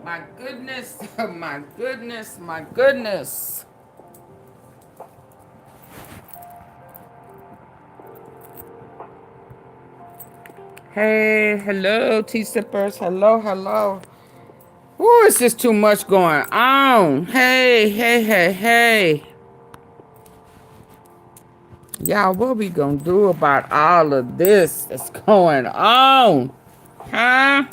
My goodness, my goodness, my goodness. Hey, hello, tea sippers. Hello, hello. Ooh, it's just too much going on. Hey, hey, hey, hey. Y'all, what we gonna do about all of this that's going on? Huh?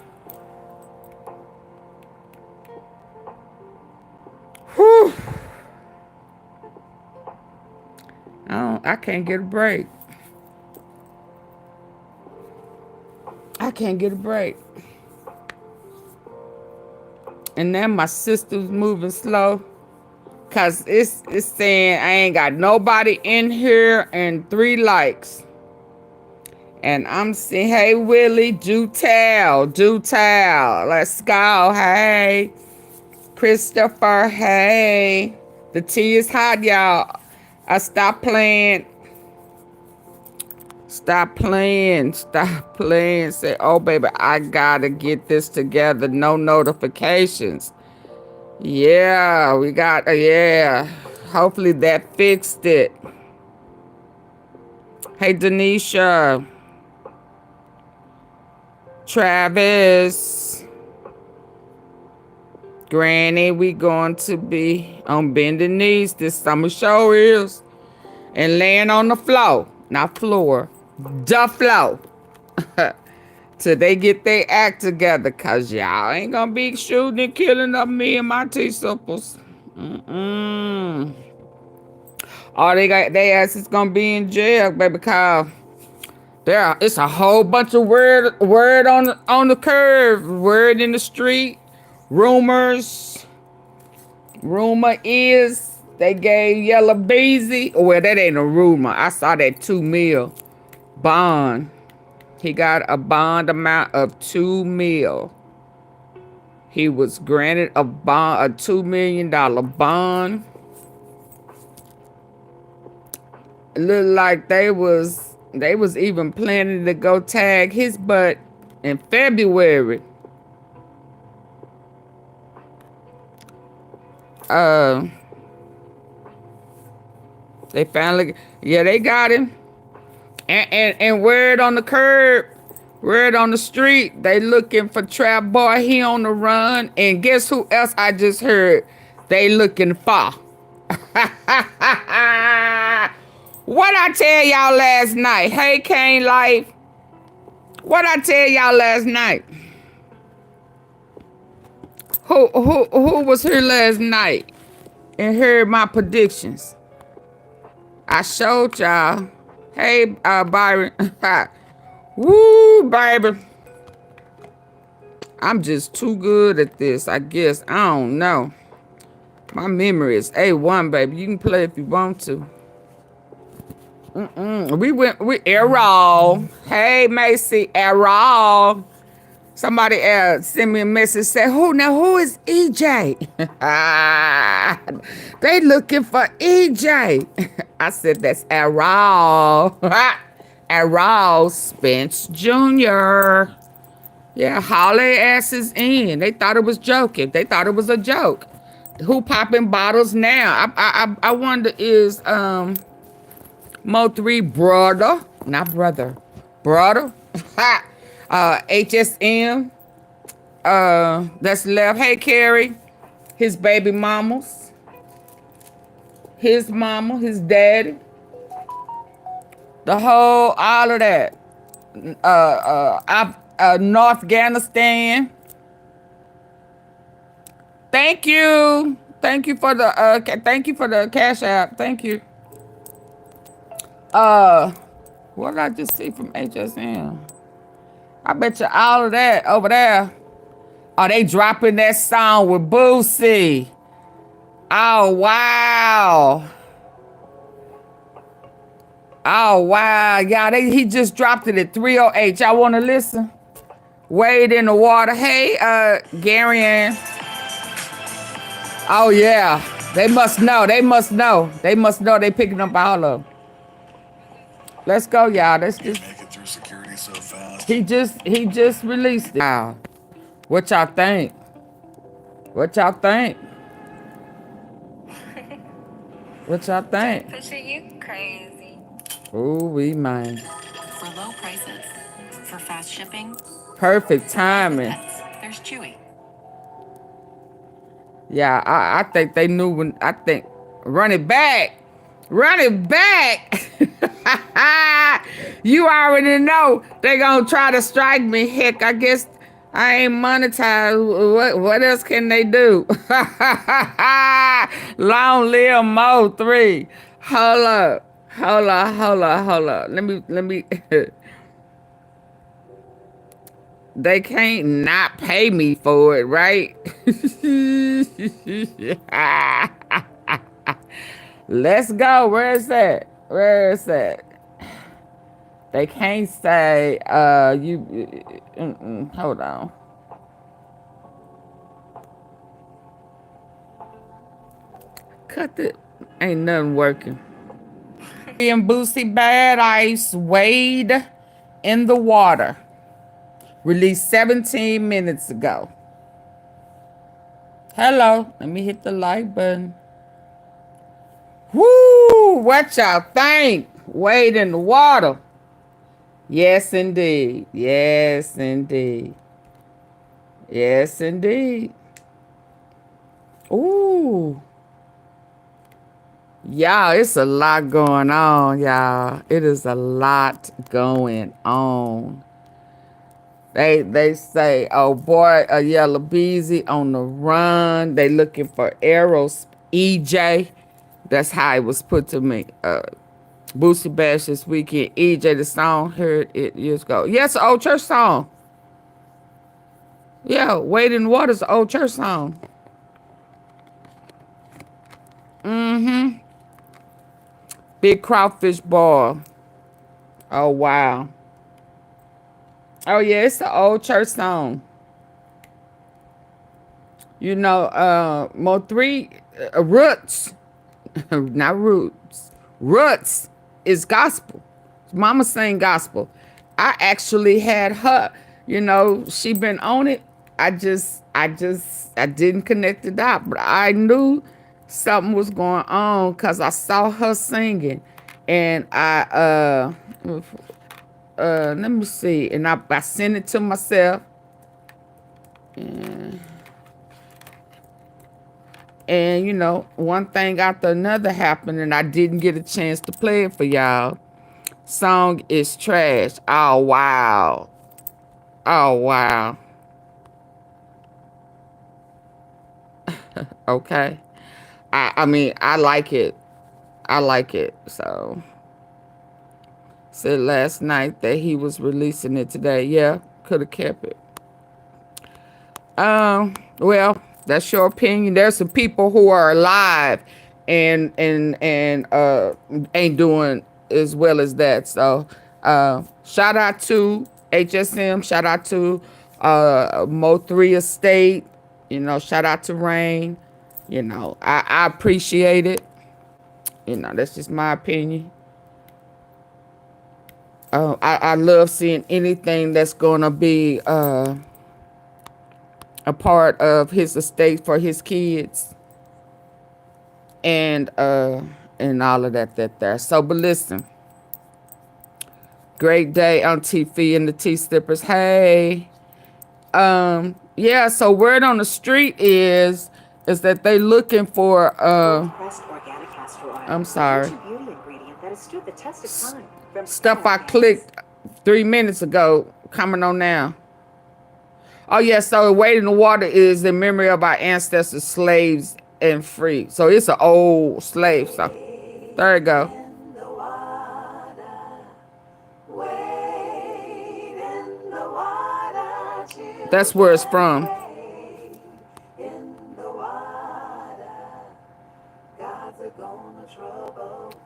Whew. I can't get a break. I can't get a break. And then my sister's moving slow. Cause it's saying I ain't got nobody in here and 3 likes. And I'm saying, hey Willie, do tell. Let's go. Hey. Christopher, hey. The tea is hot, y'all. Stop playing. Stop playing. Say, oh baby, I gotta get this together. No notifications. Yeah, we got, yeah. Hopefully that fixed it. Hey, Denisha. Travis. Granny, we going to be on bending knees this summer show is. And laying on the floor. Not floor. The floor. Till they get their act together, cause y'all ain't gonna be shooting and killing up me and my tea-suppers. All they got, their ass is gonna be in jail, baby, cause it's a whole bunch of word on the curve, word in the street, rumors. Rumor is they gave Yellow Beezy. Well, that ain't a rumor. I saw that 2 mil bond. He got a bond amount of 2 mil. He was granted a bond, a $2 million bond. It looked like they was even planning to go tag his butt in February. They finally, yeah, they got him. And word on the curb, word on the street, they looking for Trap Boy. He on the run. And guess who else I just heard they looking for? What I tell y'all last night? Hey, Kane Life. What I tell y'all last night? Who was here last night and heard my predictions? I showed y'all. Hey, Byron. Woo, baby. I'm just too good at this, I guess. I don't know. My memory is A1, baby. You can play if you want to. We Errol. Hey, Macy, Errol. Somebody sent me a message, said, who is EJ? They looking for EJ. I said, that's Errol. Errol Spence Jr. Yeah, haul their asses in. They thought it was joking. They thought it was a joke. Who popping bottles now? I wonder is Mo3 brother, not brother, brother. HSM. That's left. Hey, Carrie. His baby mamas. His mama, his daddy. The whole, all of that. North Afghanistan. Thank you. Thank you for the cash app. Thank you. What did I just see from HSM? I bet you all of that over there. Oh, they dropping that song with Boosie. Oh, wow. Oh, wow. Y'all, he just dropped it at 3:08. Y'all want to listen? Wade in the water. Hey, Gary Ann. Oh, yeah. They must know. They must know. They must know they picking up all of them. Let's go, y'all. Let's just... Make it through security so fast. He just released it. Wow. What y'all think? What y'all think? What y'all think? Pushing you crazy. Ooh, we mind. For low prices, for fast shipping, Perfect timing. there's Chewy. Yeah, I think they knew when. I think run it back. Run it back. You already know they gonna try to strike me. Heck, I guess I ain't monetized. What else can they do? Long live Mo 3. Hold up. Hold up. Let me. They can't not pay me for it, right? Let's go. Where is that? Where is that? They can't say, hold on. Cut it. Ain't nothing working. And Boosie Bad Ice wade in the water. Released 17 minutes ago. Hello. Let me hit the like button. Woo! What y'all think? Wade in the water. Yes, indeed. Yes, indeed. Yes, indeed. Ooh. Y'all, it's a lot going on, y'all. It is a lot going on. They say, oh boy, a yellow beezy on the run. They looking for arrows. EJ. That's how it was put to me. Boosie Bash this weekend. EJ, the song, heard it years ago. Yes, an old church song. Yeah, Wade in the Water's an old church song. Mm-hmm. Big crawfish ball. Oh, wow. Oh, yeah, it's an old church song. You know, Mo 3, Roots. Not Roots. Roots is gospel. Mama sang gospel. I actually had her, you know, she been on it. I didn't connect the dot, but I knew something was going on because I saw her singing. And let me see. And I sent it to myself. And, you know, one thing after another happened, and I didn't get a chance to play it for y'all. Song is trash. Oh, wow. Oh, wow. Okay. I mean, I like it. I like it. So, said last night that he was releasing it today. Yeah, could have kept it. Well, that's your opinion. There's some people who are alive and ain't doing as well as that. So shout out to HSM, shout out to Mo 3 Estate, you know, shout out to Rain. You know, I appreciate it. You know, that's just my opinion. I love seeing anything that's gonna be a part of his estate for his kids and all of that there. So, but listen, great day AunTeaFee and the Tea Slippers. Hey, yeah. So word on the street is that they looking for I'm sorry, stuff I clicked 3 minutes ago coming on now. Oh, yeah, so Wade in the Water is in memory of our ancestors, slaves, and free. So it's an old slave song. There you go. That's where it's from.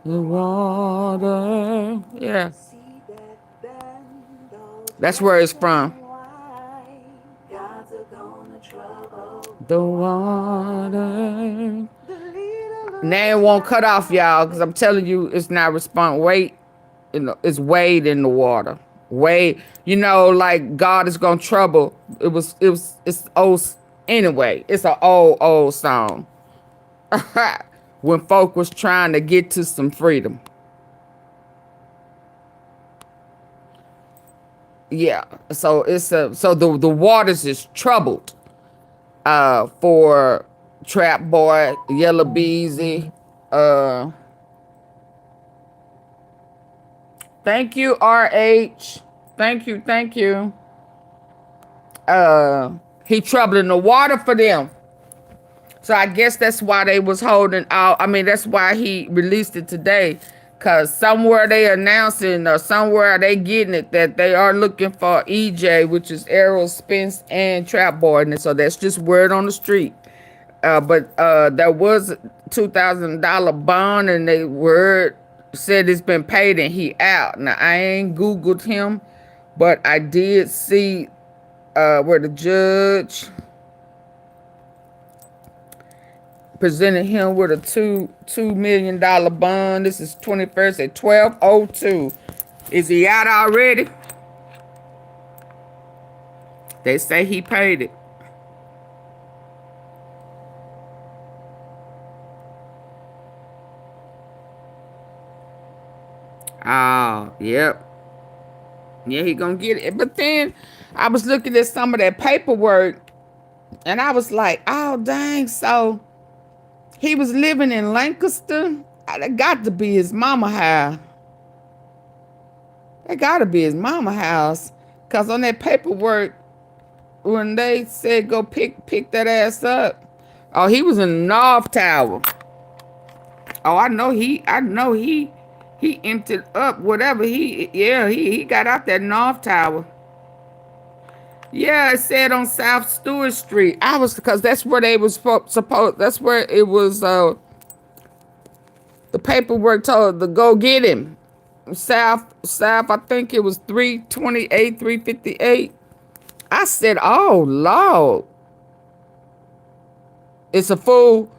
The water. Yeah. That's where it's from. The water. Now it won't cut off, y'all, because I'm telling you, it's not respond. Wait, you know, it's Wade in the water. Wade, you know, like God is gonna trouble. It's old Anyway, it's an old song. When folk was trying to get to some freedom. Yeah. So it's the waters is troubled for Trap Boy, Yellow Beezy. Thank you, RH. Thank you. He troubling the water for them. So I guess that's why they was holding out. I mean, that's why he released it today. Because somewhere they announcing or somewhere they getting it that they are looking for EJ, which is Errol Spence and Trap Boy. And so that's just word on the street. But there was a $2,000 bond and they word said it's been paid and he out. Now, I ain't Googled him, but I did see where the judge presented him with a $2 million bond. This is 21st at 12:02. Is he out already? They say he paid it. Oh, yep. Yeah, he gonna get it. But then I was looking at some of that paperwork and I was like, oh, dang. So he was living in Lancaster. That got to be his mama house. That got to be his mama house. Because on that paperwork, when they said go pick that ass up, oh, he was in the North Tower. Oh, I know he emptied up whatever he got out that North Tower. Yeah, it said on South Stewart Street. Because that's where they was supposed, that's where it was, the paperwork told to go get him. South, I think it was 328, 358. I said, oh, Lord. It's a fool.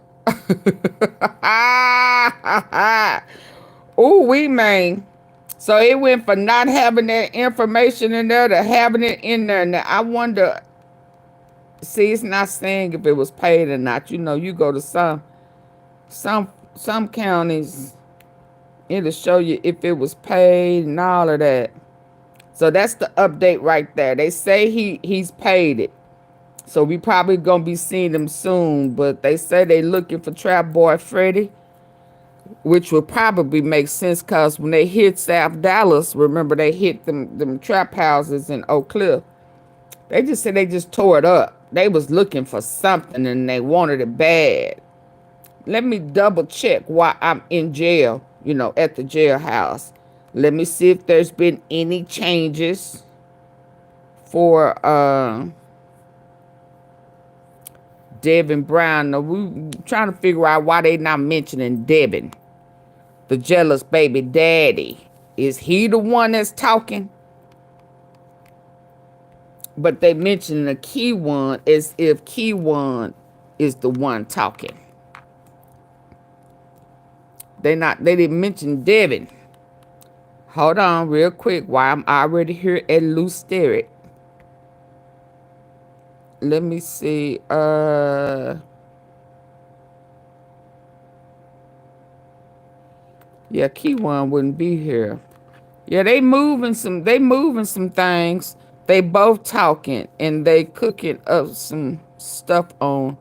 Ooh, we man. So it went from not having that information in there to having it in there. Now, I wonder, see, it's not saying if it was paid or not. You know, you go to some counties, it'll show you if it was paid and all of that. So that's the update right there. They say he's paid it. So we probably gonna be seeing him soon. But they say they looking for Trap Boy Freddy, which would probably make sense because when they hit South Dallas, remember they hit them trap houses in Oak Cliff. They just said they just tore it up. They was looking for something and they wanted it bad. Let me double check why I'm in jail, you know, at the jailhouse. Let me see if there's been any changes for Devin Brown. Now, we trying to figure out why they not mentioning Devin, the jealous baby daddy. Is he the one that's talking? But they mentioned the key one as if key one is the one talking. They didn't mention Devin. Hold on real quick while I'm already here at Loose Sterret. Let me see. Yeah, key one wouldn't be here. Yeah, they moving some things. They both talking and they cooking up some stuff on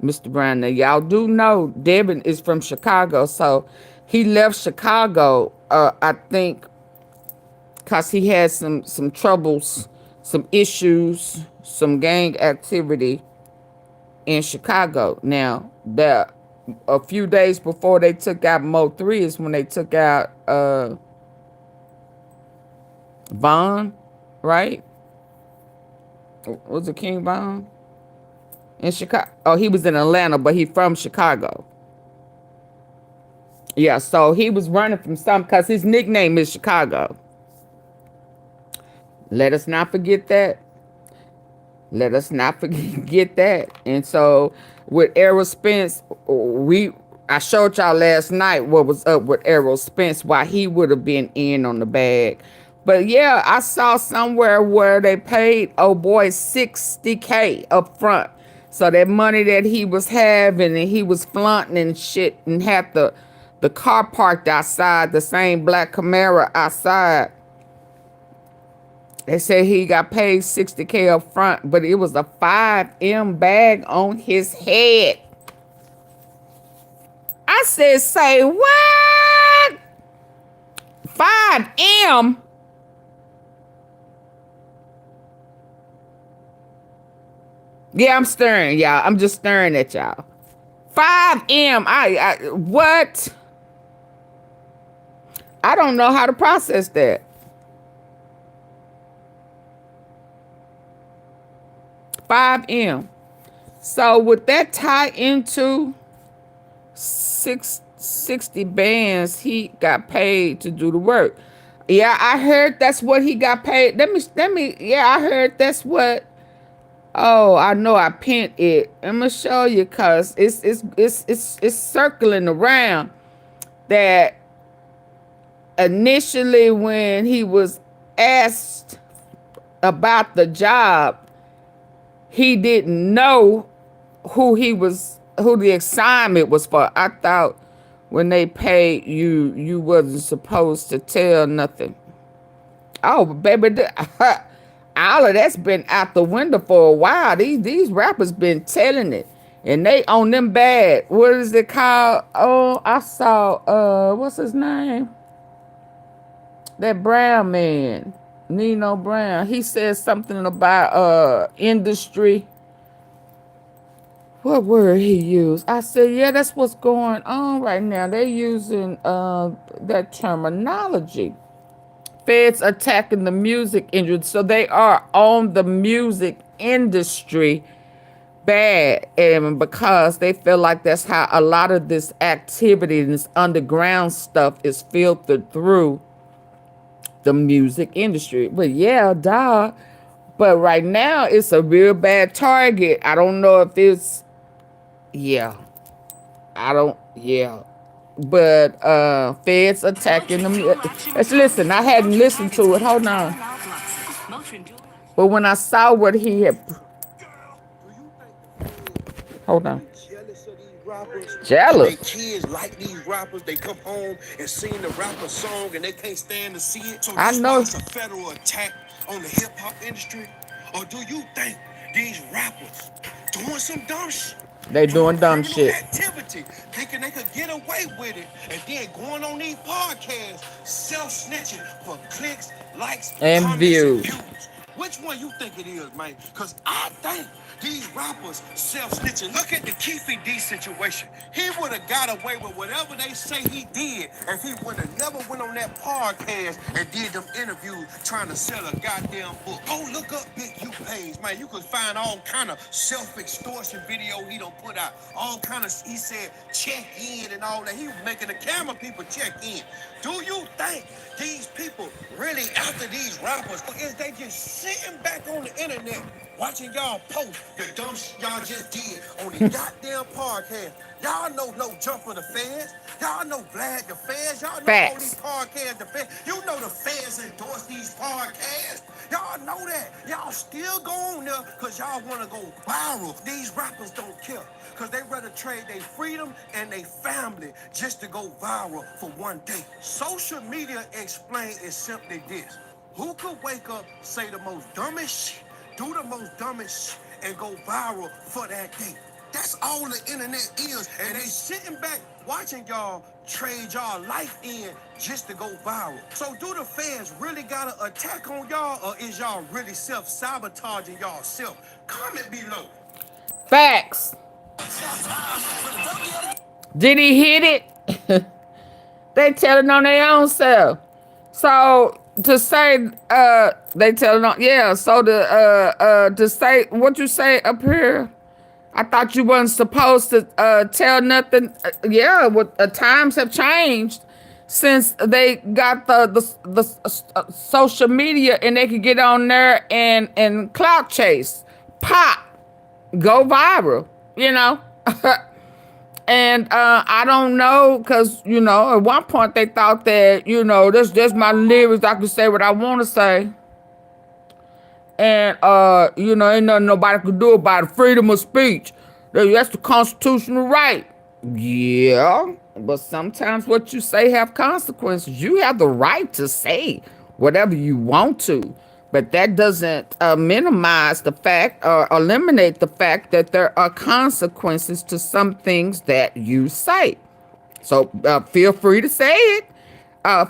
Mr. Brown. Now, y'all do know Devin is from Chicago, so he left Chicago, I think, because he had some troubles, some issues, some gang activity in Chicago. Now, a few days before they took out Mo 3 is when they took out Vaughn, right? Was it King Vaughn? In Chicago. Oh, he was in Atlanta, but he from Chicago. Yeah, so he was running from some, because his nickname is Chicago. Let us not forget that. Let us not forget that. And so with Errol Spence, I showed y'all last night what was up with Errol Spence, why he would have been in on the bag But yeah, I saw somewhere where they paid old boy $60K up front. So that money that he was having and he was flaunting and shit and had the car parked outside, the same black Camaro outside. They said he got paid $60K up front, but it was a 5M bag on his head. I said, say what? 5M? Yeah, I'm stirring, y'all. I'm just stirring at y'all. 5M. What? I don't know how to process that. 5M. So would that tie into 60 bands he got paid to do the work? Yeah, I heard that's what he got paid. Let me, yeah, I heard that's what. Oh, I know I pinned it. I'm gonna show you cause it's circling around that initially when he was asked about the job, he didn't know who the assignment was for. I thought when they paid you, you wasn't supposed to tell nothing. Oh, baby, all of that's been out the window for a while. These rappers been telling it, and they on them bad. What is it called? Oh, I saw what's his name? That Brown man, Nino Brown. He said something about industry. What word he used? I said, yeah, that's what's going on right now. They're using that terminology. Feds attacking the music industry. So they are on the music industry bad. And because they feel like that's how a lot of this activity and this underground stuff is filtered through the music industry. But yeah, duh. But right now, it's a real bad target. I don't know if it's, yeah. I don't, yeah. But feds attacking them. Let's listen. I hadn't listened to it. Hold on. But when I saw what he had, hold on. Jealous. They kids like these rappers. They come home and sing the rapper song and they can't stand to see it. So I know it's a federal attack on the hip hop industry. Or do you think these rappers doing some dumb shit? They doing dumb shit. Activity, thinking they could get away with it, and then going on these podcasts, self-snitching for clicks, likes, and views. Which one you think it is, man? Because I think these rappers self-snitching. Look at the Keefe D situation. He would have got away with whatever they say he did if he would have never went on that podcast and did them interviews trying to sell a goddamn book. Go look up Big U page, man. You could find all kind of self-extortion video he done put out. All kind of, he said, check in and all that. He was making the camera people check in. Do you think these people really after these rappers, or is they just sitting back on the internet watching y'all post the dumb shit y'all just did on the goddamn podcast? Y'all know No Jumper the Feds. Y'all know Vlad the Feds. Y'all know all these podcasts the Feds. You know the Feds endorse these podcasts. Y'all know that. Y'all still go on there because y'all want to go viral. These rappers don't care because they rather trade their freedom and their family just to go viral for one day. Social media explain is simply this. Who could wake up, say the most dumbest shit, do the most dumbest shit, and go viral for that day? That's all the internet is. And they sitting back watching y'all trade y'all life in just to go viral. So do the fans really got an attack on y'all, or is y'all really self-sabotaging y'all self? Comment below. Facts. Did he hit it? They telling on their own self. So to say they telling on, yeah, so to say what you say up here, I thought you wasn't supposed to tell nothing. Yeah, times have changed since they got the social media and they could get on there and clout chase, pop, go viral, you know. And I don't know, because, you know, at one point they thought that, you know, this just my lyrics. I can say what I want to say. And, you know, ain't nothing nobody could do about it. Freedom of speech. That's the constitutional right. Yeah, but sometimes what you say have consequences. You have the right to say whatever you want to, but that doesn't minimize the fact or eliminate the fact that there are consequences to some things that you say. So feel free to say it.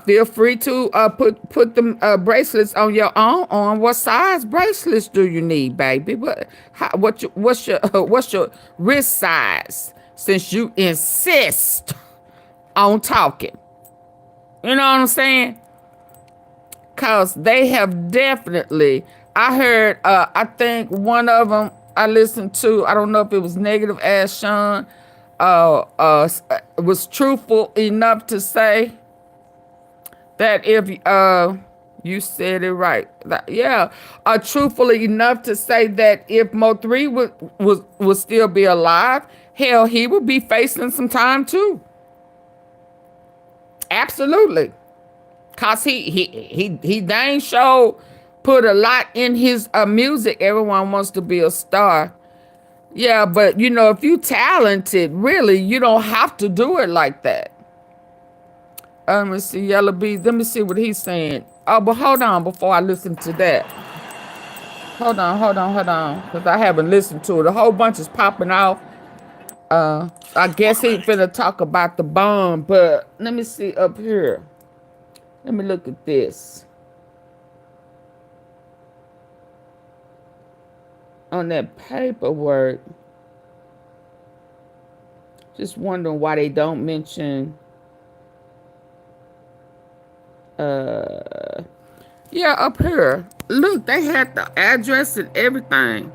Feel free to put the bracelets on your own arm. What size bracelets do you need, baby? What's your wrist size? Since you insist on talking, you know what I'm saying? Cause they have definitely. I heard. I think one of them I listened to. I don't know if it was Negative Ass Sean. Was truthful enough to say that if you said it right, yeah, truthfully enough to say that if Mo3 would still be alive, hell, he would be facing some time too. Absolutely, cause he dang sure put a lot in his music. Everyone wants to be a star. Yeah, but you know, if you talented, really, you don't have to do it like that. Let me see, Yellow Bees. Let me see what he's saying. Oh, but hold on before I listen to that. Hold on. Because I haven't listened to it. A whole bunch is popping off. I guess he finna talk about the bomb, but let me see up here. Let me look at this. On that paperwork. Just wondering why they don't mention... yeah, up here. Look, they had the address and everything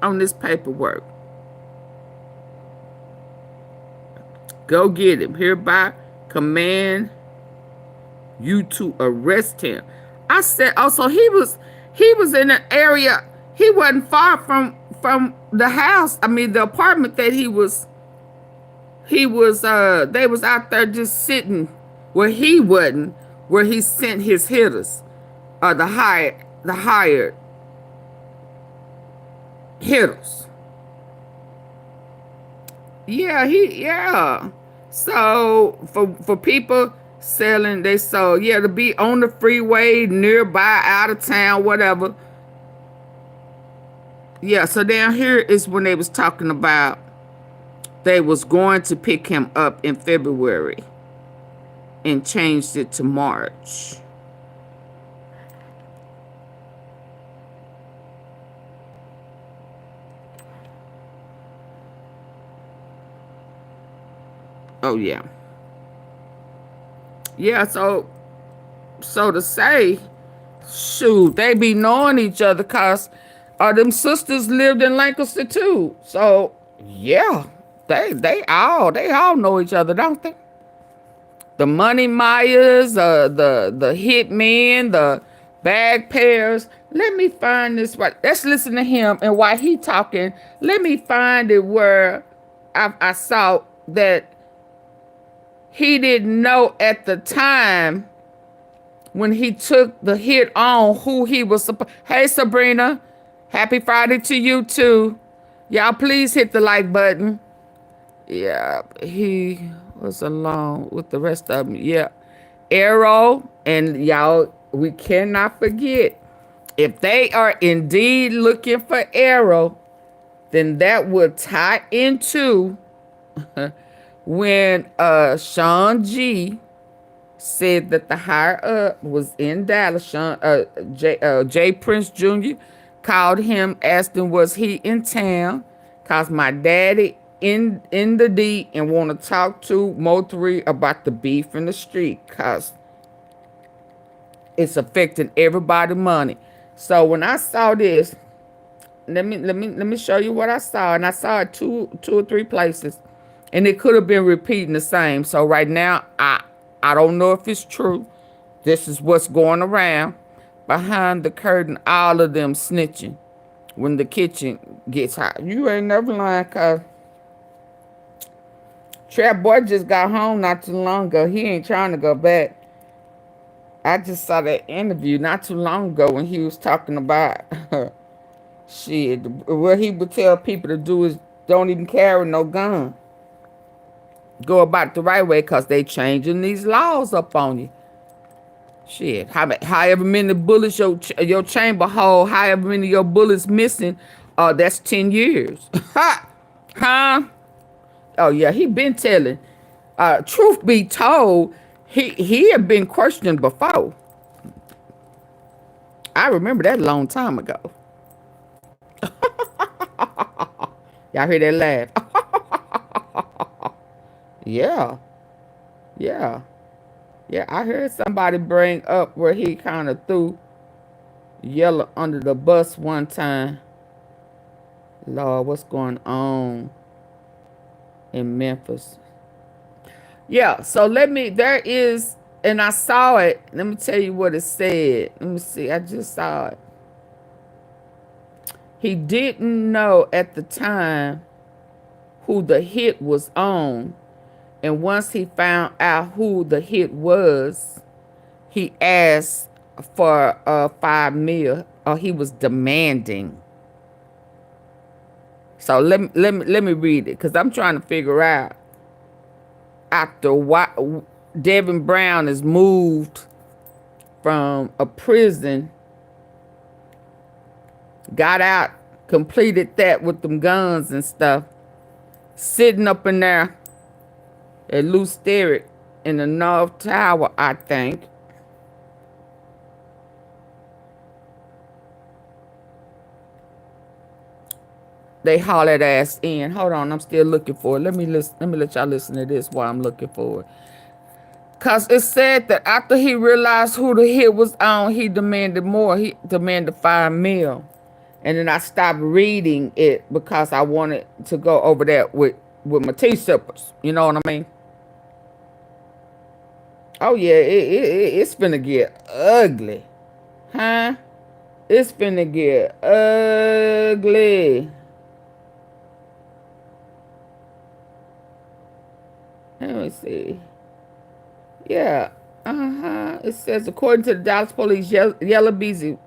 on this paperwork. Go get him. Hereby command you to arrest him. I said, oh, so he was in an area. He wasn't far from the house. I mean, the apartment that they was out there just sitting where he wasn't, where he sent his hitters, the hired hitters. Yeah. So for people selling, they sold, yeah, to be on the freeway, nearby, out of town, whatever. Yeah, so down here is when they was talking about they was going to pick him up in February and changed it to March. Oh, yeah. Yeah, so to say, shoot, they be knowing each other because them sisters lived in Lancaster too. So, yeah, they all know each other, don't they? The Money Myers, the hitmen, the bag pairs. Let me find this right. Let's listen to him, and while he talking, let me find it where I saw that he didn't know at the time when he took the hit on who he was supposed. Hey, Sabrina, happy Friday to you too. Y'all please hit the like button. Yeah, he was along with the rest of them. Yeah, Arrow, and y'all, we cannot forget, if they are indeed looking for Arrow, then that would tie into when Sean G said that the higher up was in Dallas. Sean Jay Prince Jr. called him, asked him was he in town, cause my daddy in the D and want to talk to Mo3 about the beef in the street, cause it's affecting everybody's money. So when I saw this, let me show you what I saw, and I saw it two or three places, and it could have been repeating the same. So right now, I don't know if it's true. This is what's going around behind the curtain. All of them snitching when the kitchen gets hot. You ain't never lying, cause Trap Boy just got home not too long ago. He ain't trying to go back. I just saw that interview not too long ago when he was talking about shit. What he would tell people to do is don't even carry no gun. Go about the right way because they changing these laws up on you. Shit, however many bullets your chamber hold, however many of your bullets missing, that's 10 years. Ha! Huh? Oh yeah, he been telling. Truth be told, he had been questioned before. I remember that a long time ago. Y'all hear that laugh? Yeah. Yeah. Yeah, I heard somebody bring up where he kind of threw Yellow under the bus one time. Lord, what's going on in Memphis? Yeah, so there is, and I saw it. Let me tell you what it said. Let me see, I just saw it. He didn't know at the time who the hit was on. And once he found out who the hit was, he asked for $5 million, or he was demanding. So let me read it, because I'm trying to figure out after what Devin Brown is moved from a prison, got out, completed that with them guns and stuff, sitting up in there at Loose Derrick in the North Tower, I think. They hollered ass in. Hold on, I'm still looking for it. Let me let y'all listen to this while I'm looking for it. Cause it said that after he realized who the hit was on, he demanded more. He demanded $5 million. And then I stopped reading it because I wanted to go over that with my T-shippers. You know what I mean? Oh yeah, it's finna get ugly. Huh? It's finna get ugly. Let me see. Yeah. It says, according to the Dallas police, Yellow Beezy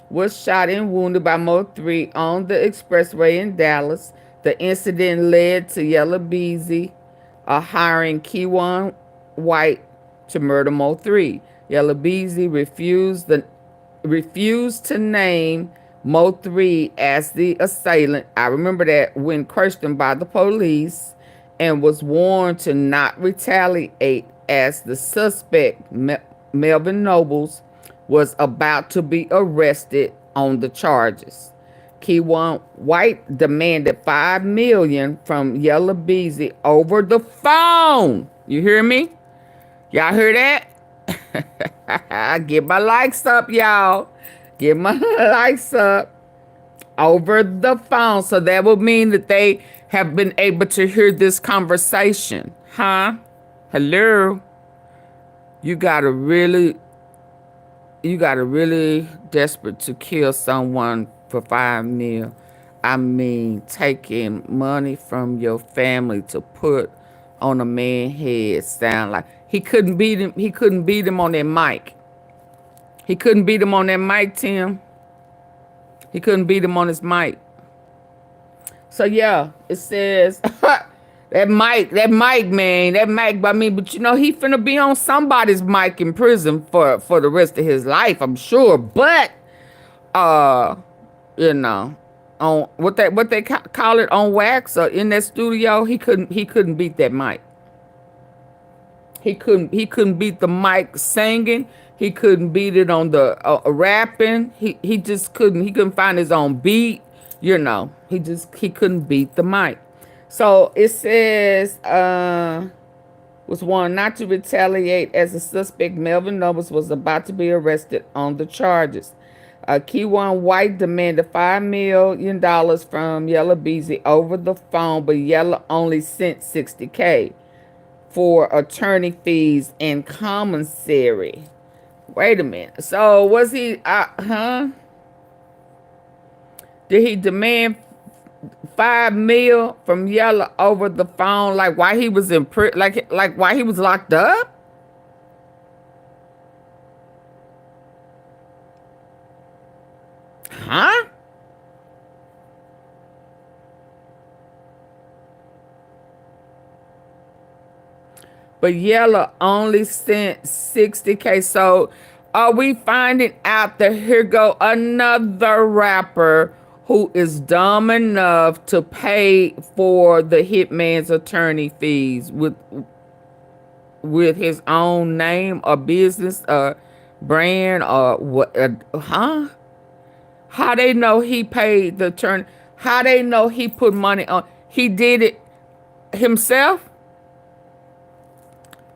was shot and wounded by Mo 3 on the expressway in Dallas. The incident led to Yellow Beezy hiring Keywan White to murder Mo 3. Yellow Beezy refused to name Mo 3 as the assailant. I remember that, when questioned by the police, and was warned to not retaliate as the suspect, Melvin Nobles, was about to be arrested on the charges. Keywan White demanded $5 million from Yellow Beezy over the phone. You hear me? Y'all hear that? Get my likes up, y'all. Get my likes up. Over the phone. So that would mean that they have been able to hear this conversation. Huh? Hello? You gotta really desperate to kill someone for $5 million. I mean, taking money from your family to put on a man's head. Sound like he couldn't beat him. He couldn't beat him on that mic. He couldn't beat him on that mic, Tim. He couldn't beat him on his mic. So yeah, it says that mic, man, that mic. I mean, but you know, he finna be on somebody's mic in prison for the rest of his life, I'm sure. But you know, on what they call it, on wax or in that studio, he couldn't beat that mic. He couldn't beat the mic singing. He couldn't beat it on the rapping. He just couldn't. He couldn't find his own beat. You know, he couldn't beat the mic. So it says was warned not to retaliate as the suspect Melvin Nobles was about to be arrested on the charges. Keywan White demanded $5 million from Yellow Beezy over the phone, but Yellow only sent $60K for attorney fees and commissary. Wait a minute. So was he, Did he demand $5 million from Yella over the phone, like while he was in like while he was locked up? Huh? But Yella only sent $60K. So are we finding out that here go another rapper who is dumb enough to pay for the hitman's attorney fees with his own name or business or brand or what? Huh? How they know he paid the attorney? How they know he put money on? He did it himself?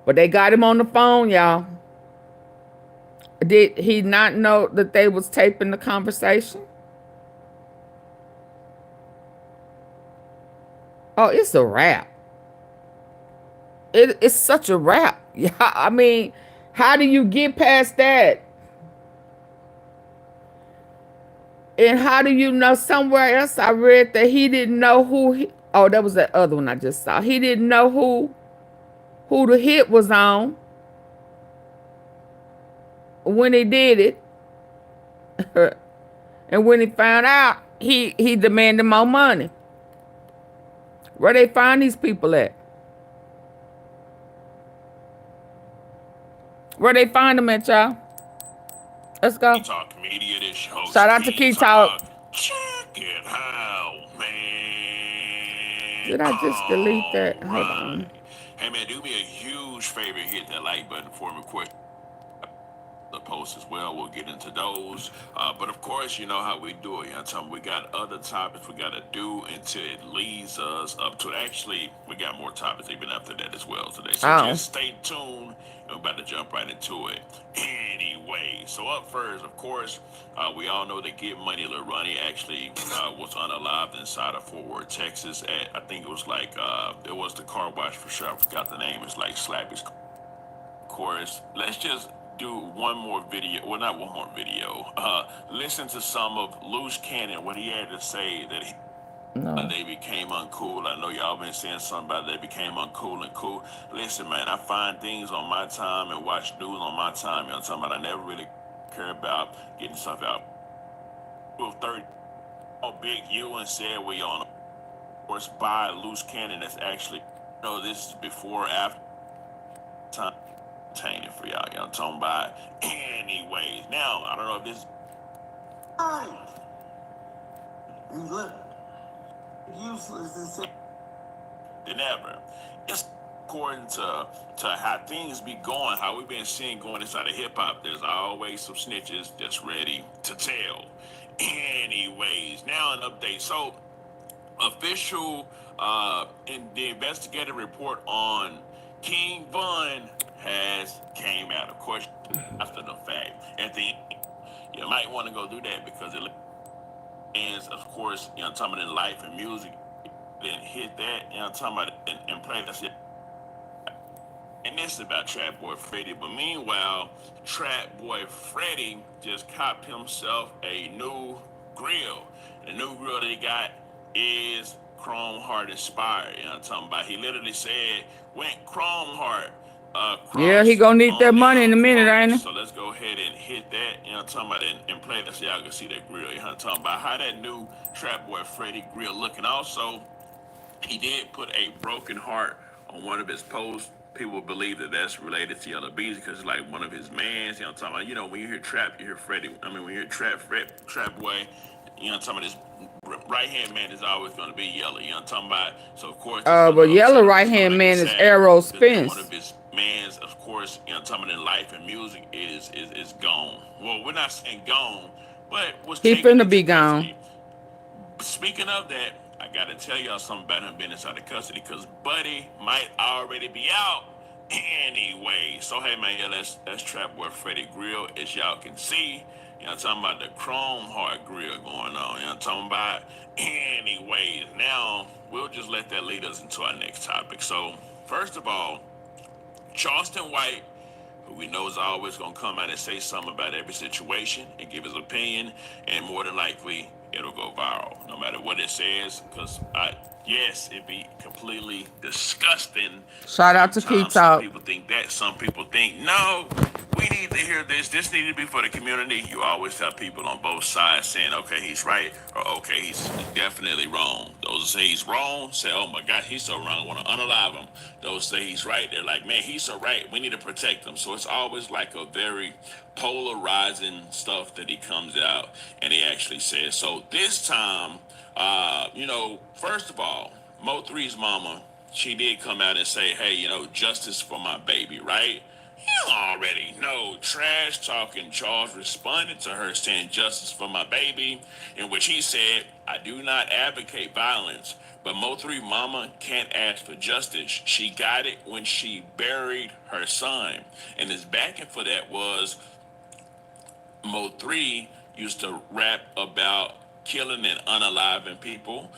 But they got him on the phone, y'all. Did he not know that they was taping the conversation? Oh, it's a wrap. It's such a wrap. Yeah, I mean, how do you get past that? And how do you know somewhere else I read that he didn't know who he, oh, that was that other one I just saw. He didn't know who the hit was on when he did it. And when he found out, he demanded more money. Where they find these people at? Where they find them at, y'all? Let's go. Talk Media, this host. Shout out to Key Talk. Check it out, man. Did I just delete that? Hold on. Hey, man, do me a huge favor. Hit that like button for me quick. The post as well. We'll get into those. But of course, you know how we do it. You know, Tom, we got other topics we got to do until it leads us up to it. Actually, we got more topics even after that as well today. So just stay tuned. We're about to jump right into it. Anyway, so up first, of course, we all know that Get Money Lil Ronnie actually was unalived inside of Fort Worth, Texas. At, I think it was like, it was the car wash for sure. I forgot the name. It's like Slappy's. Of course, let's just do one more video. Well, not one more video. Listen to some of Loose Cannon, what he had to say that they became uncool. I know y'all been saying something about they became uncool and cool. Listen, man, I find things on my time and watch news on my time. You know what I'm talking about? I never really care about getting stuff out. 30 Big U and said we on, of course, by Loose Cannon. That's actually, you know, this is before, after time. For y'all, you know what I'm talking about. Anyways, now I don't know if this. You look useless than ever. It's according to how things be going, how we've been seeing going inside of hip hop. There's always some snitches that's ready to tell. Anyways, now an update. So, official in the investigative report on King Von has came out, of course, after the fact. At the end, you might want to go do that because it ends, of course, you know, talking about in life and music, then hit that, you know, talking about and play that shit. And this is about Trap Boy Freddy. But meanwhile, Trap Boy Freddy just copped himself a new grill. The new grill that he got is Chrome Heart inspired. You know what I'm talking about? He literally said, went Chrome Heart. Yeah, he gonna need that money in a minute, ain't he? So let's go ahead and hit that, you know what I'm talking about, and play that so y'all can see that grill. You know what I'm talking about? How that new Trap Boy Freddy grill looking. Also, he did put a broken heart on one of his posts. People believe that that's related to Yellow Bees because it's like one of his mans. You know what I'm talking about? You know, when you hear Trap, you hear Freddy. I mean, when you hear Trap Boy, you know what I'm talking about? This right-hand man is always going to be Yellow. You know what I'm talking about? So, of course... but Yellow right-hand man is Errol Spence. One of his mans, of course, you know what I'm talking about, in life and music is gone. Well, we're not saying gone, but was he finna be gone. Speaking of that, I gotta tell y'all something about him being inside of custody because Buddy might already be out anyway. So hey man, yeah, that's Trap Boy Freddy grill, as y'all can see. You know, I'm talking about the Chrome Heart grill going on. You know, I'm talking about. Anyways, now we'll just let that lead us into our next topic. So first of all, Charleston White, who we know is always going to come out and say something about every situation and give his opinion, and more than likely it'll go viral, no matter what it says. Because yes, it'd be completely disgusting. Shout out to Key Sometimes some Talk. people think that, some people think no. We need to hear this. This needed to be for the community. You always have people on both sides saying, okay, he's right, or okay, he's definitely wrong. Those who say he's wrong say, oh my God, he's so wrong, I want to unalive him. Those say he's right, they're like, man, he's so right, we need to protect him. So it's always like a very polarizing stuff that he comes out and he actually says. So this time, first of all, Mo3's mama, she did come out and say, hey, justice for my baby, right? You already know. Trash talking Charles responded to her saying justice for my baby, in which he said, I do not advocate violence, but Mo3 mama can't ask for justice. She got it when she buried her son. And his backing for that was Mo3 used to rap about killing and unaliving people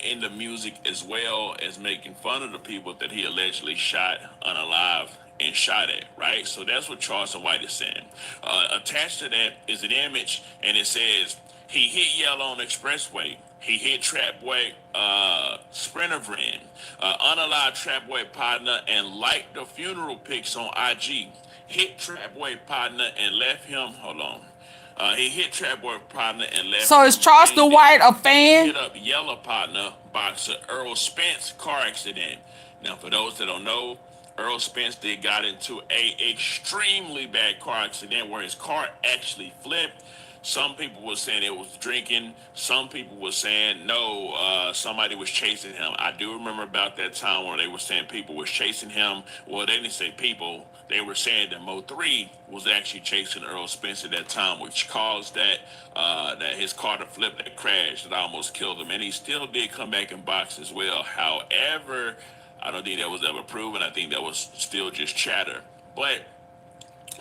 in the music, as well as making fun of the people that he allegedly shot, unalive, and shot at, right? So that's what Charleston White is saying. Attached to that is an image, and it says, he hit yellow on expressway. He hit Trapboy Sprinter friend, unalived Trapboy partner, and liked the funeral pics on IG. Hit Trapboy partner and left him, hold on. He hit Trapboy partner and left So him is Charleston White a fan? hit up Yellow partner, boxer Earl Spence, car accident. Now, for those that don't know, Earl Spence got into a extremely bad car accident where his car actually flipped. Some people were saying it was drinking. Some people were saying no, somebody was chasing him. I do remember about that time where they were saying people was chasing him. Well, they didn't say people. They were saying that Mo3 was actually chasing Earl Spence at that time, which caused that his car to flip, that crash that almost killed him. And he still did come back and box as well. However, I don't think that was ever proven. I think that was still just chatter. But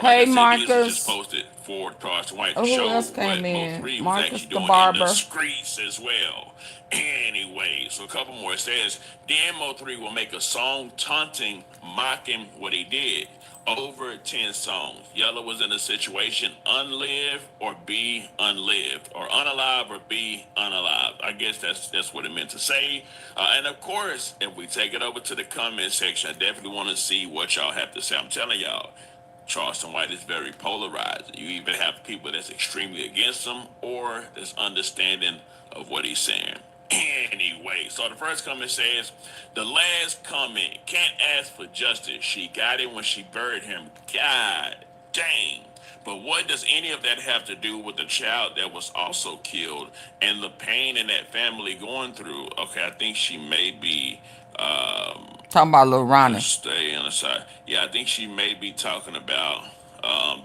Hey, like I said, these Marcus. just posted for Charleston White Oh, who show else what came in? Mo3 was Marcus actually the doing in barber. the streets as well. Anyway, so a couple more. It says, then Mo3 will make a song taunting, mocking what he did. Over 10 songs. Yellow was in a situation, unlive or be unlived, or unalive or be unalive. I guess that's what it meant to say. And of course, if we take it over to the comment section, I definitely want to see what y'all have to say. I'm telling y'all, Charleston White is very polarized. You even have people that's extremely against him or that's understanding of what he's saying. Anyway, so the first comment says, the last comment, can't ask for justice. She got it when she buried him. God dang. But what does any of that have to do with the child that was also killed and the pain in that family going through? Okay, I think she may be Talking about Lil Ronnie. stay on the side. Yeah, I think she may be talking about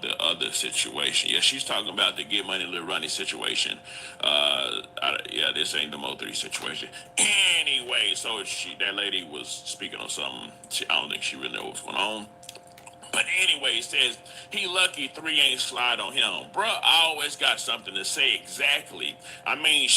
the other situation. Yeah, she's talking about the Get Money Lil Ronnie situation. This ain't the Mo3 situation. Anyway, so that lady was speaking on something. I don't think she really knew what's going on. But anyway, it says, he lucky 3 ain't slide on him. Bruh, I always got something to say exactly. I mean,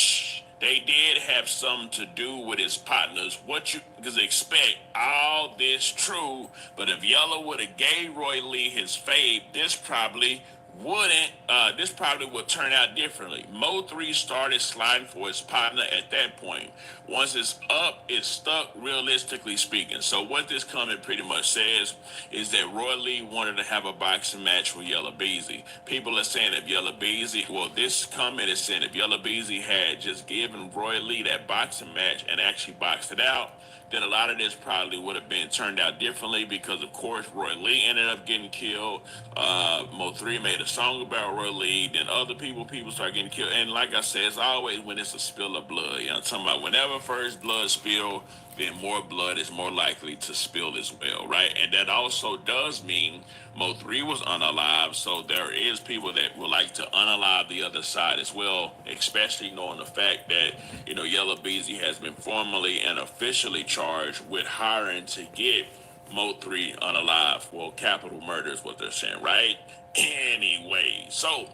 they did have something to do with his partners. What you could expect, all this true, but if Yellow would have gave Roy Lee his fade, this probably would turn out differently. Mo3 started sliding for his partner at that point. Once it's up, it's stuck, realistically speaking. So what this comment pretty much says is that Roy Lee wanted to have a boxing match with Yella Beezy. People are saying if Yella Beezy, this comment is saying if Yella Beezy had just given Roy Lee that boxing match and actually boxed it out, then a lot of this probably would have been turned out differently because, of course, Roy Lee ended up getting killed. Mo3 made a song about Roy Lee. Then other people start getting killed. And like I said, it's always when it's a spill of blood. You know what I'm talking about? Whenever first blood spill, then more blood is more likely to spill as well, right? And that also does mean Mo3 was unalive, so there is people that would like to unalive the other side as well, especially knowing the fact that, Yella Beezy has been formally and officially charged with hiring to get Mo3 unalive. Well, capital murder is what they're saying, right? Anyway, so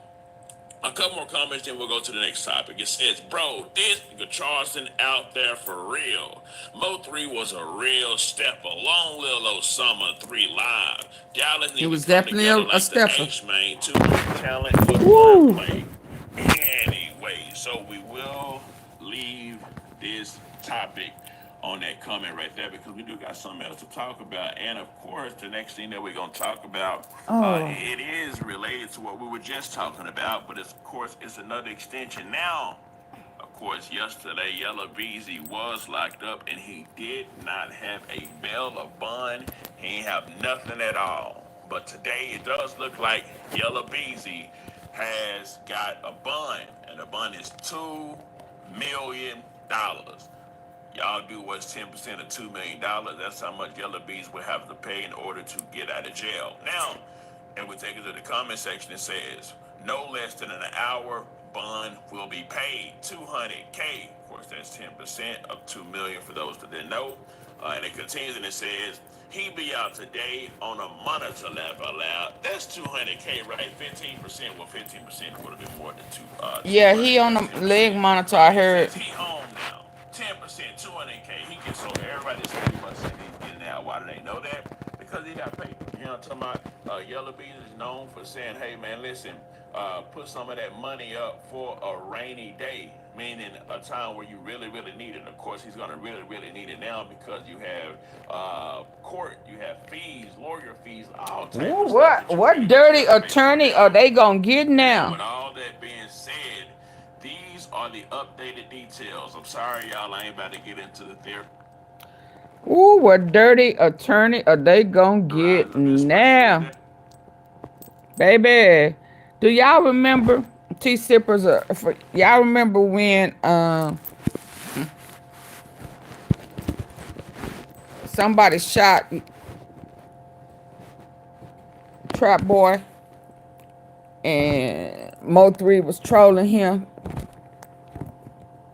a couple more comments, then we'll go to the next topic. It says, bro, this nigga Charleston out there for real. Mo3 was a real stepper. Long little old summer 3 live. Dallas He was definitely a stepper. H-Man, too much talent for gunplay. Anyway, So we will leave this topic on that comment right there because we do got something else to talk about. And of course, the next thing that we're going to talk about, it is related to what we were just talking about, but it's, of course, it's another extension. Now, of course, yesterday, Yella Beezy was locked up and he did not have a bail or bond. He ain't have nothing at all. But today, it does look like Yella Beezy has got a bond, and the bond is $2 million. Y'all do what's 10% of $2 million. That's how much Yella Bees would have to pay in order to get out of jail. Now, and we take it to the comment section. It says, no less than an hour bond will be paid. $200K. Of course, that's 10% of $2 million for those that didn't know. And it continues and it says, he be out today on a monitor level allowed. That's $200K, right? 15%. Well, 15% would have been more than two. Yeah, he on the leg monitor. I heard. He home now. 10%, $200K. He gets so everybody's pretty much saying he's getting out. Why do they know that? Because he got paid. You know what I'm talking about? Yella Bees is known for saying, hey man, listen, put some of that money up for a rainy day, meaning a time where you really, really need it. And of course, he's gonna really, really need it now because you have court, you have fees, lawyer fees, all types of stuff. What dirty attorney are they gonna get now? With all that being said, these are the updated details. I'm sorry, y'all, I ain't about to get into the theory. Ooh, what dirty attorney are they gonna get now? Baby, do y'all remember T-Sippers? Y'all remember when somebody shot Trap Boy and Mo3 was trolling him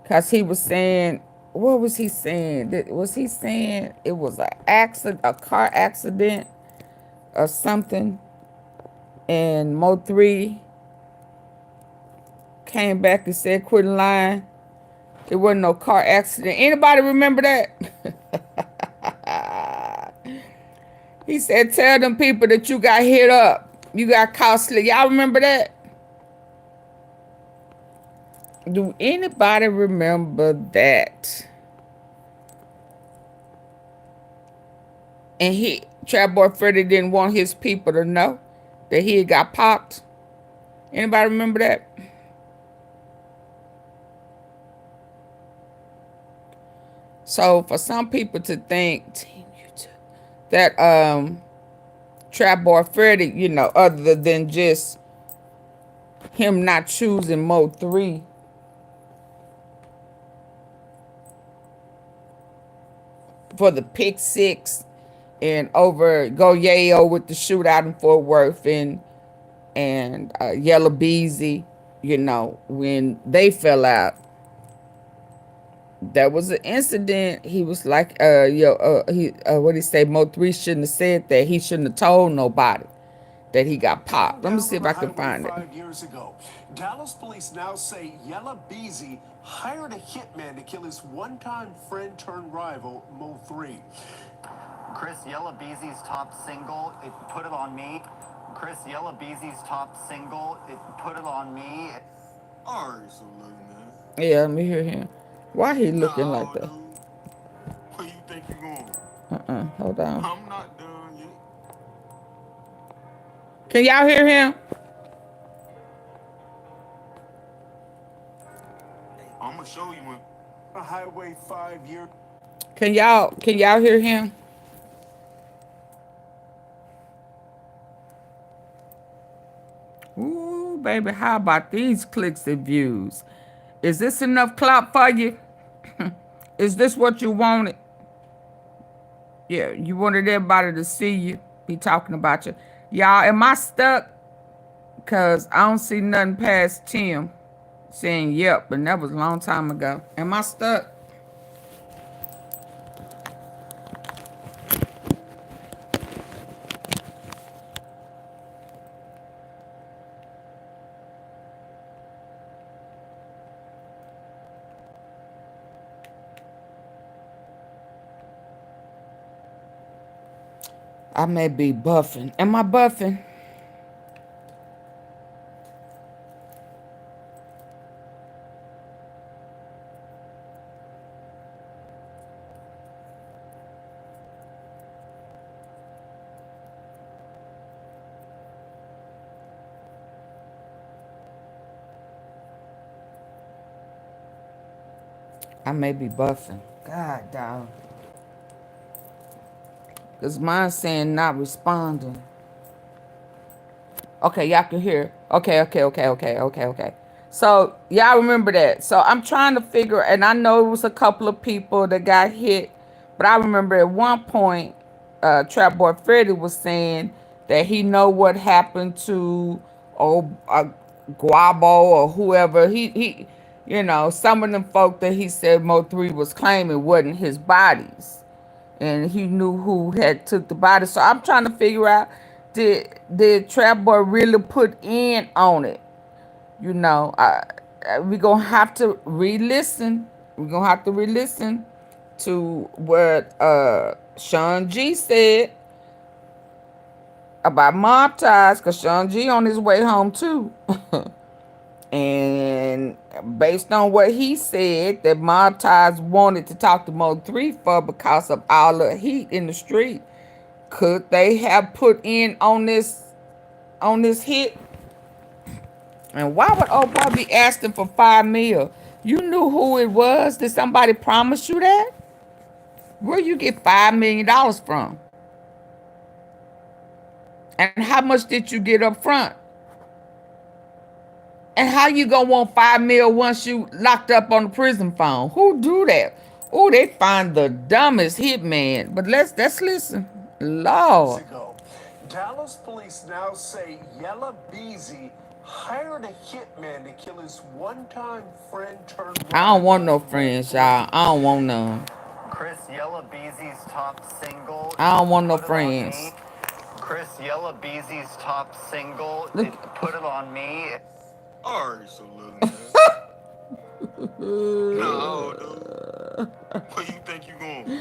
because he was saying, what was he saying? Was he saying it was an accident, a car accident or something? And Mo3 came back and said, quit lying. It wasn't no car accident. Anybody remember that? He said, tell them people that you got hit up. You got costly. Y'all remember that? Do anybody remember that? And Trap Boy Freddy didn't want his people to know that he had got popped. Anybody remember that? So for some people to think that Trap Boy Freddy, you know, other than just him not choosing Mo3, for the pick six and over Goyayo with the shootout in Fort Worth and Yella Beezy, you know, when they fell out. There was an incident. He was like, what did he say? Mo3 shouldn't have said that. He shouldn't have told nobody that he got popped. Let me see if I can find it. 5 years ago, Dallas police now say Yella Beezy hired a hitman to kill his one-time friend turned rival, Mo3. Chris, Yella Beezy's top single, It Put It On Me. Chris, Yella Beezy's top single, It Put It On Me. All right, so look, man. Yeah, let me hear him. Why he looking like that? Dude. Where you think you're going? Hold on. I'm not done yet. Can y'all hear him? I'm gonna show you when a highway 5 year. Can y'all hear him? Ooh, baby, how about these clicks and views? Is this enough clout for you? Is this what you wanted? Yeah, you wanted everybody to see you, be talking about you. Y'all, am I stuck? Because I don't see nothing past Tim saying yep, and that was a long time ago. Am I stuck? I may be buffing. Am I buffing? I may be buffing. God, dog. Because mine's saying not responding. Okay, y'all can hear. Okay. So, y'all remember that. So, I'm trying to figure, and I know it was a couple of people that got hit, but I remember at one point, Trap Boy Freddy was saying that he know what happened to Guabo or whoever. You know, some of them folk that he said Mo3 was claiming wasn't his bodies. And he knew who had took the body. So I'm trying to figure out, did Trap Boy really put in on it? You know, we're gonna have to re-listen. We're gonna have to re-listen to what Sean G said about mob ties, because Sean G on his way home too. And based on what he said, that mob ties wanted to talk to Mo3 for because of all the heat in the street. Could they have put in on this hit? And why would old boy be asking for $5 million? You knew who it was. Did somebody promise you that? Where you get $5 million from? And how much did you get up front? And how you gonna want $5 million once you locked up on the prison phone? Who do that? Oh, they find the dumbest hitman. But let's listen. Lord. Dallas police now say Yella Beezy hired a hitman to kill his one-time friend turned I don't want no friends, y'all. I don't want none. Chris Yella Beezy's top single. I don't want no Put It On friends. Me. Chris Yella Beezy's top single. Look. Put It On Me. Alright, so look, man. No, dude. Where you think you going?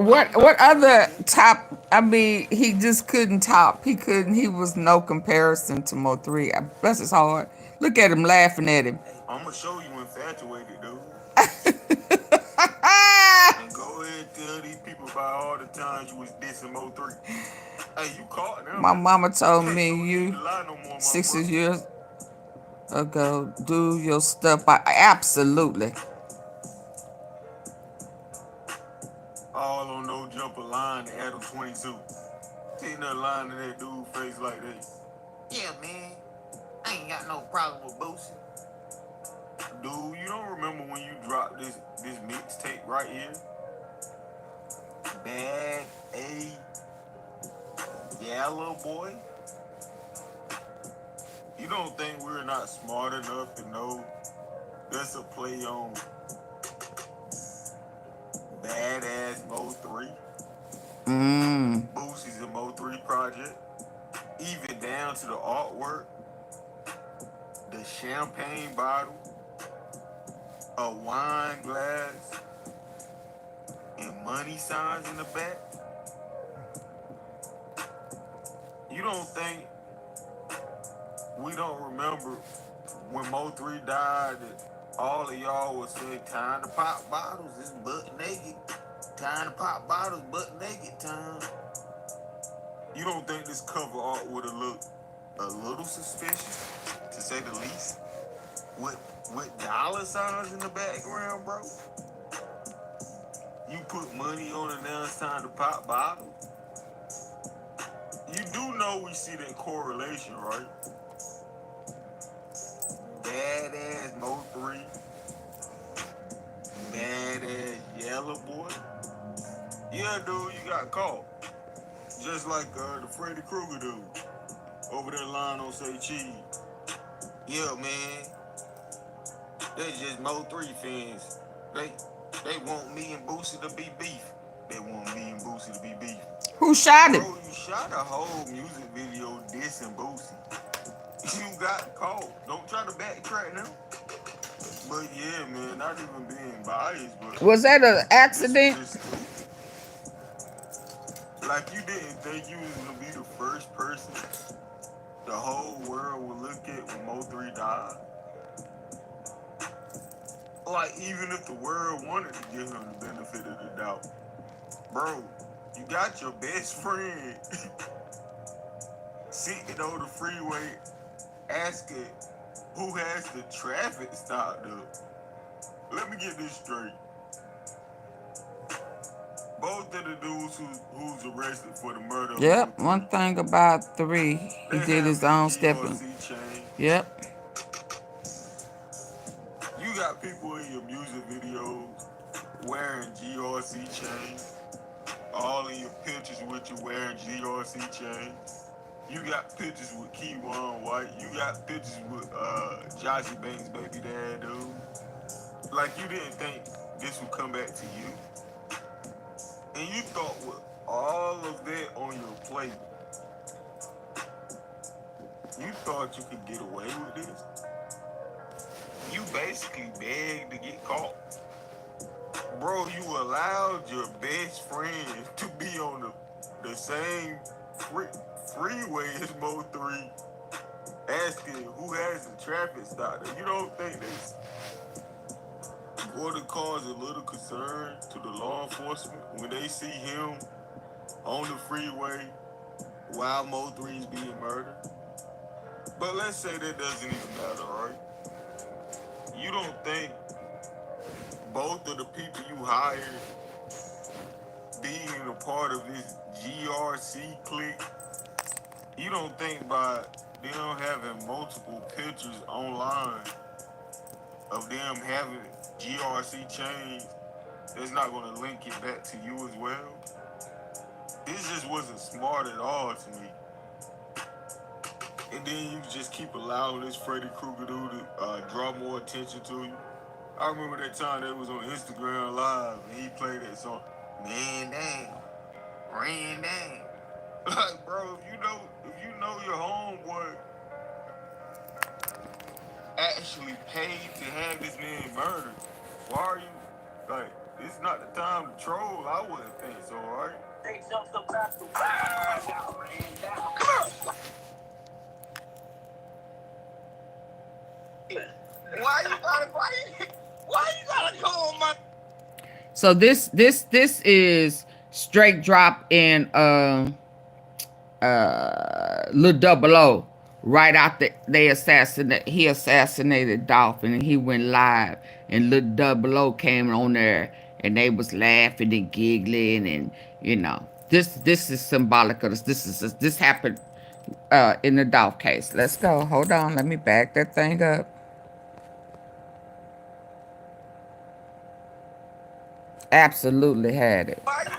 What other top? I mean, he just couldn't top. He couldn't. He was no comparison to Mo3. Bless his heart. Look at him laughing at him. I'm gonna show you infatuated, dude. And go ahead and tell these people about all the times you was dissing Mo3. Hey, you caught them. My mama told Hey, me you don't need you to lie no more, my 6 brother. years ago do your stuff. Absolutely. All on no jumper line to Adam 22. Sitting there lying to that dude face like that. Yeah, man. I ain't got no problem with Boosie. Dude, you don't remember when you dropped this mixtape right here? Bad A. Yeah, little boy. You don't think we're not smart enough to know that's a play on badass Mo3? Boosie's a Mo3 project. Even down to the artwork, the champagne bottle, a wine glass, and money signs in the back. You don't think we don't remember when Mo3 died that all of y'all would say time to pop bottles, it's butt naked. Time to pop bottles, butt naked time. You don't think this cover art would have looked a little suspicious, to say the least? With dollar signs in the background, bro? You put money on it now, it's time to pop bottles. You do know we see that correlation, right? Badass Mo3, badass Yellow Boy. Yeah, dude, you got caught. Just like the Freddy Krueger dude over there lying on Say Cheese. Yeah, man. They just Mo3 fans. They want me and Boosie to be beef. They want me and Boosie to be beef. Who shot it? Bro, you shot a whole music video dissing Boosie. You got caught. Don't try to backtrack now. But yeah, man, not even being biased, but Was that an accident? Like, you didn't think you was gonna be the first person the whole world would look at when Mo3 died? Like, even if the world wanted to give him the benefit of the doubt. Bro, you got your best friend sitting on the freeway asking who has the traffic stopped up. let me get this straight. Both of the dudes who's arrested for the murder of Yep. Mo3, One thing about 3, he they did have his the own stepping. GRC chain. Yep. You got people in your music videos wearing GRC chains. All in your pictures with you wearing GRC chains. You got pictures with Keywan White. You got pictures with Joshy Banks' baby dad, dude. Like, you didn't think this would come back to you. And you thought with all of that on your plate, you thought you could get away with this? You basically begged to get caught. Bro, you allowed your best friend to be on the same freeway as Mo3, asking who has the traffic stop. You don't think this would cause a little concern to the law enforcement when they see him on the freeway while Mo3 is being murdered? But let's say that doesn't even matter, right? You don't think both of the people you hired being a part of this GRC clique, you don't think by them having multiple pictures online of them having GRC chains, that's not going to link it back to you as well? This just wasn't smart at all to me. And then you just keep allowing this Freddy Krueger dude to draw more attention to you. I remember that time they was on Instagram Live and he played that song, Man Down, Ran Down. Like, bro, if you know your homeboy actually paid to have this man murdered, why are you, like, it's not the time to troll, I wouldn't think so, right? They jumped up back to ran down. Come on! Why you gotta call my... So this is straight drop in Lil Double O right after he assassinated Dolphin, and he went live, and Lil Double O came on there and they was laughing and giggling, and you know, this is symbolic of this happened in the Dolph case. Let's go. Hold on, let me back that thing up. Absolutely had it. Why you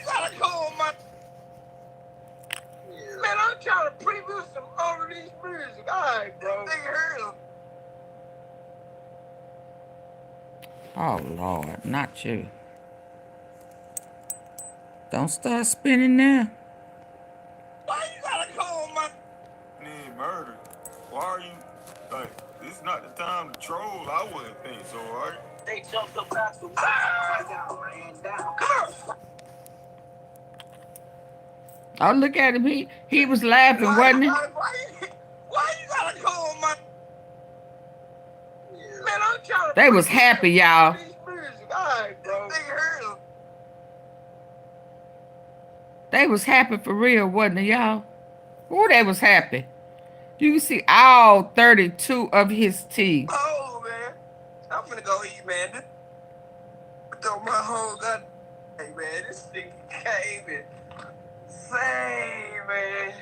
gotta call my... Man, I'm trying to preview some unreleased music. Alright, bro. Oh, Lord, not you. Don't start spinning now. Why you gotta call my... Man, murder. Why are you... Like, this is not the time to troll. I wouldn't think so, right? They jumped up past the ran down. Come on. Oh, look at him. He was laughing, wasn't he? Why you gotta call my... Man, I'm trying to... They was happy, y'all. Alright, bro. They was happy for real, wasn't it, y'all? Ooh, they was happy. You can see all 32 of his teeth. Oh, man. I'm finna go eat, man. Throw my whole gun. Hey, man, this thing came insane, man.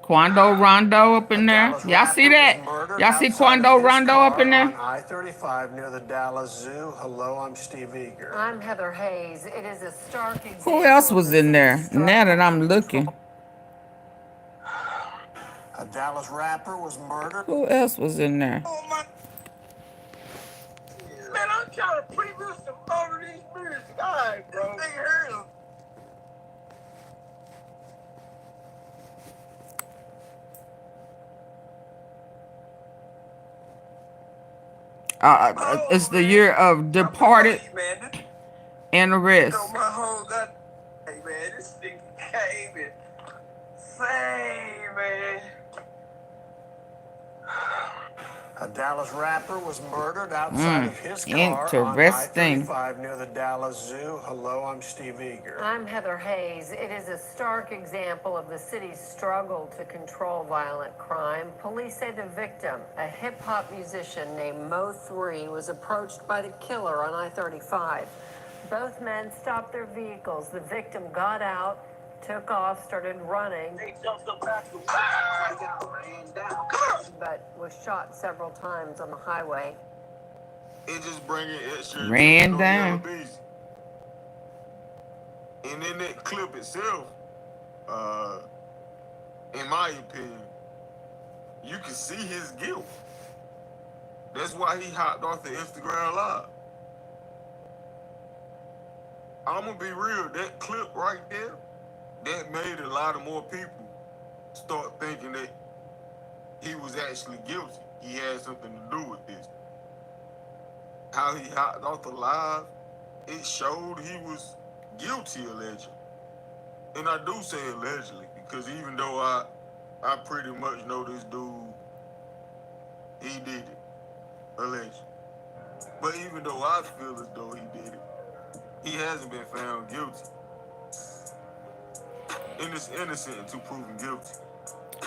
Quando Rondo up in there. Y'all see that? Y'all see Quando Rondo up in there? I-35 near the Dallas Zoo. Hello, I'm Steve Eager. I'm Heather Hayes. It is a stark example. Who else was in there? Now that I'm looking. A Dallas rapper was murdered. Who else was in there? Oh, my... Man, I'm trying to preview some unreleased music. Alright, bro. They heard him. It's the year of Departed and Arrest. My whole gun. Hey, man, this thing came insane, man. A Dallas rapper was murdered outside of his car on Interesting. I-35 near the Dallas Zoo. Hello, I'm Steve Eager. I'm Heather Hayes. It is a stark example of the city's struggle to control violent crime. Police say the victim, a hip-hop musician named Mo3, was approached by the killer on I-35. Both men stopped their vehicles. The victim got out, took off, started running, but was shot several times on the highway. It just bring it extra. Ran down. And in that clip itself, in my opinion, you can see his guilt. That's why he hopped off the Instagram Live. I'm gonna be real, that clip right there, that made a lot of more people start thinking that he was actually guilty. He had something to do with this. How he hopped off the live, it showed he was guilty allegedly. And I do say allegedly, because even though I pretty much know this dude, he did it, allegedly. But even though I feel as though he did it, he hasn't been found guilty. And it's innocent until proven guilty.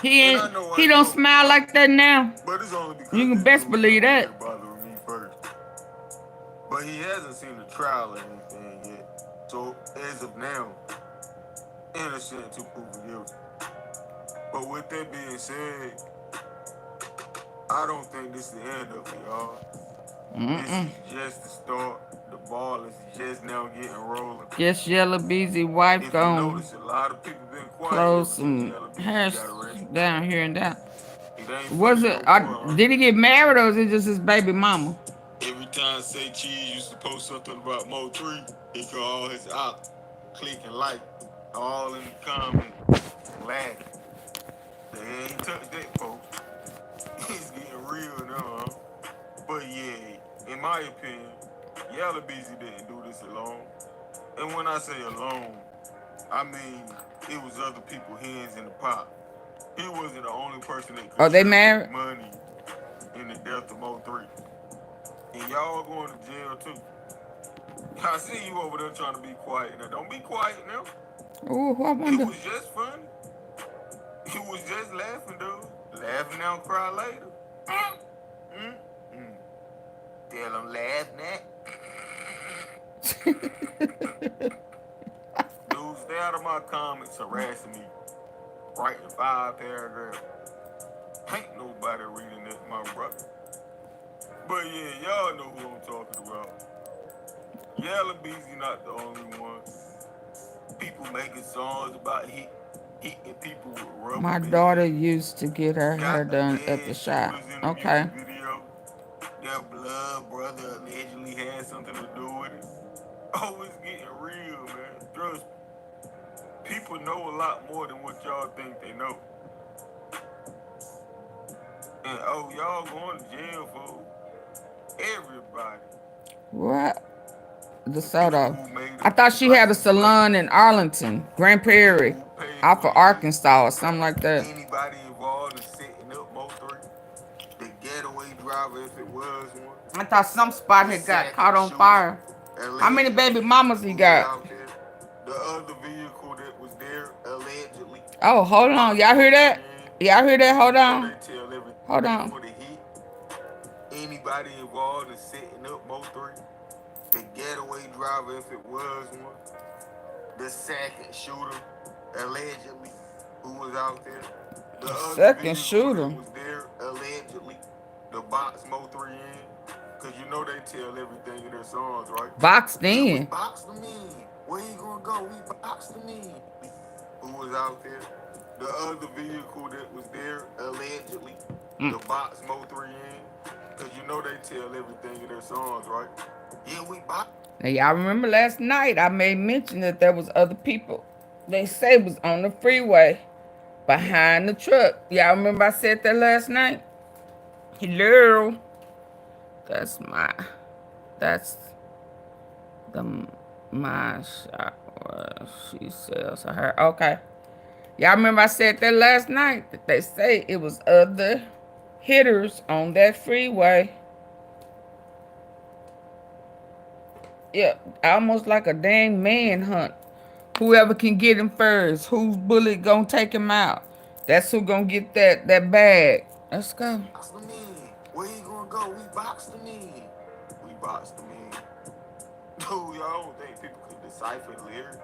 He don't smile like that now. But it's only because you can best believe that. Bothering me first. But he hasn't seen the trial or anything yet. So as of now, innocent until proven guilty. But with that being said, I don't think this is the end of it, y'all. This is just the start. The ball is just now getting rolling. Guess Yellow Beezy wife If gonna you notice, a lot of people been quiet. close some hairs down here and down. It Was it? Did he get married or is it just his baby mama? Every time Say Cheese used to post something about Mo3, he called all his op, click and like, all in the comments, laughing. They ain't touched that, folks. It's getting real now, huh? But yeah, in my opinion, Yellow Beezy didn't do this alone. And when I say alone, I mean it was other people's hands in the pot. He wasn't the only person that could they married? Money in the death of Mo3. And y'all going to jail too. I see you over there trying to be quiet now. Don't be quiet now. Oh, I wonder. It was just funny. It was just laughing, dude. Laughing now, cry later. Tell them laughing at. Dude, stay out of my comments harassing me. Writing 5 paragraphs. Ain't nobody reading this, my brother. But yeah, y'all know who I'm talking about. Yellow Beezy not the only one. People making songs about hitting people with rubber. My daughter used to get her hair done at the shop. Okay. Their blood brother allegedly had something to do with it. Oh, it's getting real, man. Trust me. People know a lot more than what y'all think they know. And oh, y'all going to jail, folks. Everybody. What? The soda. I thought she had a salon in Arlington, Grand Prairie, off of Arkansas or something like that. Anybody involved in setting up Mo3? The getaway driver, if it was one. I thought some spot had got caught on fire. How many baby mamas he got? The other vehicle that was there, allegedly. Oh, hold on. Y'all hear that? Y'all hear that? Hold on. Hold on. Anybody involved in setting up Mo3? The getaway driver, if it was one. The second shooter, allegedly, who was out there. The second shooter was there, allegedly. The box Mo3 in. Because you know they tell everything in their songs, right? Boxed in. Boxed them in. Where you gonna go? We boxed them in. Who was out there? The other vehicle that was there, allegedly. The box Mo3 in. Because you know they tell everything in their songs, right? Yeah, we boxed. Now, y'all remember last night I made mention that there was other people they say was on the freeway behind the truck. Y'all remember I said that last night? Hello. That's my shop. She sells her. Okay. Y'all remember I said that last night? That they say it was other hitters on that freeway. Yeah, almost like a dang manhunt. Whoever can get him first, whose bullet gonna take him out. That's who gonna get that bag. Let's go. Box him in. Where he gonna go? We boxed him in. We boxed him in. Dude, y'all don't think people could decipher lyrics?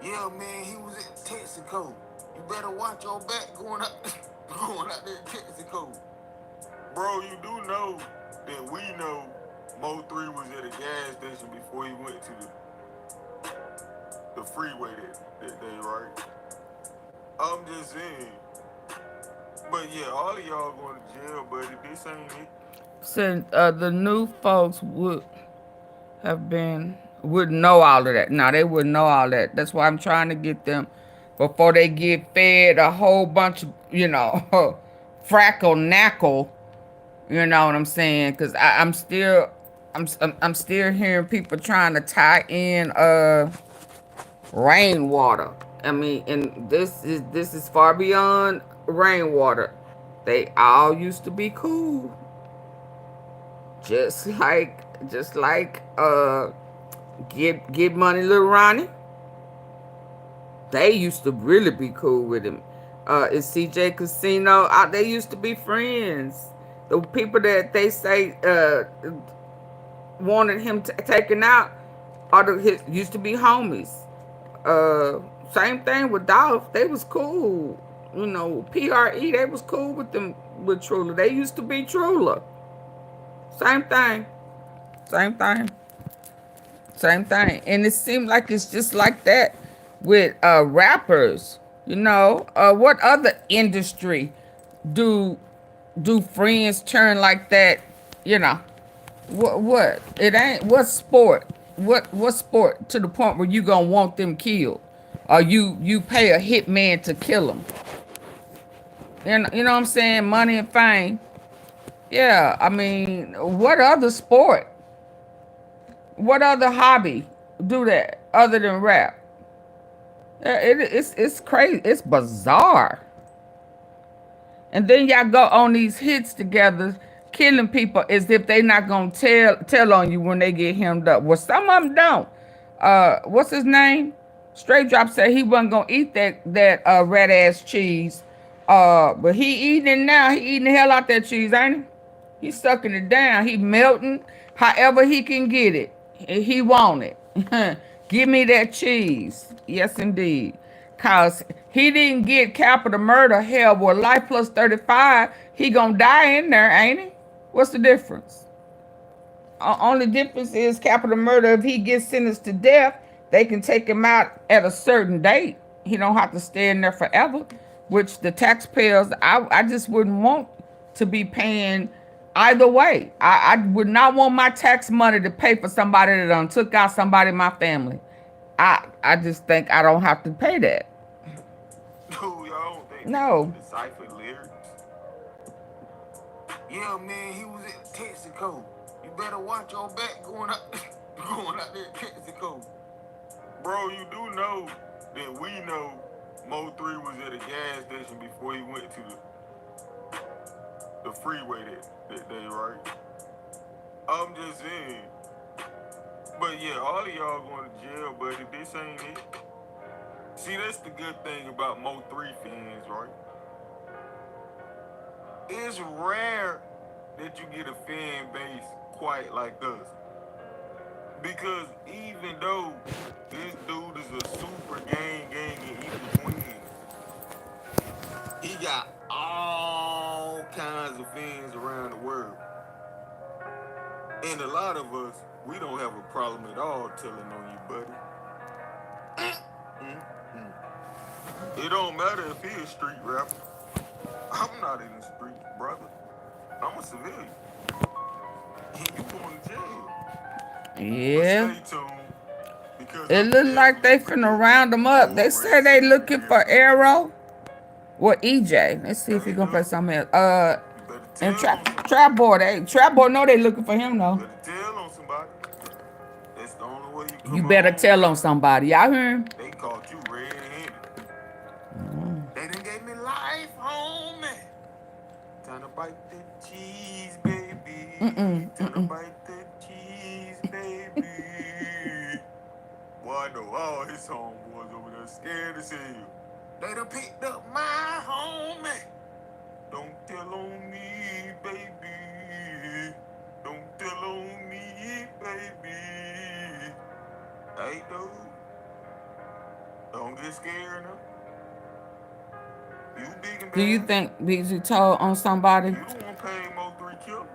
Yeah, man, he was in Texaco. You better watch your back going out there in Texaco. Bro, you do know that we know Mo3 was at a gas station before he went to the freeway that day, right? I'm just saying. But yeah, all of y'all going to jail, buddy. This ain't it. So the new folks would know all of that. No, they wouldn't know all that. That's why I'm trying to get them before they get fed a whole bunch of, you know, frackle knackle. You know what I'm saying? Because I'm still hearing people trying to tie in rainwater. I mean, and this is far beyond rainwater. They all used to be cool. Just like Get Money Lil Ronnie. They used to really be cool with him. It's CJ Casino. They used to be friends. The people that they say wanted him taken out used to be homies. Same thing with Dolph. They was cool. You know, PRE, they was cool with them, with Trula. They used to be Trula. Same thing. Same thing. Same thing. And it seemed like it's just like that with rappers. You know, what other industry do friends turn like that? You know, what? It ain't. What sport? What sport to the point where you gonna want them killed? Or you pay a hitman to kill them? And you know what I'm saying? Money and fame. Yeah, I mean, what other sport? What other hobby do that other than rap? It's crazy. It's bizarre. And then y'all go on these hits together, killing people as if they not gonna tell on you when they get hemmed up. Well, some of them don't. What's his name? Straight Drop said he wasn't gonna eat that red ass cheese. But he eating it now. He eating the hell out that cheese, ain't he? He's sucking it down. He melting however he can get it. He want it. Give me that cheese. Yes, indeed. Cause he didn't get capital murder. Hell, well, life plus 35. He gonna die in there, ain't he? What's the difference? Only difference is capital murder. If he gets sentenced to death, they can take him out at a certain date. He don't have to stay in there forever. Which the taxpayers, I just wouldn't want to be paying either way. I would not want my tax money to pay for somebody that done took out somebody in my family. I just think I don't have to pay that. Dude, y'all don't think no. Decipher lyrics? Yeah, man, he was in Texaco. You better watch your back going out there in Texaco. Bro, you do know that we know Mo3 was at a gas station before he went to the freeway that day, right? I'm just saying. But yeah, all of y'all going to jail, buddy. This ain't it. See, that's the good thing about Mo3 fans, right? It's rare that you get a fan base quite like us. Because even though this dude is a super gang and evil twin, he got all kinds of fans around the world. And a lot of us, we don't have a problem at all telling on you, buddy. It don't matter if he a street rapper. I'm not in the street, brother. I'm a civilian. You going to jail. Yeah. Stay tuned, because it looks like they finna round them up. They say they looking for Arrow. What EJ? Let's see if he gonna play something else. And Trap Boy, Trap Boy know they looking for him though. Tell on somebody. That's the only way you better tell on somebody. Y'all hear him? They caught you red-handed. They done gave me life, homie. Boy, I know all his homeboys over there scared as hell. They done picked up my homie. Don't tell on me, baby. Don't tell on me, baby. Hey, dude. Don't get scared now. You big and bad. Do you think BZ told on somebody? You don't want to pay more 3 kills.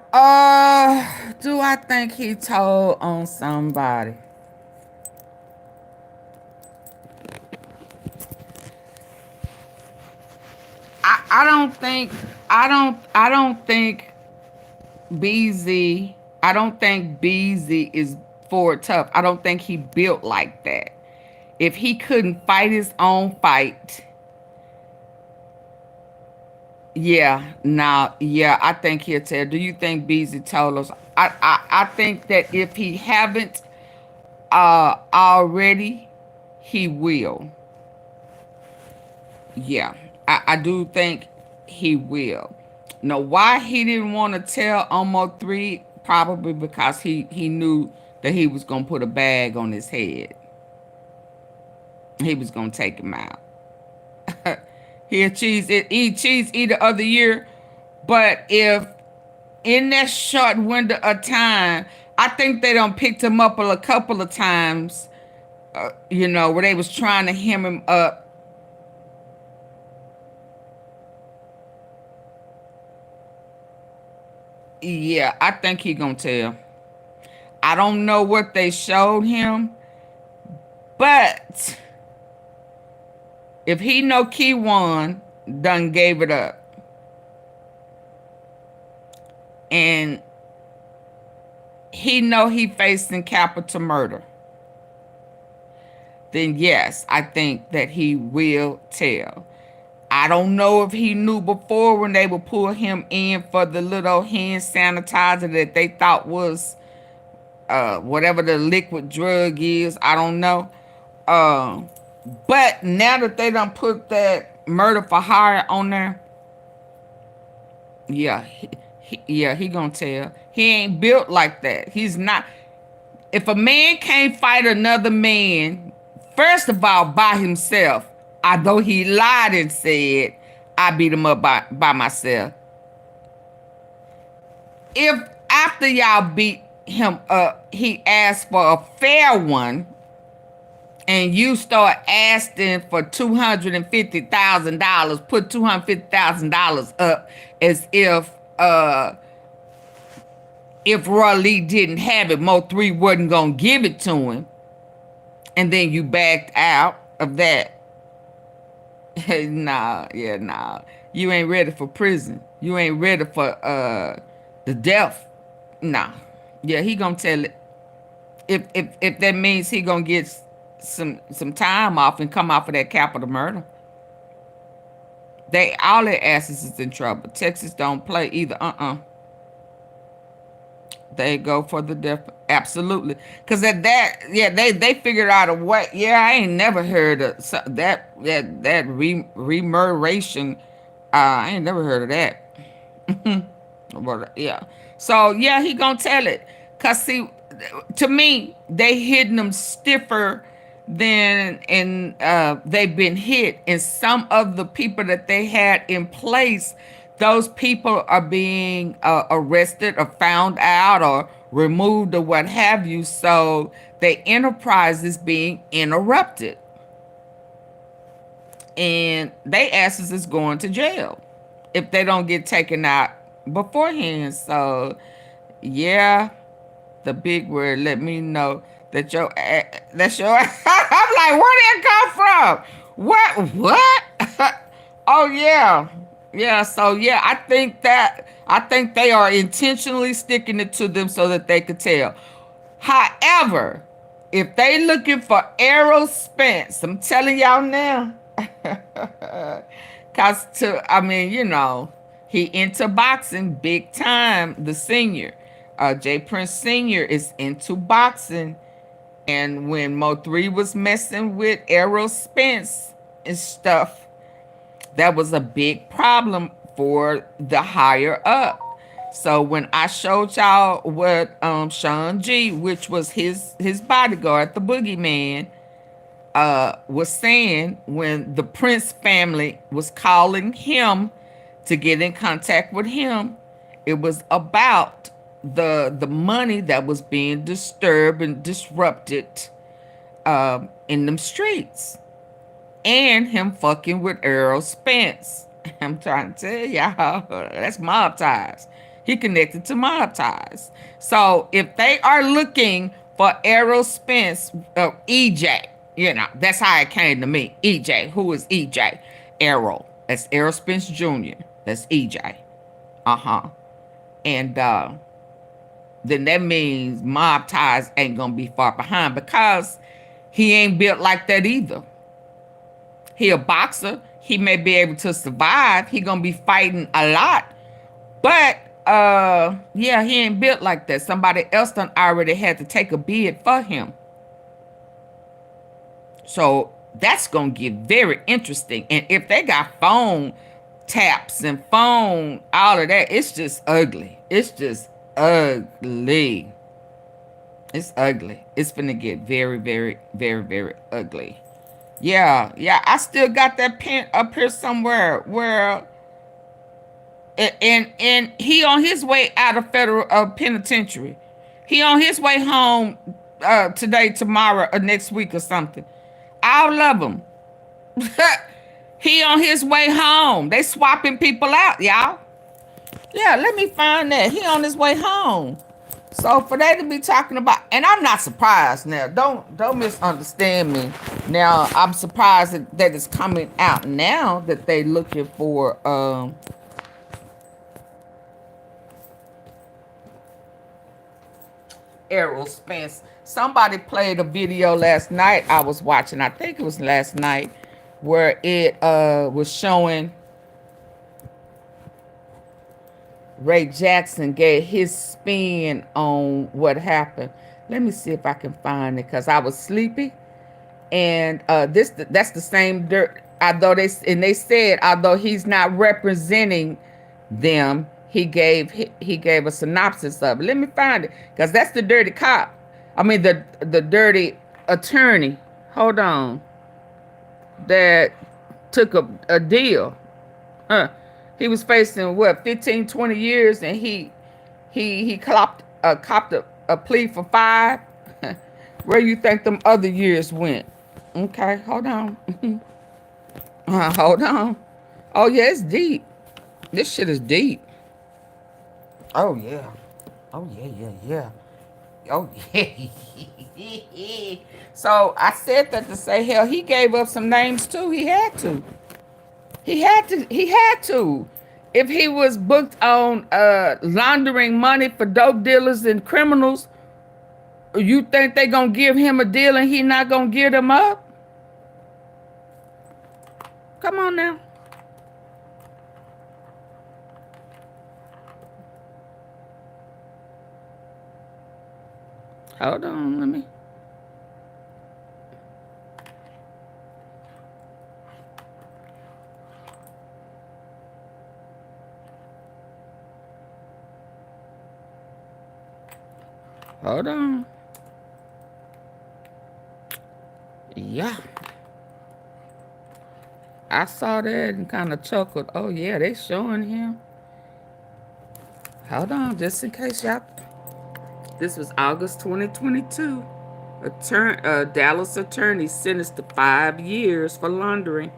Do I think he told on somebody? I don't think BZ, I don't think BZ is for tough. I don't think he built like that. If he couldn't fight his own fight, I think he'll tell. Do you think BZ told us? I think that if he haven't already, he will. Yeah, I do think he will. Now, why he didn't want to tell Omo 3? Probably because he knew that he was going to put a bag on his head. He was going to take him out. He'll eat cheese eater of the year. But if in that short window of time, I think they done picked him up a couple of times, where they was trying to hem him up. Yeah, I think he gonna tell. I don't know what they showed him, but if he know Key One done gave it up, and he know he facing capital murder, then yes, I think that he will tell. I don't know if he knew before when they would pull him in for the little hand sanitizer that they thought was whatever the liquid drug is. I don't know. But now that they done put that murder for hire on there, yeah, he gonna tell. He ain't built like that. He's not. If a man can't fight another man, first of all, by himself, although he lied and said, I beat him up by myself. If after y'all beat him up, he asked for a fair one, and you start asking for $250,000, put $250,000 up as if Roy Lee didn't have it, Mo 3 wasn't gonna give it to him, and then you backed out of that. Nah. You ain't ready for prison. You ain't ready for the death. Nah. Yeah, he gonna tell it. If that means he gonna get some time off and come off of that capital murder. All their asses is in trouble. Texas don't play either. They go for the death. Absolutely. Because they figured out a way. Yeah, I ain't never heard of that remuneration. I ain't never heard of that. But yeah. So yeah, he gonna tell it. Cause see, to me, they hitting them stiffer than they've been hit. And some of the people that they had in place, those people are being arrested or found out or removed or what have you. So the enterprise is being interrupted. And they asses is going to jail if they don't get taken out beforehand. So yeah, the big word let me know that that's your I'm like, where did it come from? What? Oh yeah. Yeah, so yeah, I think they are intentionally sticking it to them so that they could tell. However, if they looking for Errol Spence, I'm telling y'all now, cause he into boxing big time. The senior, J Prince Senior is into boxing, and when Mo 3 was messing with Errol Spence and stuff, that was a big problem for the higher up. So when I showed y'all what Sean G, which was his bodyguard, the boogeyman, was saying when the Prince family was calling him to get in contact with him, it was about the money that was being disturbed and disrupted in them streets, and him fucking with Errol Spence. I'm trying to tell y'all, that's mob ties. He connected to mob ties. So if they are looking for Errol Spence, EJ, you know, that's how it came to me. EJ, who is EJ? Errol. That's Errol Spence Jr. That's EJ. And then that means mob ties ain't gonna be far behind, because he ain't built like that either. He a boxer. He may be able to survive. He gonna be fighting a lot. But yeah, he ain't built like that. Somebody else done already had to take a bid for him. So that's gonna get very interesting. And if they got phone taps and phone, all of that, it's just ugly. It's just ugly. It's ugly. It's gonna get very, very, very, very ugly. Yeah, I still got that pen up here somewhere where, and he on his way out of federal penitentiary. He on his way home today, tomorrow, or next week or something. All of them. He on his way home. They swapping people out, y'all. Yeah, let me find that. He on his way home. So for they to be talking about, and I'm not surprised now. Don't misunderstand me. Now I'm surprised that it's coming out now that they looking for Errol Spence. Somebody played a video last night I was watching. I think it was last night, where it was showing Ray Jackson gave his spin on what happened. Let me see if I can find it, because I was sleepy. And that's the same dirt. Although they said, although he's not representing them, he gave a synopsis of it. Let me find it, because that's the dirty cop. I mean the dirty attorney. Hold on. That took a deal. He was facing what, 15, 20 years, and he copped a plea for 5. Where you think them other years went? Okay, hold on. Hold on. Oh yeah, it's deep. This shit is deep. Oh yeah. Oh yeah. Oh yeah. So I said that to say, hell, he gave up some names too. He had to. He had to. If he was booked on laundering money for dope dealers and criminals, you think they gonna give him a deal and he not gonna give them up? Come on now. Hold on, let me. Hold on. Yeah. I saw that and kind of chuckled. Oh, yeah, they showing him. Hold on, just in case y'all. This was August 2022. Dallas attorney sentenced to 5 years for laundering.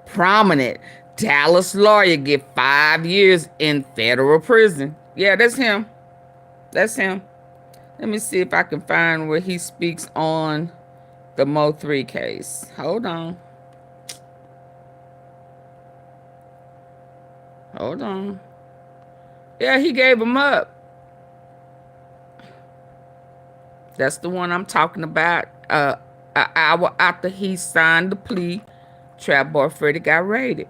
Prominent Dallas lawyer get 5 years in federal prison. Yeah, that's him. That's him. Let me see if I can find where he speaks on the Mo3 case. Hold on. Hold on. Yeah, he gave him up. That's the one I'm talking about. An hour after he signed the plea, Trap Boy Freddy got raided.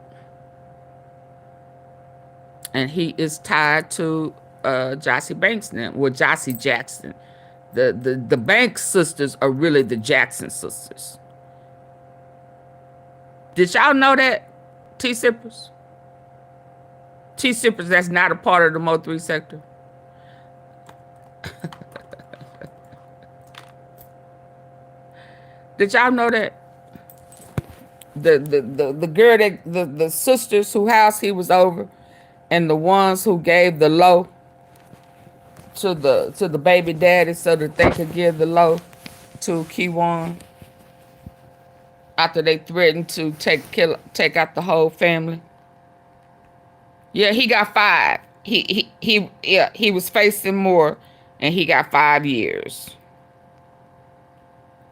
And he is tied to Jossie Banks now. Well, Jossie Jackson. The Banks sisters are really the Jackson sisters. Did y'all know that? T-Sippers? T-Sippers, that's not a part of the Mo3 sector. Did y'all know that? The girl that the sisters who house he was over, and the ones who gave the low to the baby daddy so that they could give the low to Keywan after they threatened to take out the whole family. Yeah, he got 5. He was facing more, and he got 5 years.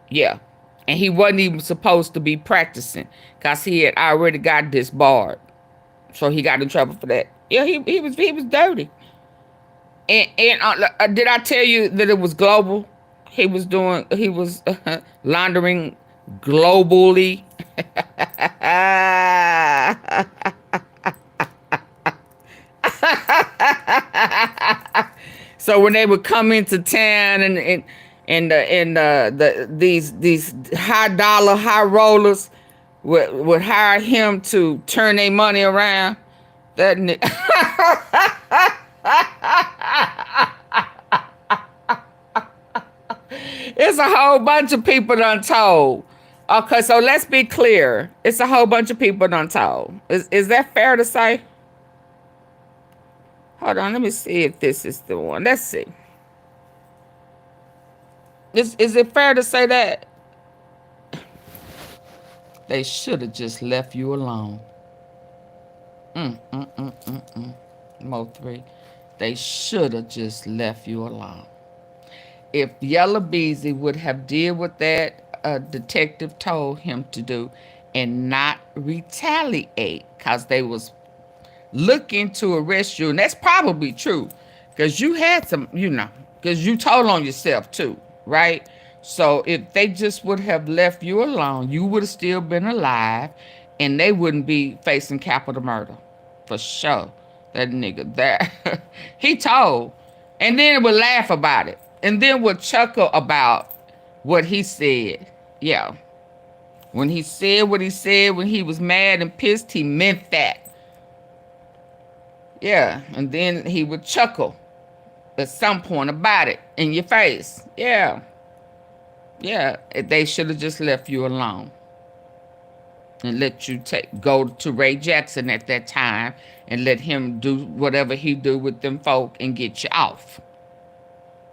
Yeah. And he wasn't even supposed to be practicing because he had already got disbarred. So he got in trouble for that. Yeah, he was dirty. And did I tell you that it was global? He was laundering globally. So when they would come into town and these high dollar high rollers would hire him to turn their money around. That it's a whole bunch of people done told. Okay, so let's be clear. It's a whole bunch of people done told. Is that fair to say? Hold on, let me see if this is the one. Let's see. Is it fair to say that? They should have just left you alone. Mo3. They should have just left you alone. If Yellow Beezy would have did what that detective told him to do and not retaliate, because they was looking to arrest you, and that's probably true, because you had some, because you told on yourself too, right? So if they just would have left you alone, you would have still been alive, and they wouldn't be facing capital murder, for sure. That nigga there, he told, and then would laugh about it, and then would chuckle about what he said. Yeah, when he said what he said, when he was mad and pissed, he meant that. Yeah, and then he would chuckle at some point about it in your face. Yeah. Yeah, they should have just left you alone and let you go to Ray Jackson at that time and let him do whatever he do with them folk and get you off.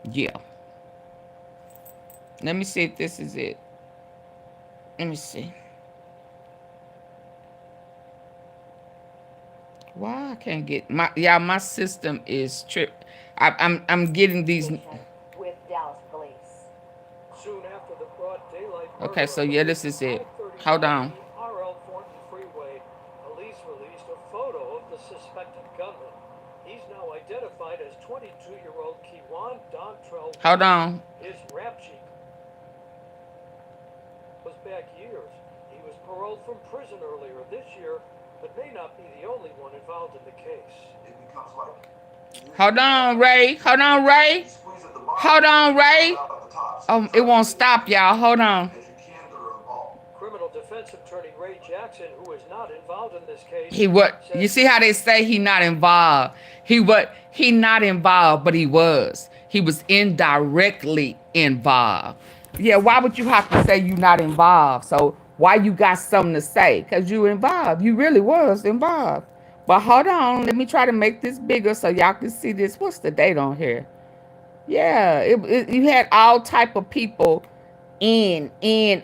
Yeah. Let me see if this is it. Let me see. Why I can't get my system is tripped. I'm getting these with Dallas police. Soon after the broad daylight okay, so yeah, this is it. Hold on. RL Thornton Freeway, police released a photo of the suspected gunman. He's now identified as 22-year-old Keywan Dontrell. Hold on. His rap sheet was back years. He was paroled from prison earlier this year, but may not be the only one involved in the case. It becomes like... Hold on, Ray. Hold on, Ray. Hold on, Ray. Oh, it won't stop, y'all. Hold on. Criminal defense attorney Ray Jackson, who is not involved in this case. He what? You see how they say he not involved? He not involved, but he was. He was indirectly involved. Yeah, why would you have to say you not involved? So why you got something to say? Because you involved. You really was involved. But hold on. Let me try to make this bigger so y'all can see this. What's the date on here? Yeah, you had all type of people in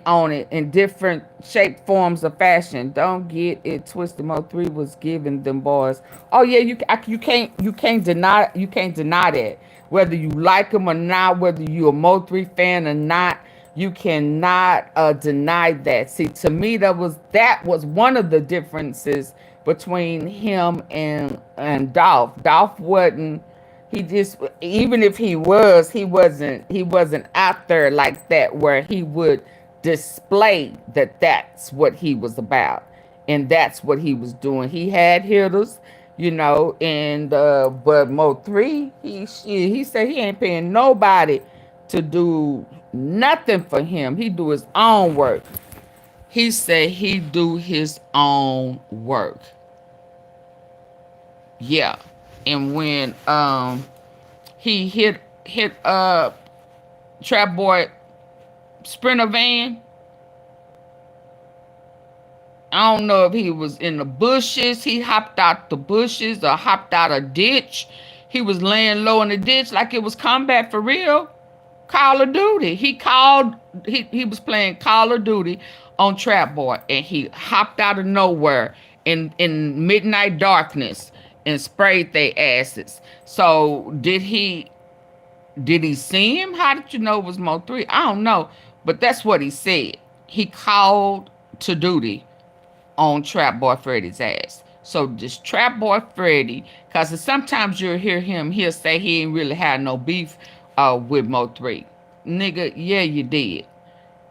on it in different shape, forms, of fashion. Don't get it twisted. Mo3 was giving them boys. Oh yeah, you can't deny that. Whether you like him or not, whether you a Mo3 fan or not, you cannot deny that. See, to me, that was one of the differences between him and Dolph. Dolph wasn't. He just, even if he wasn't out there like that where he would display that that's what he was about and that's what he was doing. He had hitters, and but Mo3, he said he ain't paying nobody to do nothing for him. He do his own work. He said he do his own work. Yeah. And when he hit hit Trap Boy Sprinter van. I don't know if he was in the bushes. He hopped out the bushes or hopped out a ditch. He was laying low in the ditch like it was combat for real. Call of Duty. He was playing Call of Duty on Trap Boy, and he hopped out of nowhere in midnight darkness and sprayed their asses. So did he see him? How did you know it was Mo 3? I don't know, but that's what he said. He called to duty on Trap Boy Freddy's ass. So this Trap Boy Freddy, because sometimes you'll hear him, he'll say he ain't really had no beef with Mo 3. Nigga, yeah, you did.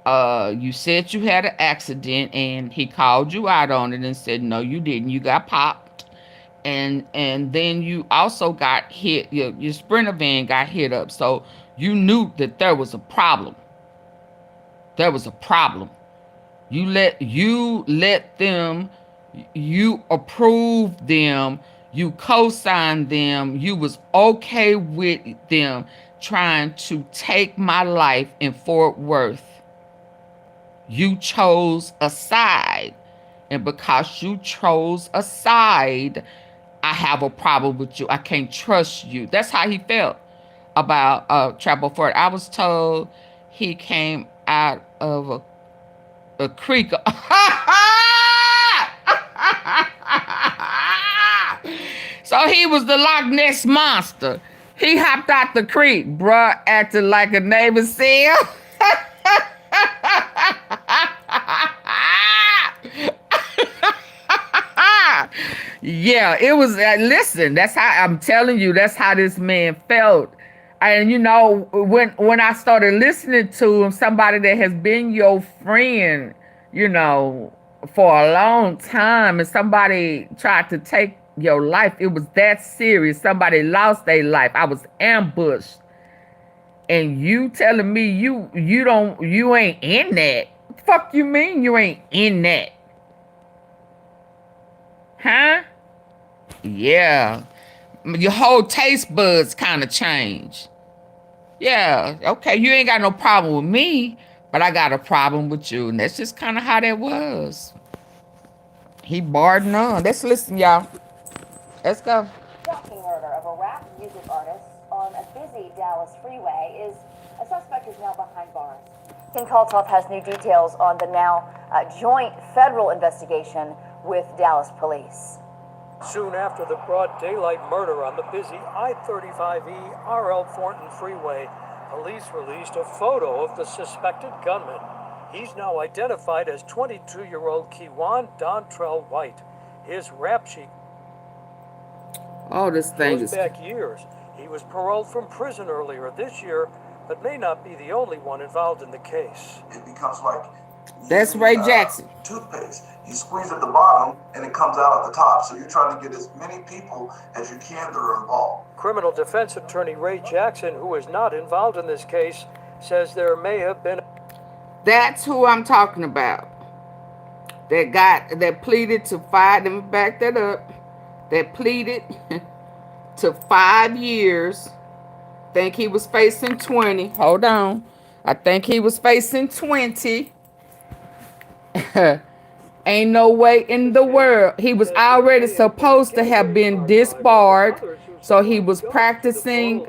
You said you had an accident, and he called you out on it and said, no, you didn't. You got popped. And then you also got hit. Your Sprinter van got hit up. So you knew that there was a problem. There was a problem. You let them, you approved them, you co-signed them, you was okay with them trying to take my life in Fort Worth. You chose a side. And because you chose a side, I have a problem with you. I can't trust you. That's how he felt about Trap Boy. I was told he came out of a creek. So he was the Loch Ness monster. He hopped out the creek, bruh, acting like a Navy SEAL. Yeah, it was, listen, that's how, I'm telling you, that's how this man felt. And you know, when I started listening to him, somebody that has been your friend, you know, for a long time, and somebody tried to take your life, it was that serious. Somebody lost their life. I was ambushed. And you telling me you ain't in that. What the fuck you mean you ain't in that? Huh? Yeah. Your whole taste buds kind of changed. Yeah, okay, you ain't got no problem with me, but I got a problem with you. And that's just kind of how that was. He barred none. Let's listen, y'all. Let's go. Shocking murder of a rap music artist on a busy Dallas freeway is a suspect is now behind bars. King Kalthoff has new details on the now joint federal investigation with Dallas police. Soon after the broad daylight murder on the busy I-35E RL Thornton freeway, police released a photo of the suspected gunman. He's now identified as 22-year-old Kewan Dontrell White. His rap sheet this thing goes back years. He was paroled from prison earlier this year, but may not be the only one involved in the case. It becomes like that's Ray Jackson. Toothpaste. You squeeze at the bottom and it comes out at the top. So you're trying to get as many people as you can that are involved. Criminal defense attorney Ray Jackson, who is not involved in this case, says there may have been... That's who I'm talking about. That pleaded to 5, let me back that up. That pleaded to 5 years. Think he was facing 20. Hold on. I think he was facing 20. Ain't no way in the world. He was already supposed to have been disbarred. So he was practicing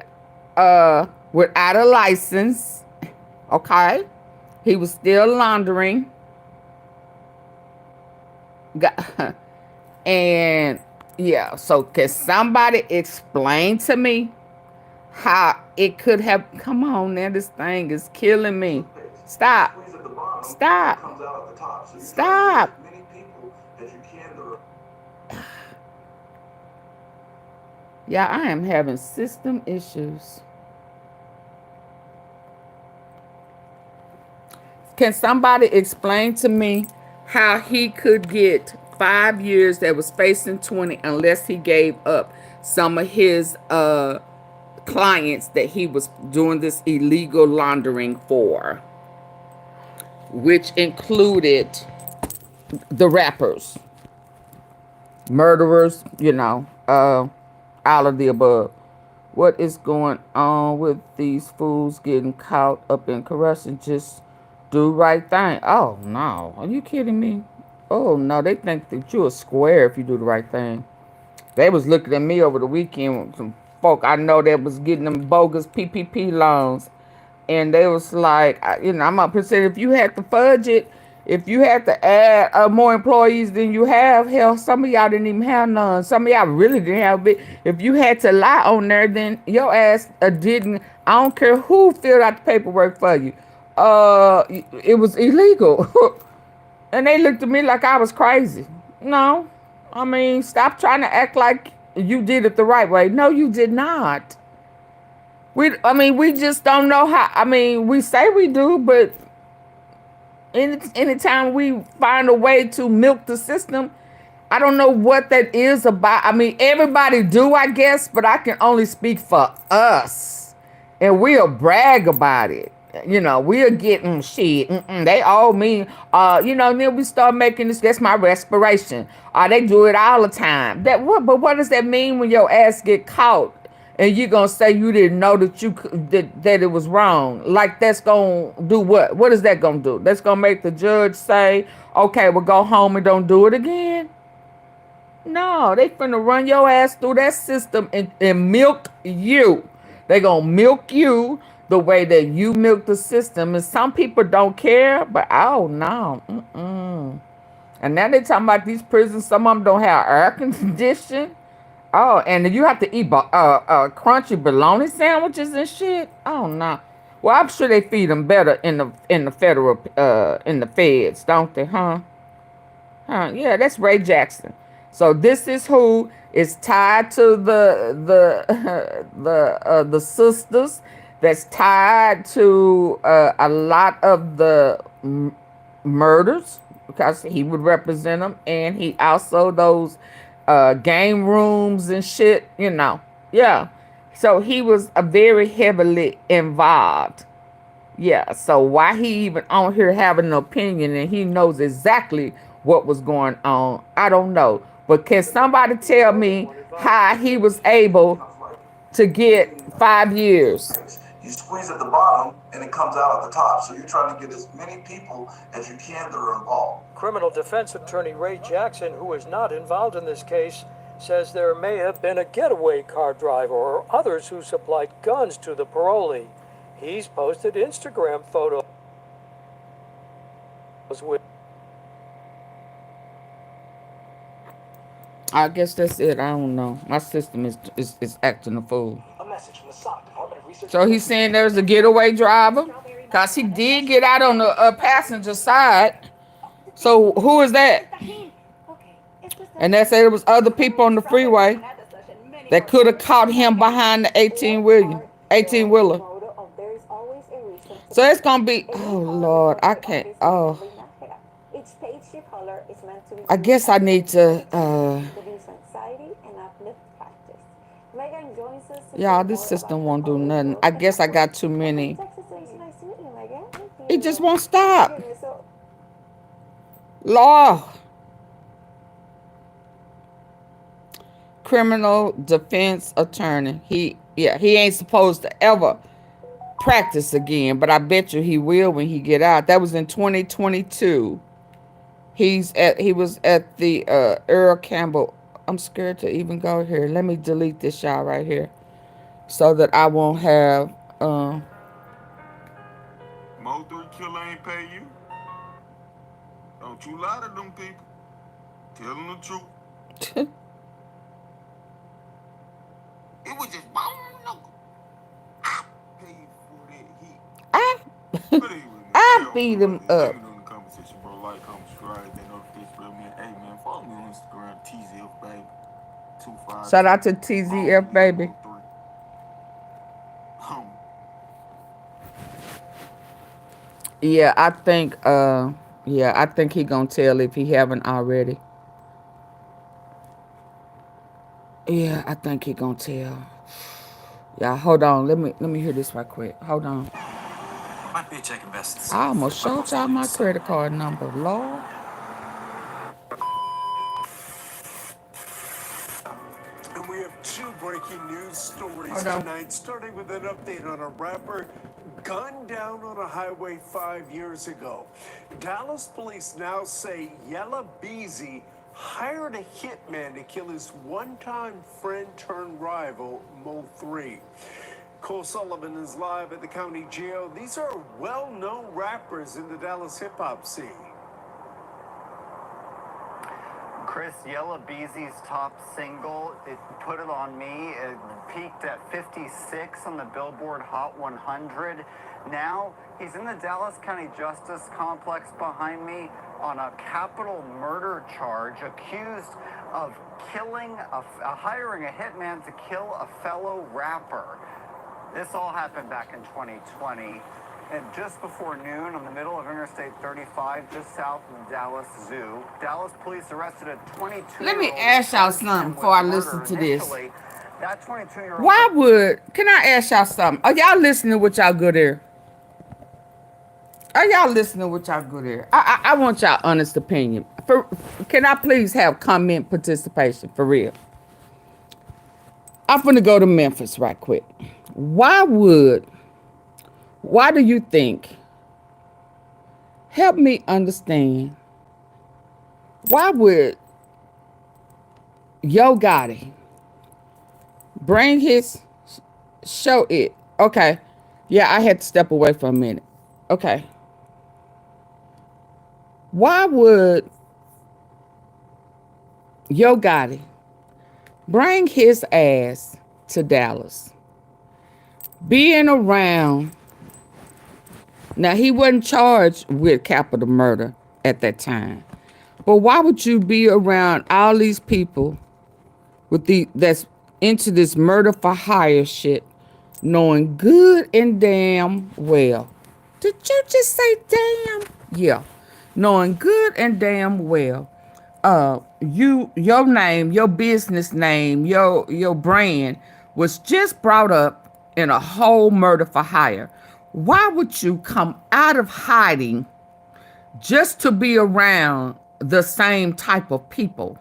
without a license. Okay. He was still laundering. And yeah, so can somebody explain to me how it could have... Come on now, this thing is killing me. Stop. Stop. Stop. Yeah, I am having system issues. Can somebody explain to me how he could get 5 years that was facing 20 unless he gave up some of his clients that he was doing this illegal laundering for, which included the rappers, murderers, you know, all of the above. What is going on with these fools getting caught up in corruption? Just do right thing. Oh no, are you kidding me? Oh no, they think that you're a square if you do the right thing. They was looking at me over the weekend with some folk I know that was getting them bogus PPP loans. And they was like, I'm up here saying, if you had to fudge it, if you had to add more employees than you have, hell, some of y'all didn't even have none. Some of y'all really didn't have it. If you had to lie on there, then your ass didn't. I don't care who filled out the paperwork for you. It was illegal. And they looked at me like I was crazy. No. I mean, stop trying to act like you did it the right way. No, you did not. We just don't know how. I mean, we say we do, but anytime we find a way to milk the system, I don't know what that is about. I mean, everybody do, I guess, but I can only speak for us. And we'll brag about it. We'll get shit. They all mean, then we start making this, that's my respiration. They do it all the time. But what does that mean when your ass get caught? And you're going to say you didn't know that it was wrong. Like, that's going to do what? What is that going to do? That's going to make the judge say, okay, well, go home and don't do it again? No, they finna run your ass through that system and milk you. They going to milk you the way that you milk the system. And some people don't care, but oh, no. And now they talking about these prisons. Some of them don't have air conditioning. Oh, and you have to eat crunchy bologna sandwiches and shit. Oh no. Well, I'm sure they feed them better in the federal in the feds, don't they? Huh? Yeah, that's Ray Jackson. So this is who is tied to the sisters. That's tied to a lot of the murders because he would represent them, and he also those. Game rooms and shit, Yeah. So he was very heavily involved. Yeah. So why he even on here having an opinion and he knows exactly what was going on, I don't know. But can somebody tell me how he was able to get 5 years? You squeeze at the bottom and it comes out at the top. So you're trying to get as many people as you can that are involved. Criminal defense attorney Ray Jackson, who is not involved in this case, says there may have been a getaway car driver or others who supplied guns to the parolee. He's posted Instagram photos with. I guess that's it. I don't know. My system is acting a fool. A message from the SOC Department of Research. So he's saying there's a getaway driver because he did get out on the passenger side. So who is that? And they said there was other people on the freeway that could have caught him behind the 18-wheeler. So it's gonna be, oh Lord, I can't. Oh, I guess I need to. Y'all, this system won't do nothing. I guess I got too many. It just won't stop. Law. Criminal defense attorney. He ain't supposed to ever practice again, but I bet you he will when he get out. That was in 2022. He was at the Earl Campbell. I'm scared to even go here. Let me delete this y'all right here so that I won't have Mo 3 killer ain't pay you. Don't you lie to them people. Tell them the truth. It was just bone knuckle. I paid for that heat. I beat him up. Like, comment, subscribe, that notification bell, man. Hey, man, follow me on Instagram, TZF Baby. 25. Shout out to TZF Baby. Yeah, I think he gonna tell if he haven't already. Yeah, I think he gonna tell. Yeah, hold on. Let me hear this right quick. Hold on. Might be a check invest. I almost showed y'all my credit card number, Lord. And we have 2 breaking news stories stories tonight, starting with an update on a rapper gunned down on a highway 5 years ago. Dallas police now say Yella Beezy hired a hitman to kill his one-time friend turned rival, Mo 3. Cole Sullivan is live at the county jail. These are well-known rappers in the Dallas hip-hop scene. Chris Yella Beezy's top single, It Put It On Me, it peaked at 56 on the Billboard Hot 100. Now, he's in the Dallas County Justice Complex behind me on a capital murder charge, accused of hiring a hitman to kill a fellow rapper. This all happened back in 2020. And just before noon, on the middle of Interstate 35, just south of the Dallas Zoo, Dallas police arrested a 22-year-old. Let me ask y'all something before I listen to this. That 22-year-old. Can I ask y'all something? Are y'all listening with y'all good ear? Are y'all listening with y'all good ear? I want y'all honest opinion. Can I please have comment participation for real? I'm finna go to Memphis right quick. Why do you think? Help me understand. Why would YOGOTTI bring his show it? Okay. Yeah, I had to step away for a minute. Okay. Why would YOGOTTI bring his ass to Dallas? Being around. Now, he wasn't charged with capital murder at that time. But why would you be around all these people that's into this murder for hire shit, knowing good and damn well? Did you just say damn? Yeah. Knowing good and damn well, your name, your business name, your brand was just brought up in a whole murder for hire. Why would you come out of hiding just to be around the same type of people?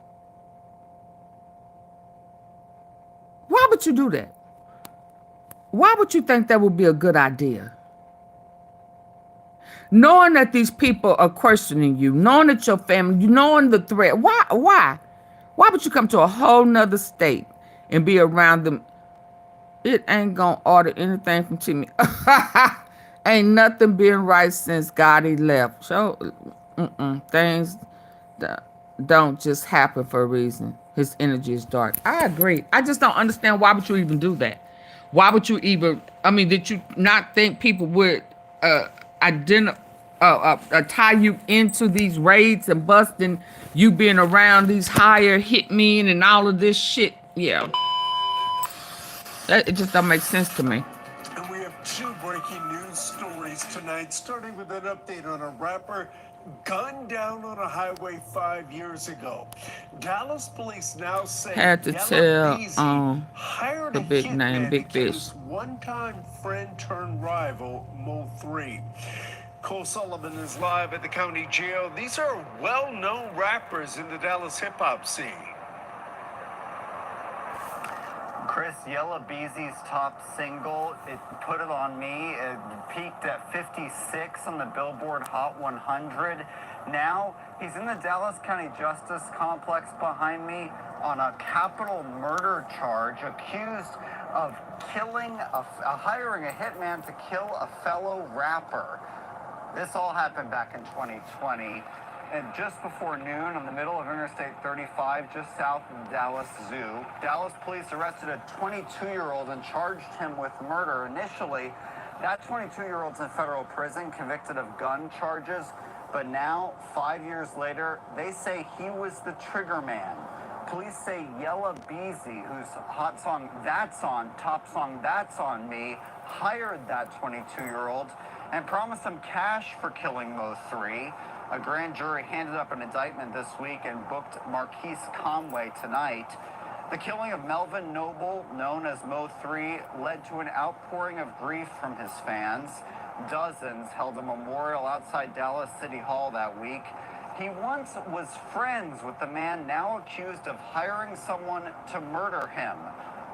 Why would you do that? Why would you think that would be a good idea? Knowing that these people are questioning you, knowing that your family, knowing the threat. Why? Why would you come to a whole nother state and be around them? It ain't gonna order anything from Timmy. Ain't nothing been right since Gotti left. So, things don't just happen for a reason. His energy is dark. I agree. I just don't understand, why would you even do that? Why would you even? I mean, did you not think people would tie you into these raids and busting you being around these higher hitmen and all of this shit? Yeah. It just don't make sense to me. And we have two breaking news stories tonight, starting with an update on a rapper gunned down on a highway 5 years ago. Dallas police now say had to tell hired the big name, Big Fish, one-time friend turned rival, Mo 3. Cole Sullivan is live at the county jail. These are well-known rappers in the Dallas hip-hop scene. Chris Yella Beezy's top single, It Put It On Me, it peaked at 56 on the Billboard Hot 100. Now, he's in the Dallas County Justice Complex behind me on a capital murder charge, accused of hiring a hitman to kill a fellow rapper. This all happened back in 2020. And just before noon, in the middle of Interstate 35, just south of the Dallas Zoo, Dallas police arrested a 22-year-old and charged him with murder. Initially, that 22-year-old's in federal prison, convicted of gun charges. But now, 5 years later, they say he was the trigger man. Police say Yella Beezy, whose hot song That's On, top song That's On Me, hired that 22-year-old and promised him cash for killing Mo 3. A grand jury handed up an indictment this week and booked Marquise Conway tonight. The killing of Melvin Noble, known as Mo 3, led to an outpouring of grief from his fans. Dozens held a memorial outside Dallas City Hall that week. He once was friends with the man now accused of hiring someone to murder him.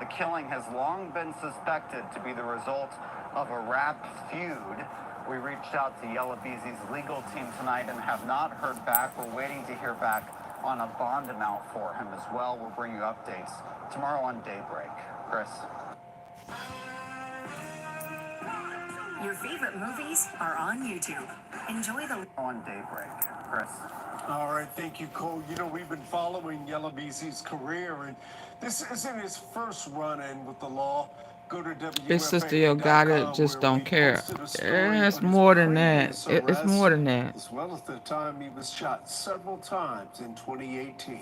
The killing has long been suspected to be the result of a rap feud. We reached out to Yella Beezy's legal team tonight and have not heard back. We're waiting to hear back on a bond amount for him as well. We'll bring you updates tomorrow on Daybreak. Chris. Your favorite movies are on YouTube. Enjoy the On Daybreak. Chris. All right, thank you, Cole. You know, we've been following Yella Beezy's career, and this isn't his first run-in with the law. Go to His sister Gotti just don't care. It's more than that. It's more than that. As well as the time he was shot several times in 2018.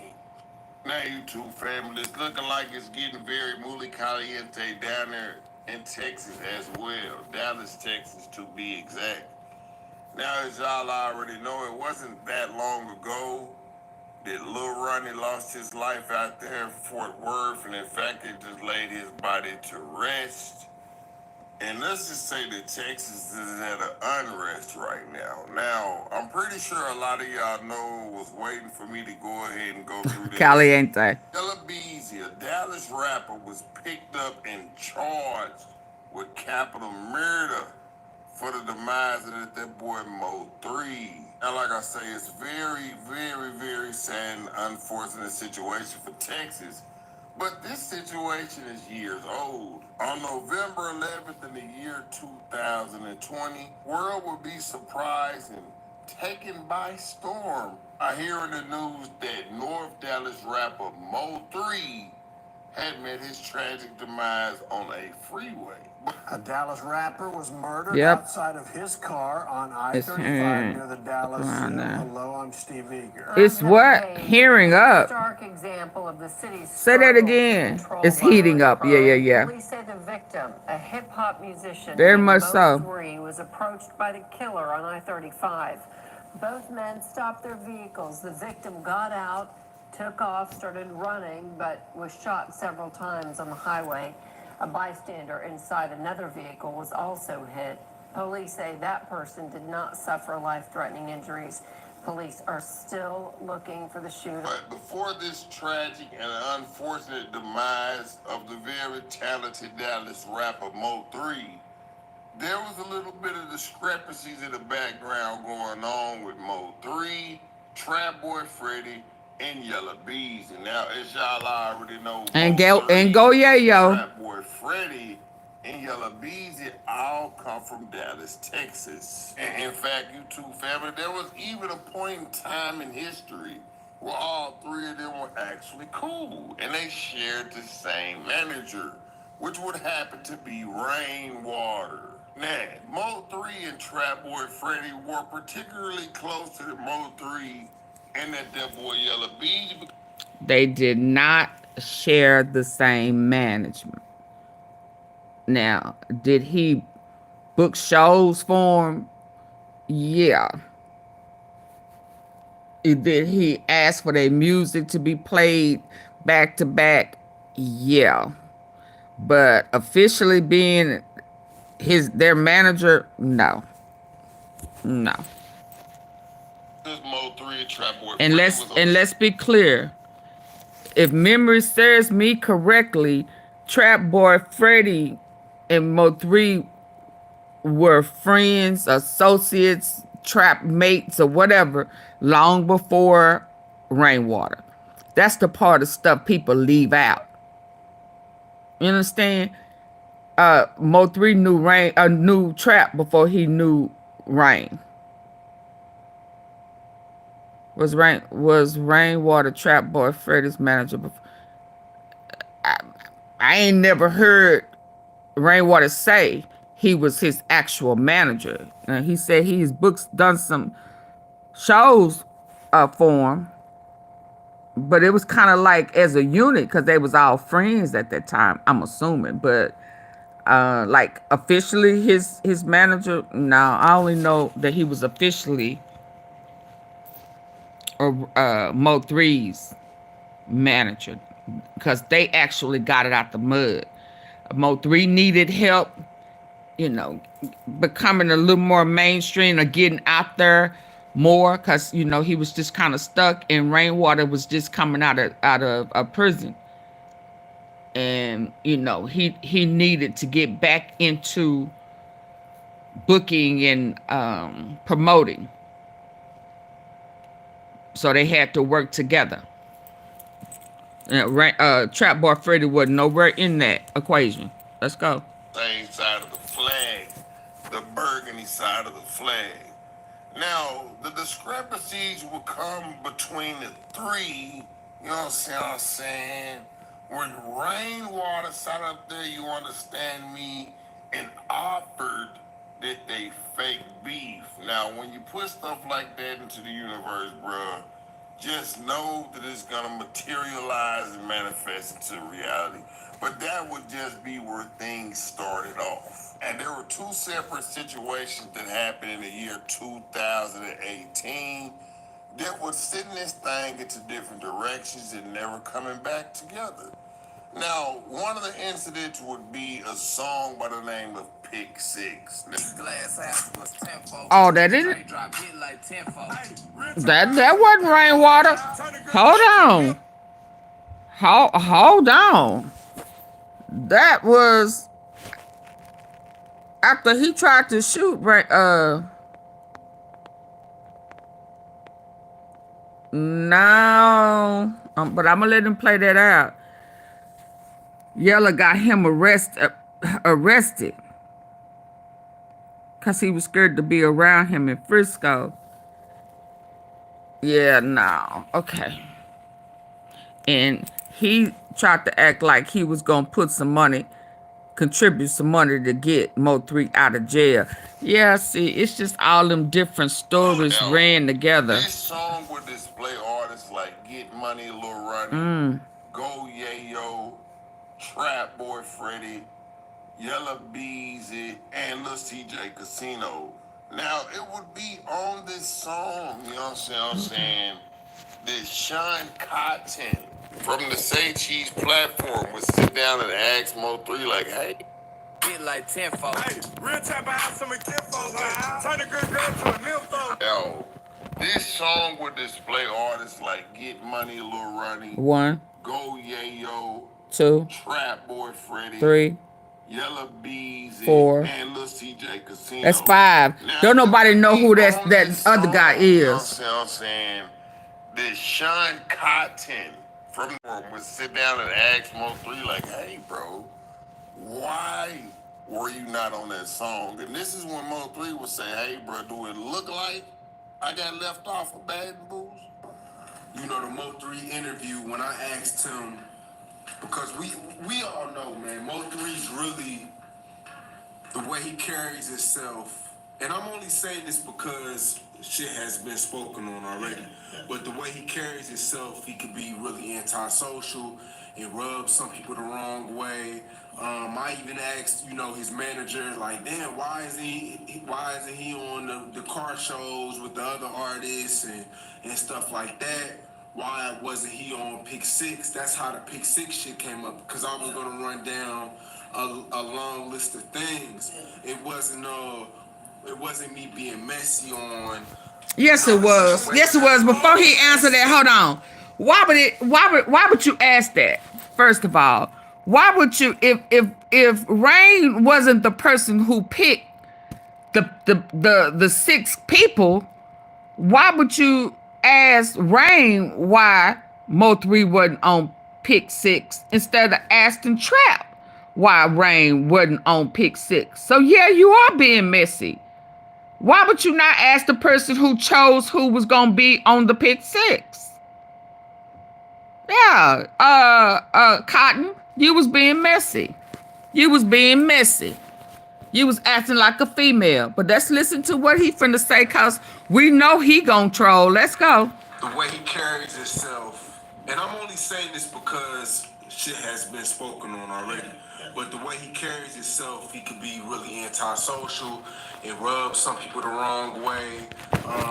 Now, YouTube family, it's looking like it's getting very muy caliente down there in Texas as well. Dallas, Texas, to be exact. Now, as y'all already know, it wasn't that long ago that Lil Ronnie lost his life out there in Fort Worth, and in fact, they just laid his body to rest. And let's just say that Texas is at an unrest right now. Now, I'm pretty sure a lot of y'all know was waiting for me to go ahead and go through this. Caliente. Yella Beezy, a Dallas rapper, was picked up and charged with capital murder for the demise of that boy Mo 3. Now, like I say, it's very, very, very sad and unfortunate situation for Texas. But this situation is years old. On November 11th in the year 2020, world will be surprised and taken by storm. I hear in the news that North Dallas rapper Mo 3 had met his tragic demise on a freeway. A Dallas rapper was murdered outside of his car on I-35 near the Dallas. Hello, I'm Steve Eager. It's what? Hearing up. Stark example of the city's Say that again. It's heating up. Yeah. Police say the victim, a hip-hop musician Very named much so. Mo 3, was approached by the killer on I-35. Both men stopped their vehicles. The victim got out, took off, started running, but was shot several times on the highway. A bystander inside another vehicle was also hit. Police say that person did not suffer life-threatening injuries. Police are still looking for the shooter. But before this tragic and unfortunate demise of the very talented Dallas rapper Mo 3, there was a little bit of discrepancies in the background going on with Mo 3, Trap Boy Freddy, and Yella Beezy. Now, as y'all already know, And go yo. Trap Boy Freddy and Yella Beezy all come from Dallas, Texas. And in fact, YouTube family, there was even a point in time in history where all three of them were actually cool, and they shared the same manager, which would happen to be Rainwater. Now, Mo 3 and Trap Boy Freddy were particularly close to the Mo 3 and that boy Yella Beezy. They did not share the same management. Now, did he book shows for him? Yeah. Did he ask for their music to be played back to back? Yeah. But officially being their manager, no. And let's be clear. If memory serves me correctly, Trap Boy Freddy and Mo 3 were friends, associates, trap mates, or whatever, long before Rainwater. That's the part of stuff people leave out. You understand? Mo 3 knew Trap before he knew Rain. Was Rainwater Trap Boy Freddy's manager before? I ain't never heard Rainwater say he was his actual manager. He said he's done some shows for him, but it was kind of like as a unit because they was all friends at that time, I'm assuming. But like officially his manager, no, I only know that he was officially Mo 3's manager because they actually got it out the mud. Mo 3 needed help, becoming a little more mainstream or getting out there more because, he was just kind of stuck, and Rainwater was just coming out of prison. and you know, he needed to get back into booking and promoting, so they had to work together. Trap Boy Freddy wasn't nowhere in that equation. Let's go. Same side of the flag, the burgundy side of the flag. Now, the discrepancies will come between the three, you know what I'm saying? When Rainwater sat up there, you understand me, and offered that they fake beef. Now, when you put stuff like that into the universe, bruh, just know that it's gonna materialize and manifest into reality. But that would just be where things started off. And there were two separate situations that happened in the year 2018 that would send this thing into different directions and never coming back together. Now, one of the incidents would be a song by the name of Pick Six. Oh, that isn't. That wasn't Rainwater. Hold on. Hold on. That was after he tried to shoot now, but I'm gonna let him play that out. Yella got him arrested because he was scared to be around him in Frisco. Yeah, no, okay. And he tried to act like he was gonna put some money, contribute some money to get Mo3 out of jail. Yeah, see, it's just all them different stories ran together. This song would display artists like Get Money, Lil Ronnie, Go Yayo, Trap Boy Freddy, Yella Beezy, and Lil CJ Casino. Now, it would be on this song, you know what I'm saying, that Sean Cotton from the Say Cheese platform would sit down and ask Mo3 like, hey, get like 10-fold. Hey, real type of have some kinfolk, turn a good girl to a nympho. Yo, this song would display artists like Get Money, Lil Ronnie, 1, Go Yayo, 2, Trap Boy Freddy, 3, Yella Beezy, 4. and Lil CJ Casino. That's 5. Now, Don't nobody know who that other guy is. You know what I'm saying? That Sean Cotton from would sit down and ask Mo3 like, hey, bro, why were you not on that song? And this is when Mo3 would say, hey, bro, do it look like I got left off of Bad and Booze? You know, the Mo3 interview, when I asked him, because we all know, man, Mo3's really the way he carries himself. And I'm only saying this because shit has been spoken on already. But the way he carries himself, he could be really antisocial and rub some people the wrong way. I even asked, you know, his manager, like, damn, why isn't he on the car shows with the other artists and stuff like that? Why wasn't he on Pick Six? That's how the Pick Six shit came up, because I was gonna run down a long list of things. It wasn't me being messy on. Yes, it was. Yes, it was. Before he answered that, hold on. Why would you ask that? First of all, why would you, if Rain wasn't the person who picked the 6 people, why would you ask Rain why Mo3 wasn't on Pick 6 instead of asking Trap why Rain wasn't on Pick 6? So yeah, you are being messy. Why would you not ask the person who chose who was gonna be on the Pick 6? Yeah, Cotton, you was being messy. You was being messy. You was acting like a female. But let's listen to what he finna say, cause we know he gon' troll. Let's go. The way he carries himself, and I'm only saying this because shit has been spoken on already. But the way he carries himself, he could be really antisocial and rub some people the wrong way.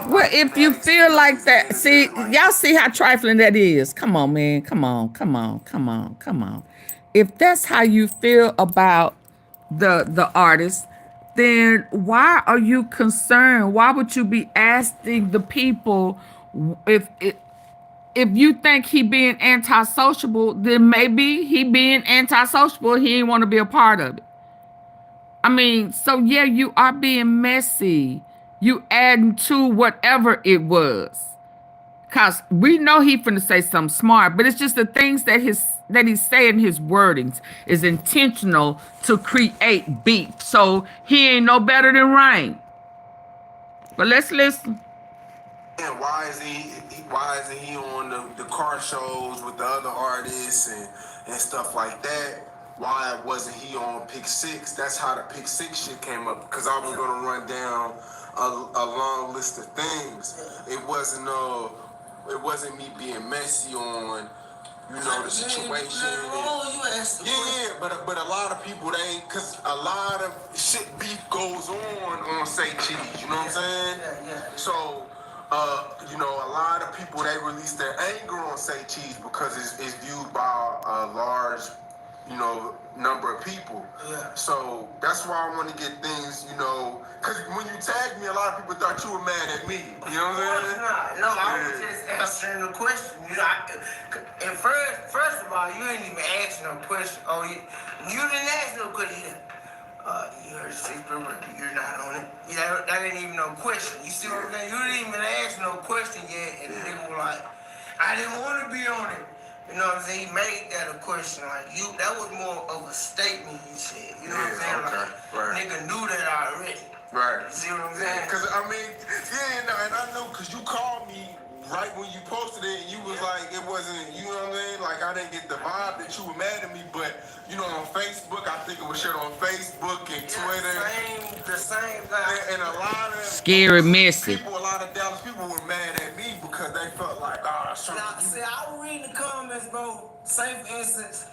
Well, if you feel like that, see, y'all see how trifling that is. Come on, man. Come on. If that's how you feel about the artist, then why are you concerned? Why would you be asking the people if if you think he being antisociable, then maybe he being antisociable, he ain't want to be a part of it. I mean, so yeah, you are being messy. You adding to whatever it was. Cause we know he finna say something smart, but it's just the things that he's saying, his wordings is intentional to create beef. So he ain't no better than Rain. But let's listen. And why isn't he on the car shows with the other artists and stuff like that? Why wasn't he on Pick 6? That's how the Pick 6 shit came up, because I was gonna run down a long list of things. It wasn't me being messy on, you know, the situation. Yeah, but a lot of people, cause a lot of shit beef goes on Say Cheese, you know what I'm saying? Yeah. So, you know, a lot of people, they release their anger on Say Cheese because it's viewed by a large, you know, number of people. Yeah. So that's why I want to get things, you know, because when you tagged me, a lot of people thought you were mad at me. You know what I'm saying? No, I was just answering the question. You know, and first of all, you didn't even ask no question. Oh, you didn't ask no question. You heard secret, you're not on it. Yeah, that ain't even no question. You see what I'm saying? You didn't even ask no question yet, and the nigga was like, I didn't want to be on it. You know what I'm saying? He made that a question. Like, that was more of a statement he said. You know what I'm saying? Okay, like, right. Nigga knew that already. Right. You see what I'm saying? Because, I mean, and I know, because you called me right when you posted it, and you was like, it wasn't, you know what I mean? Like, I didn't get the vibe that you were mad at me, but, you know, on Facebook, I think it was shared on Facebook and Twitter. The same thing. And a lot of Scary, messy. people, a lot of Dallas people were mad at me because they felt like, oh, now, see, I was reading the comments, bro. Say for instance,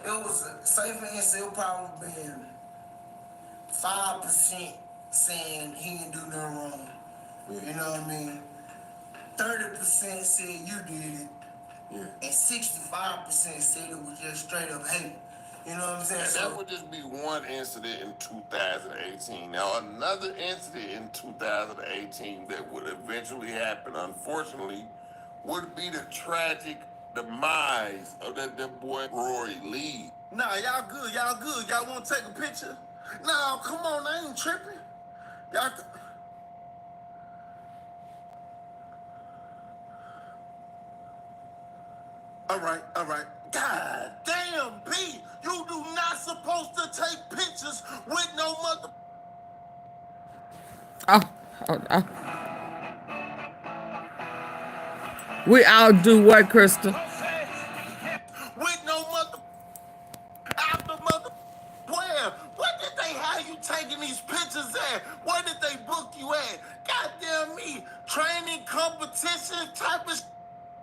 it probably been 5% saying he didn't do nothing wrong. You know what I mean? 30% said you did it. Yeah. And 65% said it was just straight up hate. You know what I'm saying? And that would just be one incident in 2018. Now, another incident in 2018 that would eventually happen, unfortunately, would be the tragic demise of that boy Rory Lee. Nah, y'all good. Y'all want to take a picture? Nah, come on, I ain't tripping. Y'all. All right. God damn, B, you do not supposed to take pictures with no mother. Oh. We all do what, Crystal? With no mother. After mother. Where? What did they have you taking these pictures at? Where did they book you at? Goddamn me. Training competition type of.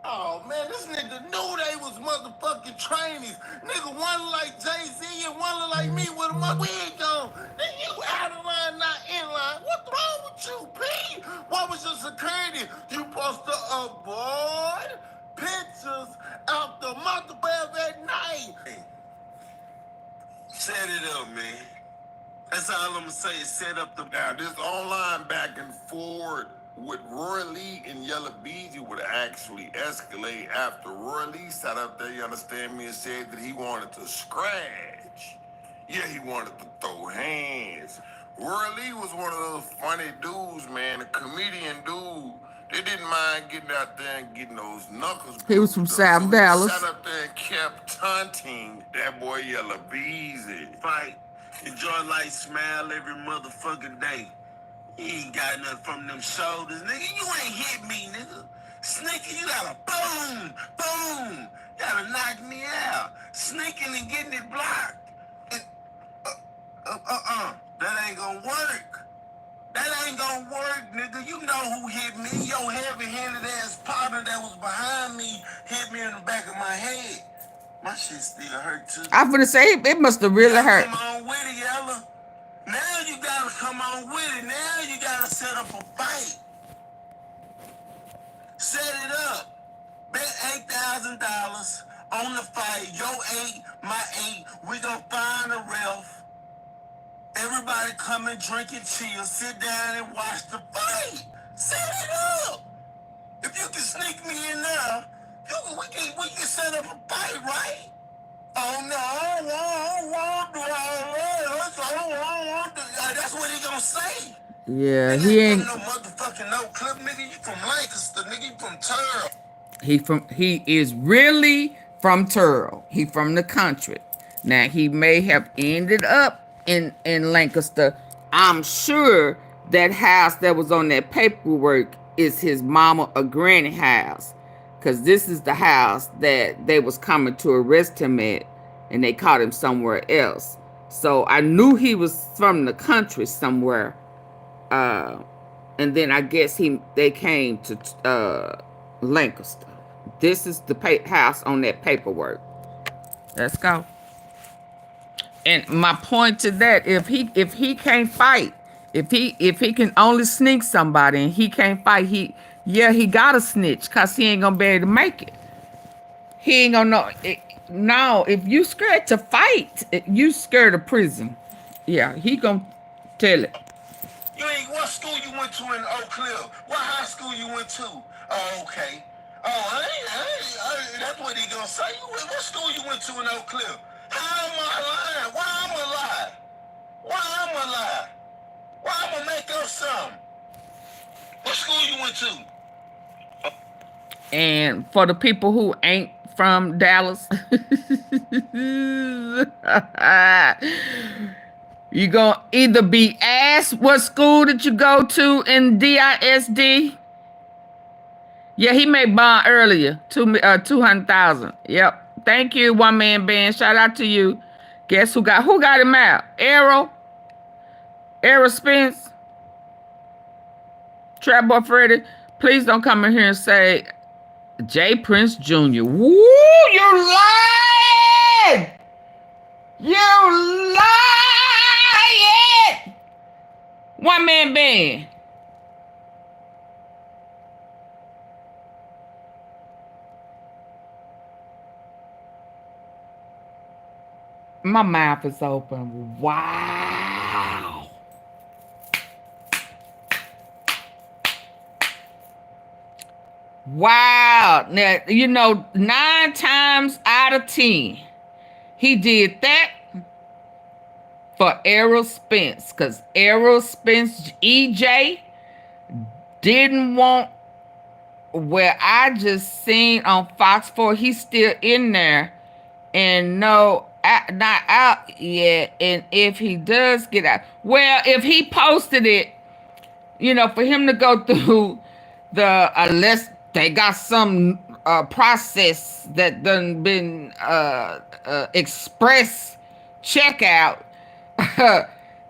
Oh man, this nigga knew they was motherfucking trainees. Nigga, one like Jay-Z and one like me with a mother wig on. Then you out of line, not in line. What's wrong with you, P? What was your security? You supposed to avoid pictures of the motherfucker at night. Set it up, man. That's all I'm gonna say is set up the. Now, this online back and forth with Roy Lee and Yella Beezy would actually escalate after Roy Lee sat up there, you understand me, and said that he wanted to scratch. Yeah, he wanted to throw hands. Roy Lee was one of those funny dudes, man, a comedian dude. They didn't mind getting out there and getting those knuckles. He was from South Dallas. He sat up there and kept taunting that boy Yella Beezy. Fight, enjoy life, smile every motherfucking day. You ain't got nothing from them shoulders, nigga. You ain't hit me, nigga. Sneaking, you gotta boom. You gotta knock me out. Sneaking and getting it blocked. That ain't gonna work. That ain't gonna work, nigga. You know who hit me. Your heavy-handed ass partner that was behind me hit me in the back of my head. My shit still hurt too. I'm finna say it must have really hurt. Come on with it, Yella. Now you gotta come on with it. Now you gotta set up a fight. Set it up. Bet $8,000 on the fight. Your 8, my 8. We gonna find a ref. Everybody come and drink and chill. Sit down and watch the fight. Set it up. If you can sneak me in there We can set up a fight, right? Oh no, I don't want that's what he gonna say. Yeah, he ain't. No motherfucking no clip, nigga. You from Lancaster, nigga. You from Turl. He is really from Turl. He from the country. Now he may have ended up in Lancaster. I'm sure that house that was on that paperwork is his mama or granny house, because this is the house that they was coming to arrest him at, and they caught him somewhere else. So I knew he was from the country somewhere. And then I guess they came to Lancaster. This is the house on that paperwork. Let's go. And my point to that, if he can't fight, if he can only sneak somebody and he can't fight, he gotta snitch, cause he ain't gonna be able to make it. He ain't gonna know. No, if you scared to fight, you scared of prison. Yeah, he gonna tell it. You ain't, what school you went to in Oak Cliff? What high school you went to? Oh, okay. Oh, that's what he gonna say. What school you went to in Oak Cliff? How am I lying? Why am I lying? Why am I lying? Why am I make up something? What school you went to? And for the people who ain't from Dallas, you gonna either be asked what school did you go to in DISD? Yeah, he made bond earlier, 200,000. Yep. Thank you, one man band. Shout out to you. Guess who got him out? Arrow Spence, Trap Boy Freddy. Please don't come in here and say J Prince Jr. Woo, you lying! You lying! One man band. My mouth is open. Wow. Wow. Now, you know, 9 times out of 10, he did that for Errol Spence. Because Errol Spence, EJ, didn't want, where I just seen on Fox 4, he's still in there. And no, not out yet. And if he does get out, well, if he posted it, you know, for him to go through the, unless they got some process that done been express checkout,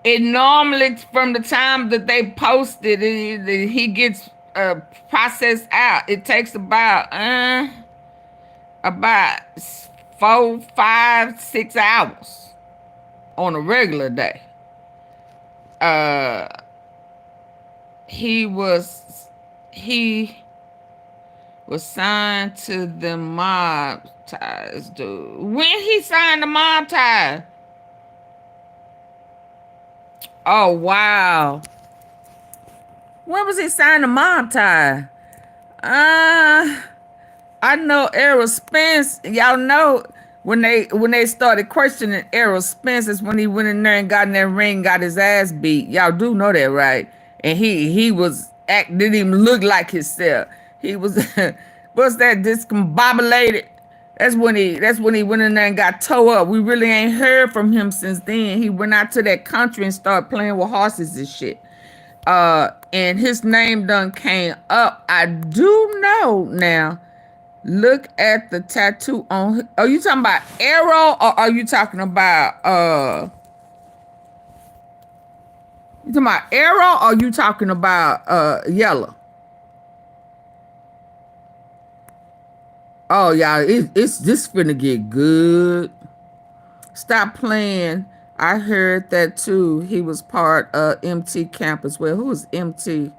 it normally, from the time that they posted it, he gets processed out. It takes about 4, 5, 6 hours on a regular day. He was signed to the mob ties, dude. When he signed the mob tie? Oh, wow. When was he signed the mob tie? I know Errol Spence. Y'all know when they started questioning Errol Spence is when he went in there and got in that ring, got his ass beat. Y'all do know that, right? And he didn't even look like himself. He was what's that, discombobulated? That's when he went in there and got towed up. We really ain't heard from him since then. He went out to that country and started playing with horses and shit. And his name done came up. I do know now. Look at the tattoo on. Are you talking about Arrow or are you talking about you talking about Arrow or are you talking about Yellow? Oh y'all, it's this finna get good. Stop playing. I heard that too. He was part of MT camp as well. Who is MT?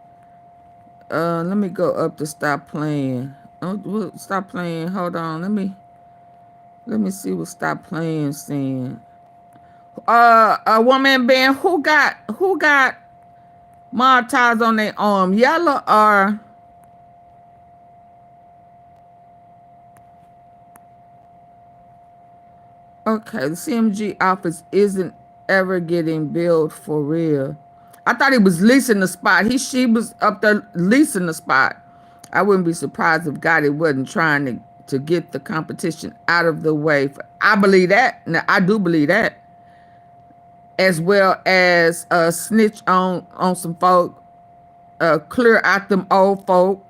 Let me go up to stop playing. Oh, stop playing. Hold on. Let me see what stop playing saying. A woman band who got mod ties on their arm? Yellow or Okay, the CMG office isn't ever getting billed for real. I thought he was leasing the spot. She was up there leasing the spot. I wouldn't be surprised if Gotti wasn't trying to get the competition out of the way. I believe that. Now, I do believe that. As well as snitch on some folk, clear out them old folk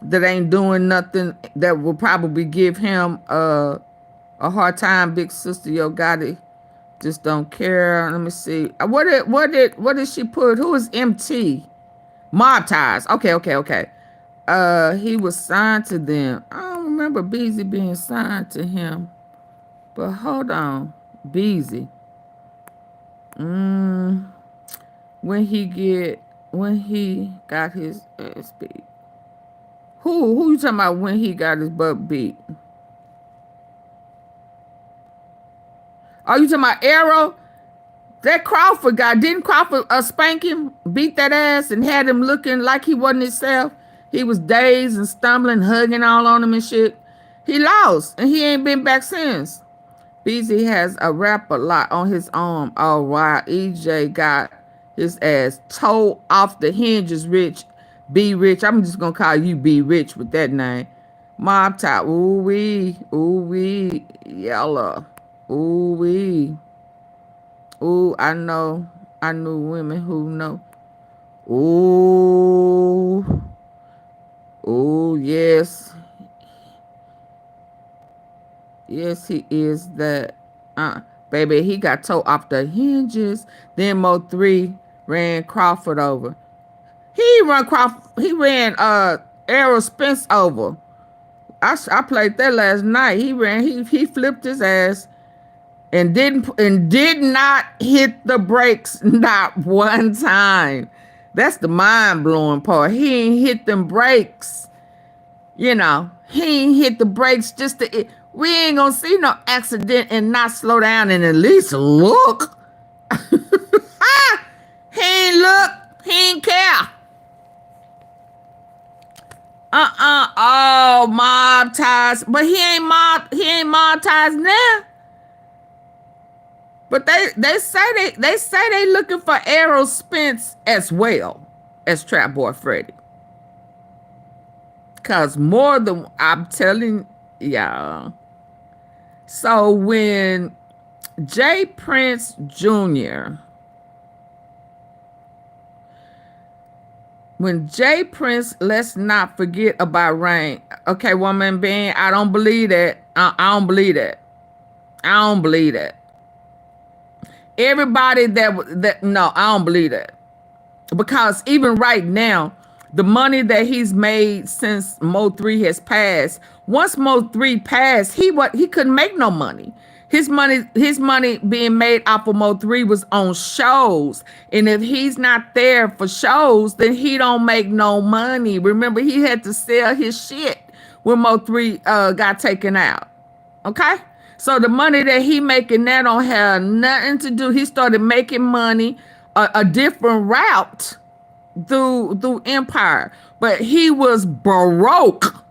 that ain't doing nothing that will probably give him a hard time. Big sister, yo, Gotti just don't care. Let me see. What did she put? Who is MT? Mob ties. Okay. He was signed to them. I don't remember Beezy being signed to him. But hold on. Beezy. When he got his ass beat. Who you talking about when he got his butt beat? Oh, you talking about Arrow? That Crawford guy, didn't Crawford spank him, beat that ass, and had him looking like he wasn't himself? He was dazed and stumbling, hugging all on him and shit. He lost, and he ain't been back since. BZ has a rapper lot on his arm. Oh, wow. EJ got his ass towed off the hinges, Rich. Be Rich. I'm just going to call you Be Rich with that name. Mob top. Ooh-wee. Ooh-wee. Yellow. Ooh-wee. Ooh, I know. I knew women who know. Ooh. Ooh, yes. Yes, he is that. Baby, he got towed off the hinges. Then Mo3 ran Crawford over. He ran Errol Spence over. I played that last night. He flipped his ass and did not hit the brakes not one time. That's the mind-blowing part. He ain't hit them brakes. You know, he ain't hit the brakes just to... We ain't gonna see no accident and not slow down and at least look. He ain't look. He ain't care. Oh, mob ties. But he ain't mob ties now. But they say they looking for Errol Spence as well as Trap Boy Freddy. Cause more than I'm telling y'all. So when J. Prince Jr. Let's not forget about Rain. Okay, woman being, I don't believe that. I don't believe that. Everybody no, I don't believe that. Because even right now, the money that he's made since Mo3 has passed, once Mo3 passed, he couldn't make no money. His money being made off of Mo3 was on shows. And if he's not there for shows, then he don't make no money. Remember, he had to sell his shit when Mo3 got taken out. Okay? So the money that he making now don't have nothing to do. He started making money a different route through Empire, but he was broke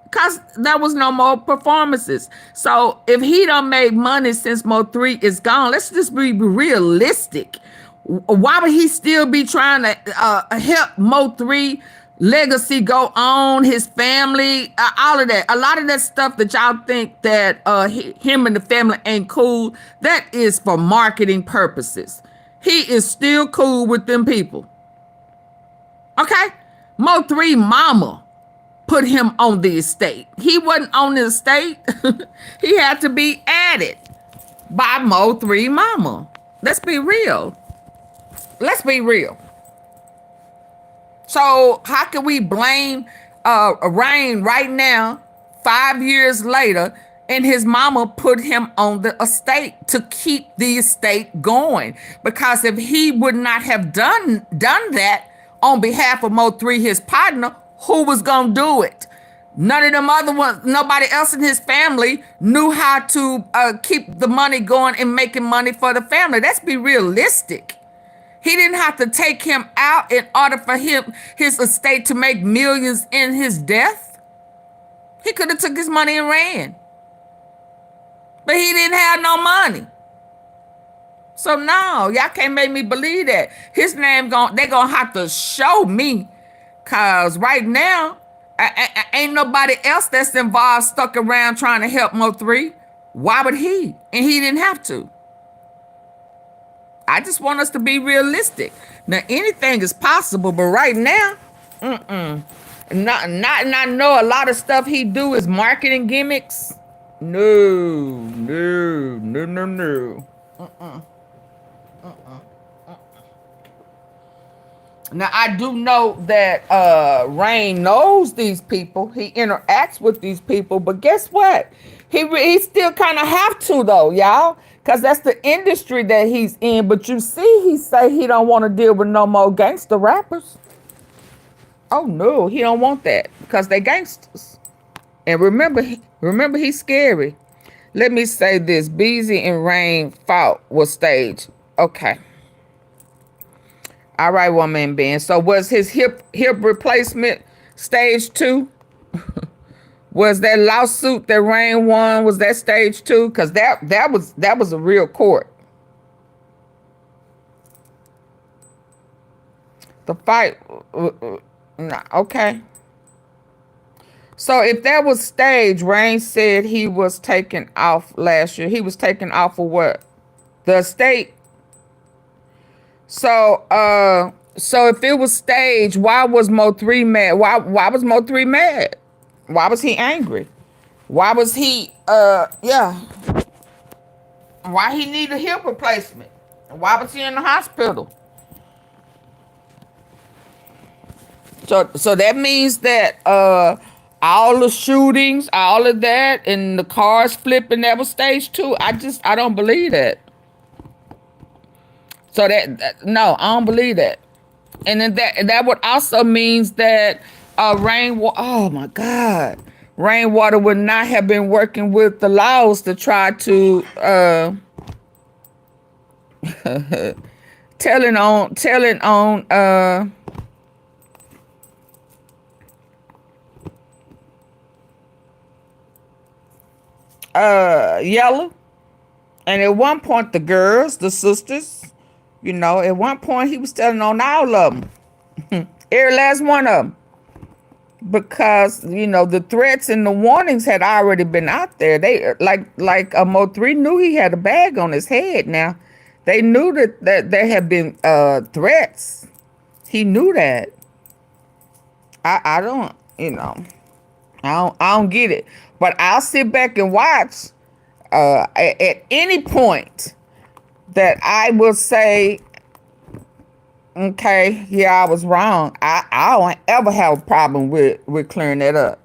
because there was no more performances. So if he don't make money since Mo3 is gone, let's just be realistic. Why would he still be trying to help Mo3 legacy go on, his family, all of that? A lot of that stuff that y'all think that him and the family ain't cool, that is for marketing purposes. He is still cool with them people. Okay? Mo3 mama put him on the estate. He wasn't on the estate. He had to be added by Mo3 mama. Let's be real. Let's be real. So how can we blame Rain right now, 5 years later, and his mama put him on the estate to keep the estate going? Because if he would not have done that on behalf of Mo3, his partner, who was gonna do it? None of them other ones, nobody else in his family knew how to keep the money going and making money for the family. Let's be realistic. He didn't have to take him out in order for his estate to make millions in his death. He could have took his money and ran. But he didn't have no money. So no, y'all can't make me believe that. His name they gonna have to show me, cause right now, ain't nobody else that's involved stuck around trying to help Mo3. Why would he? And he didn't have to. I just want us to be realistic. Now anything is possible, but right now, not I know a lot of stuff he do is marketing gimmicks. No. Now I do know that Rain knows these people. He interacts with these people, but guess what? He still kind of have to though, y'all, because that's the industry that he's in. But you see, he say he don't want to deal with no more gangster rappers. Oh no, he don't want that because they gangsters. And remember he's scary. Let me say this: Beezy and Rain fought was staged. Okay. All right, one man band. So was his hip replacement stage 2? Was that lawsuit that Rain won, was that stage 2? Because that was a real court. The fight, nah, okay. So if that was staged, Rain said he was taken off last year. He was taken off for what? The estate. So if it was staged, why was Mo3 mad? Why was Mo3 mad? Why was he angry? Why was he yeah? Why he need a hip replacement? Why was he in the hospital? So that means that all the shootings, all of that, and the cars flipping, that was stage 2. I don't believe that. So no, I don't believe that. And then that would also means that oh my God, Rainwater would not have been working with the laws to try to telling on Yellow. And at one point the girls, the sisters, you know, at one point he was telling on all of them. Every last one of them. Because, you know, the threats and the warnings had already been out there. They like Mo3 knew he had a bag on his head. Now, they knew that there had been threats. He knew that. I don't, you know, I don't get it. But I'll sit back and watch at any point that I will say, okay, yeah, I was wrong. I don't ever have a problem with clearing that up.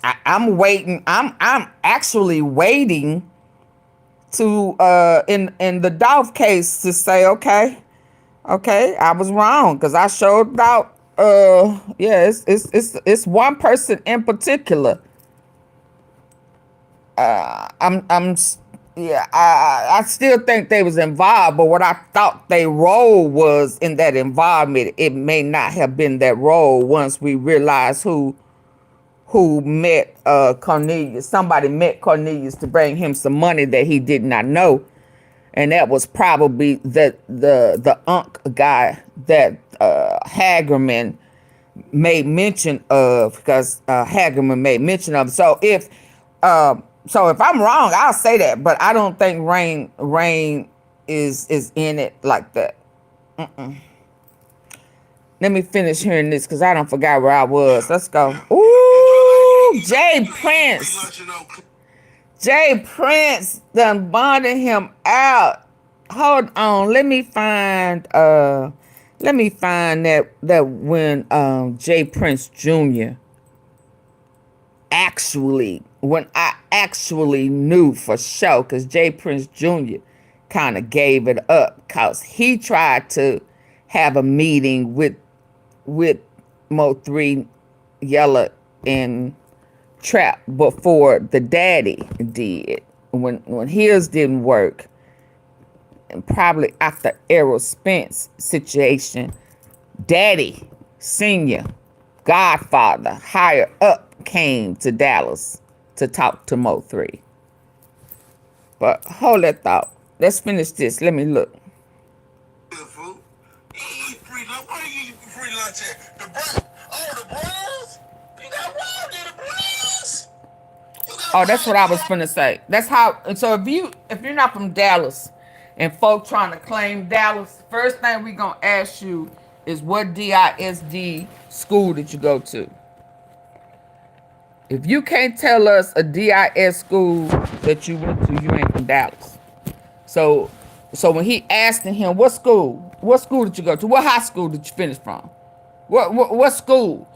I'm waiting. I'm actually waiting to in the Dolph case to say, okay, I was wrong because I showed out. Yeah, it's one person in particular. Yeah, I still think they was involved, but what I thought their role was in that environment, it may not have been that role once we realized who met Cornelius. Somebody met Cornelius to bring him some money that he did not know. And that was probably the Unk guy that Hagerman made mention of, because Hagerman made mention of. So if I'm wrong, I'll say that, but I don't think Rain is in it like that. Let me finish hearing this because I don't forgot where I was. Let's go. Ooh, Jay Prince done bonded him out. Hold on, let me find that when Jay Prince Jr. when I actually knew for sure, because Jay Prince Jr. kind of gave it up because he tried to have a meeting with Mo3, Yella, and Trap before the daddy did. When his didn't work, and probably after Errol Spence situation, Daddy Senior, Godfather, higher up, came to Dallas to talk to Mo3. But hold that thought. Let's finish this. Let me look. Food. You eat free lunch. Why do you eat free lunch at the Browns? Oh, the Browns? You got robbed in the Browns? Oh, that's what I was finna say. That's how. So if you're not from Dallas, and folk trying to claim Dallas, first thing we gonna ask you is what DISD school did you go to? If you can't tell us a DIS school that you went to, you ain't from Dallas. So when he asked him, what school did you go to? What high school did you finish from? What school?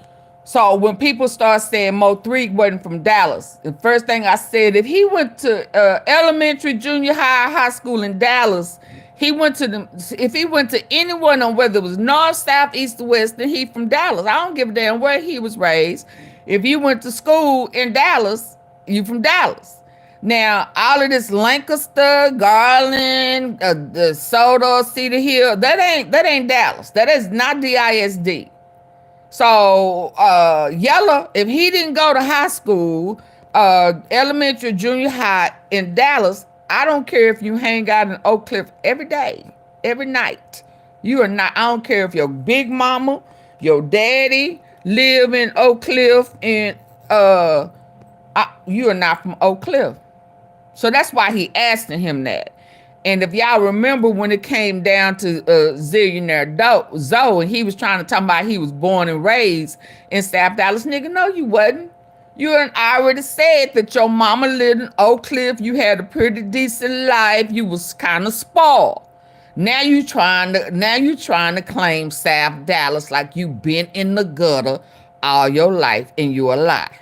So when people start saying Mo3 wasn't from Dallas, the first thing I said, if he went to elementary, junior high school in Dallas, if he went to anyone on whether it was north, south, east, or west, then he from Dallas. I don't give a damn where he was raised. If you went to school in Dallas, you from Dallas. Now, all of this Lancaster, Garland, the Soda, Cedar Hill, that ain't Dallas. That is not DISD. So, Yella, if he didn't go to high school, elementary, junior high in Dallas, I don't care if you hang out in Oak Cliff every day, every night. You are not, I don't care if your big mama, your daddy live in Oak Cliff and you are not from Oak Cliff. So that's why he asked him that. And if y'all remember when it came down to Zillionaire Zoe, and he was trying to talk about he was born and raised in South Dallas, nigga, no, you wasn't. You and I already said that your mama lived in Oak Cliff. You had a pretty decent life. You was kind of spoiled. Now you trying to claim South Dallas like you been in the gutter all your life and you a lie.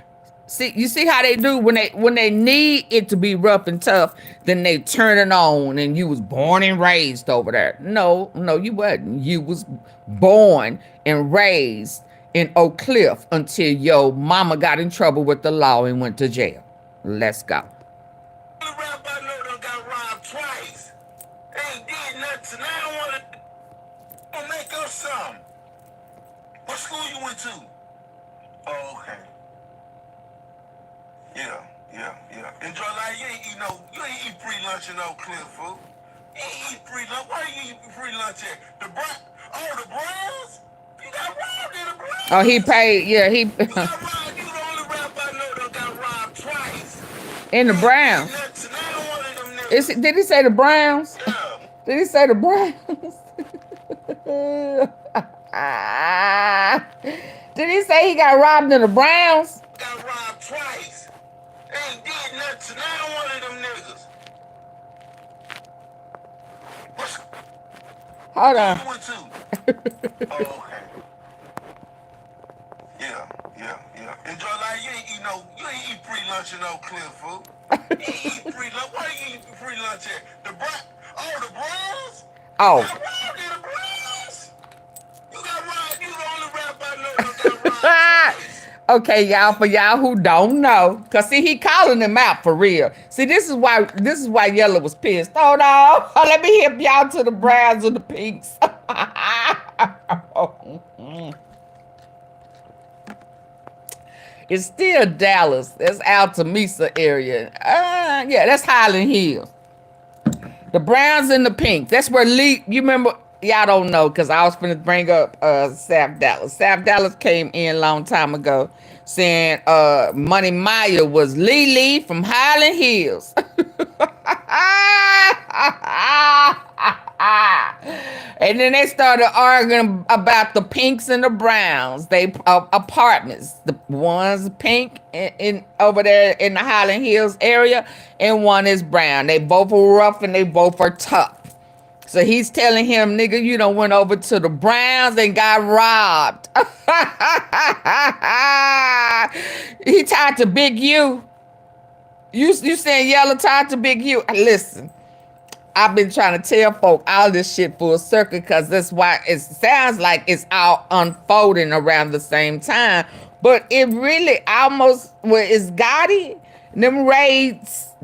See, you see how they do when they need it to be rough and tough, then they turn it on and you was born and raised over there. No, you wasn't. You was born and raised in Oak Cliff until your mama got in trouble with the law and went to jail. Let's go. The rap I know done got robbed twice. Ain't did nothing. I don't want to make up something. What school you went to? Oh, okay. Yeah. Enjoy life. You ain't eat free lunch in Oak Cliff, fool. You ain't eat free lunch. Why you eat free lunch at the Browns? Oh, the Browns? You got robbed in the Browns. Oh, he paid. Yeah, he. You got robbed. You the only rap I know that got robbed twice. In the Browns. Did he say the Browns? Yeah. Did he say the Browns? Did he say he got robbed in the Browns? Got robbed twice. Ain't did nothing. I don't one of them niggas. Hold on. You went to? Oh, okay. Yeah. Enjoy life. You ain't eat free lunch in Oak Cliff, fool. You ain't eat free lunch. Why you eat free lunch at the Browns? Oh, the Browns? Oh. You got robbed in the Browns? You got robbed. You the only rap I know that got robbed twice. Okay, y'all, for y'all who don't know, cause see, he calling them out for real. See, this is why Yella was pissed. Hold on, let me hip y'all to the Browns and the Pinks. It's still Dallas. That's Alta Mesa area. Yeah, that's Highland Hills. The Browns and the Pinks. That's where Lee. You remember? Y'all don't know because I was finna bring up South Dallas. South Dallas came in a long time ago saying MONEYBAGGYO was Lee from Highland Hills. And then they started arguing about the Pinks and the Browns. They apartments. The one's pink in over there in the Highland Hills area, and one is brown. They both are rough and they both are tough. So he's telling him, nigga, you done went over to the Browns and got robbed. He tied to Big U. You saying Yellow tied to Big U? Listen, I've been trying to tell folk all this shit full circle because that's why it sounds like it's all unfolding around the same time. But it really almost, it's Gotti. Them raids,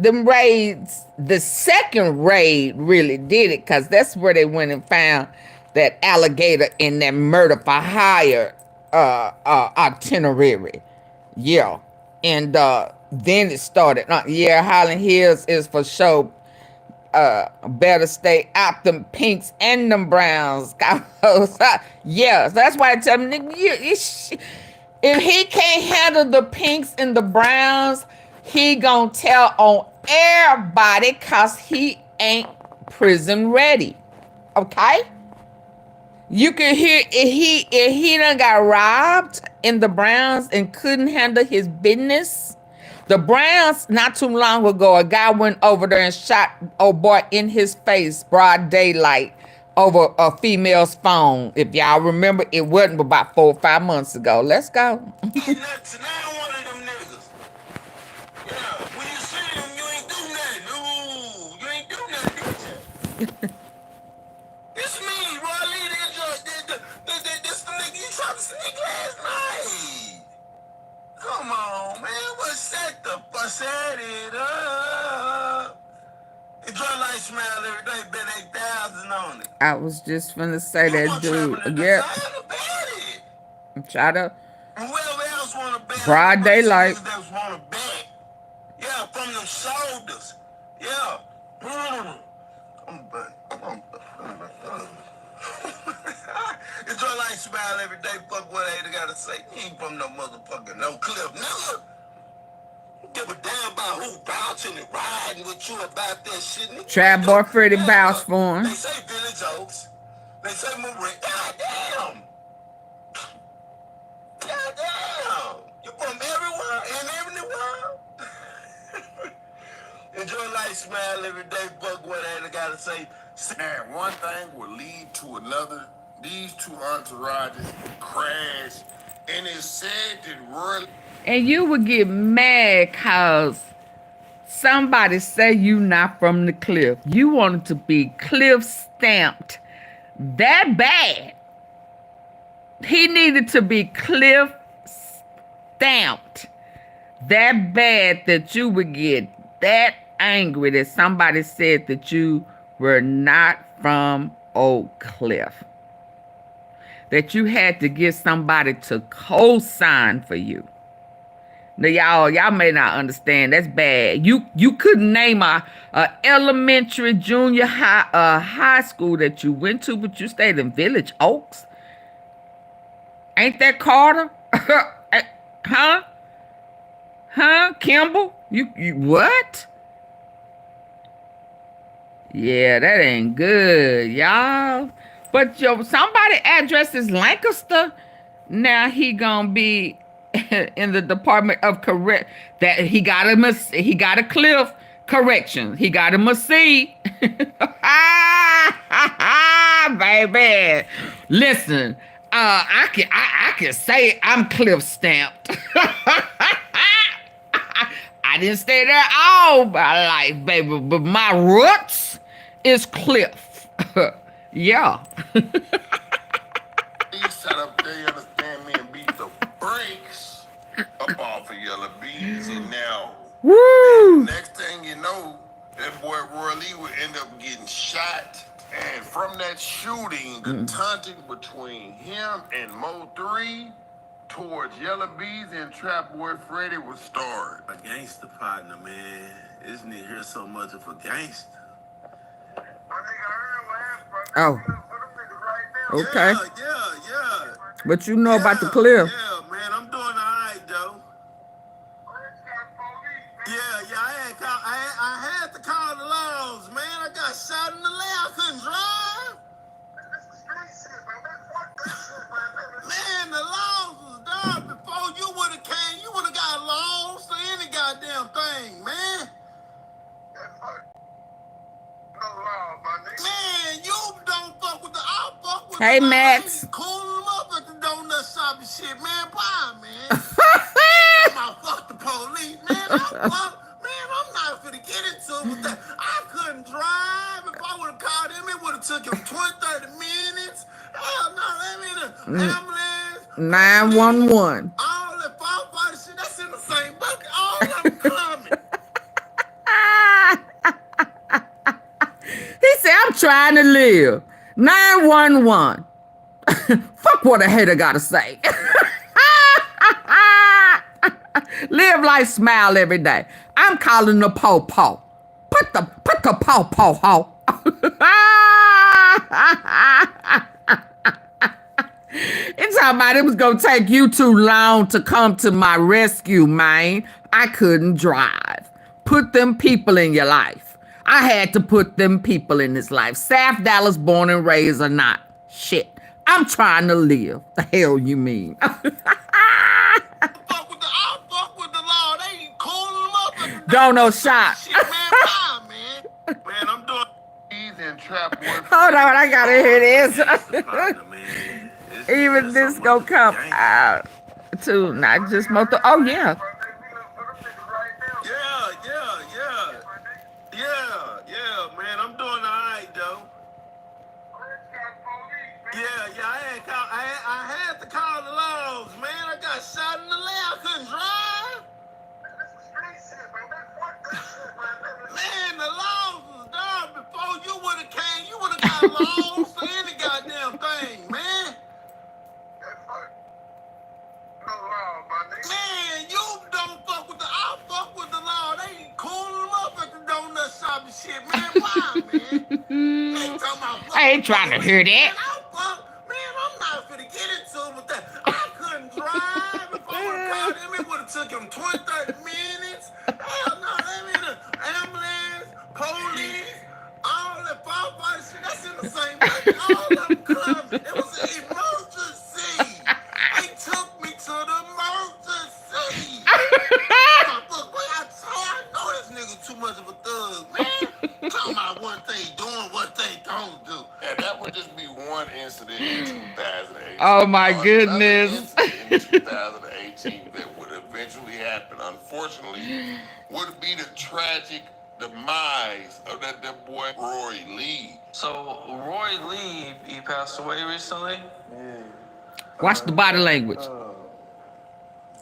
the second raid really did it because that's where they went and found that alligator in that murder for hire itinerary. Yeah. And then it started. Yeah, Highland Hills is for sure. better stay out them pinks and them browns. Yeah, so that's why I tell him, nigga, if he can't handle the pinks and the browns, he gonna tell on everybody cause he ain't prison ready. Okay? You can hear if he done got robbed in the Browns and couldn't handle his business. The Browns, not too long ago, a guy went over there and shot old boy in his face, broad daylight, over a female's phone. If y'all remember, it wasn't about 4 or 5 months ago. Let's go. Now one of them niggas. Yeah, when you see them, you ain't do nothing. No, you ain't do nothing. It's me, Roy Lee. This the nigga you tried to sneak last night. Come on, man. What's set it up? It draw like smile every day, bet 8,000 on it. I was just finna say that, dude. Yeah. Try to. Whoever else want to bet. Broad daylight. Want to bet. Yeah, from them shoulders. Yeah. It's all like smile every day. Fuck what I gotta say. You ain't from no motherfucker no clip, nigga. Give a damn about who bouncing and riding with you about that shit. Nigga. Trap boy Freddie bounce for him. They say Village Oaks. They say Marie. Goddamn. Goddamn. You from everywhere and everywhere. Enjoy life, smile every day. Fuck what I gotta say. And one thing will lead to another. These two entourages crash, and it's said that Roy. And you would get mad cause somebody say you not from the cliff. You wanted to be cliff stamped that bad. He needed to be cliff stamped that bad that you would get that angry that somebody said that you were not from Oak Cliff. That you had to get somebody to co-sign for you. Now, y'all may not understand. That's bad. You couldn't name a elementary, junior high school that you went to, but you stayed in Village Oaks. Ain't that Carter? Huh? Kimball? You what? Yeah, that ain't good, y'all. But somebody address is Lancaster. Now he gonna be in the Department of Correct. That he got a Cliff correction. He got him a C. Baby, listen. I can say I'm Cliff stamped. I didn't stay there all my life, baby, but my roots is Cliff. Yeah. He sat up there, you understand me, and beat the brakes up off of Yellow Bees, and now, woo! Next thing you know, that boy Roy Lee would end up getting shot. And from that shooting, the taunting between him and Mo 3 towards Yellow Bees and Trap Boy Freddy was started. A gangster partner, man. Isn't it here so much of a gangster? Oh. Okay. Yeah. But you know about the Cliff. Yeah, man. I'm doing all right, though. Yeah. I had to call the laws, man. I got shot in the leg. I couldn't drive. Man, the laws was done before you would have came. You would have got laws for any goddamn thing, man. Man, you don't fuck with the I'll fuck with hey, the Max. Calling them up at the donut shop and shit, man. Bye, man. Fuck the police, man. I'm not finna get into it with that. I couldn't drive. If I would have called him, it would have took him 20-30 minutes. Hell no, that mean an ambulance. 911. All that firefighter shit, that's in the same bucket. All of them coming. He said, I'm trying to live. 911. Fuck what a hater gotta say. Live life, smile every day. I'm calling the po-po. put the paw ho. It's talking about it was gonna take you too long to come to my rescue, man. I couldn't drive. Put them people in your life. I had to put them people in his life. South Dallas born and raised or not. Shit. I'm trying to live. The hell you mean? Fuck with the law. They ain't calling them up. Don't no shot. Shit, man, bye, man. Man, I'm doing these and trap boy. Hold on, I gotta hear this. Man. Even this gonna come out too, not just motor. Oh yeah. Yeah, man. I'm doing all right, though. Yeah, I had to call the laws, man. I got shot in the leg. I couldn't drive. Man, the laws was done before you would have came. You would have got laws for any goddamn thing, man. Man, you don't fuck with I fuck with the law. They ain't calling them up at the donut shop and shit, man. Why, man? I ain't trying to hear that. Man, I'm not finna get into it with that. I couldn't drive. If I would have called him, it would have took him 20, 30 minutes. Hell no, that mean the ambulance, police, all that firefighter shit, that's in the same thing. All of them come. It was an emergency. They took me to the emergency. I know this nigga too much of a thug, man. Talking about what they doing, what they don't do. And that would just be one incident in 2018. Oh my goodness. In 2018 that would eventually happen, unfortunately, would be the tragic demise of that boy Roy Lee. So Roy Lee, he passed away recently? Yeah. Watch the body language.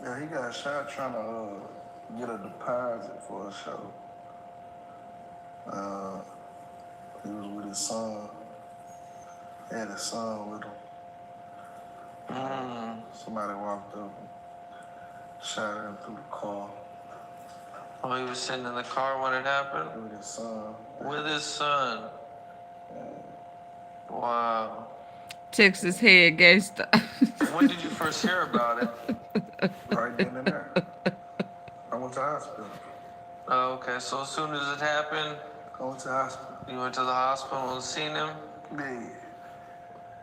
Yeah, he got shot trying to get a deposit for a show. He was with his son. He had his son with him. Somebody walked up and shot him through the car. Oh, he was sitting in the car when it happened? With his son. With his son. Wow. Texas head gangster. When did you first hear about it? Right then and there. I went to the hospital. Oh, okay. So as soon as it happened, I went to the hospital. you went to the hospital and seen him? Yeah.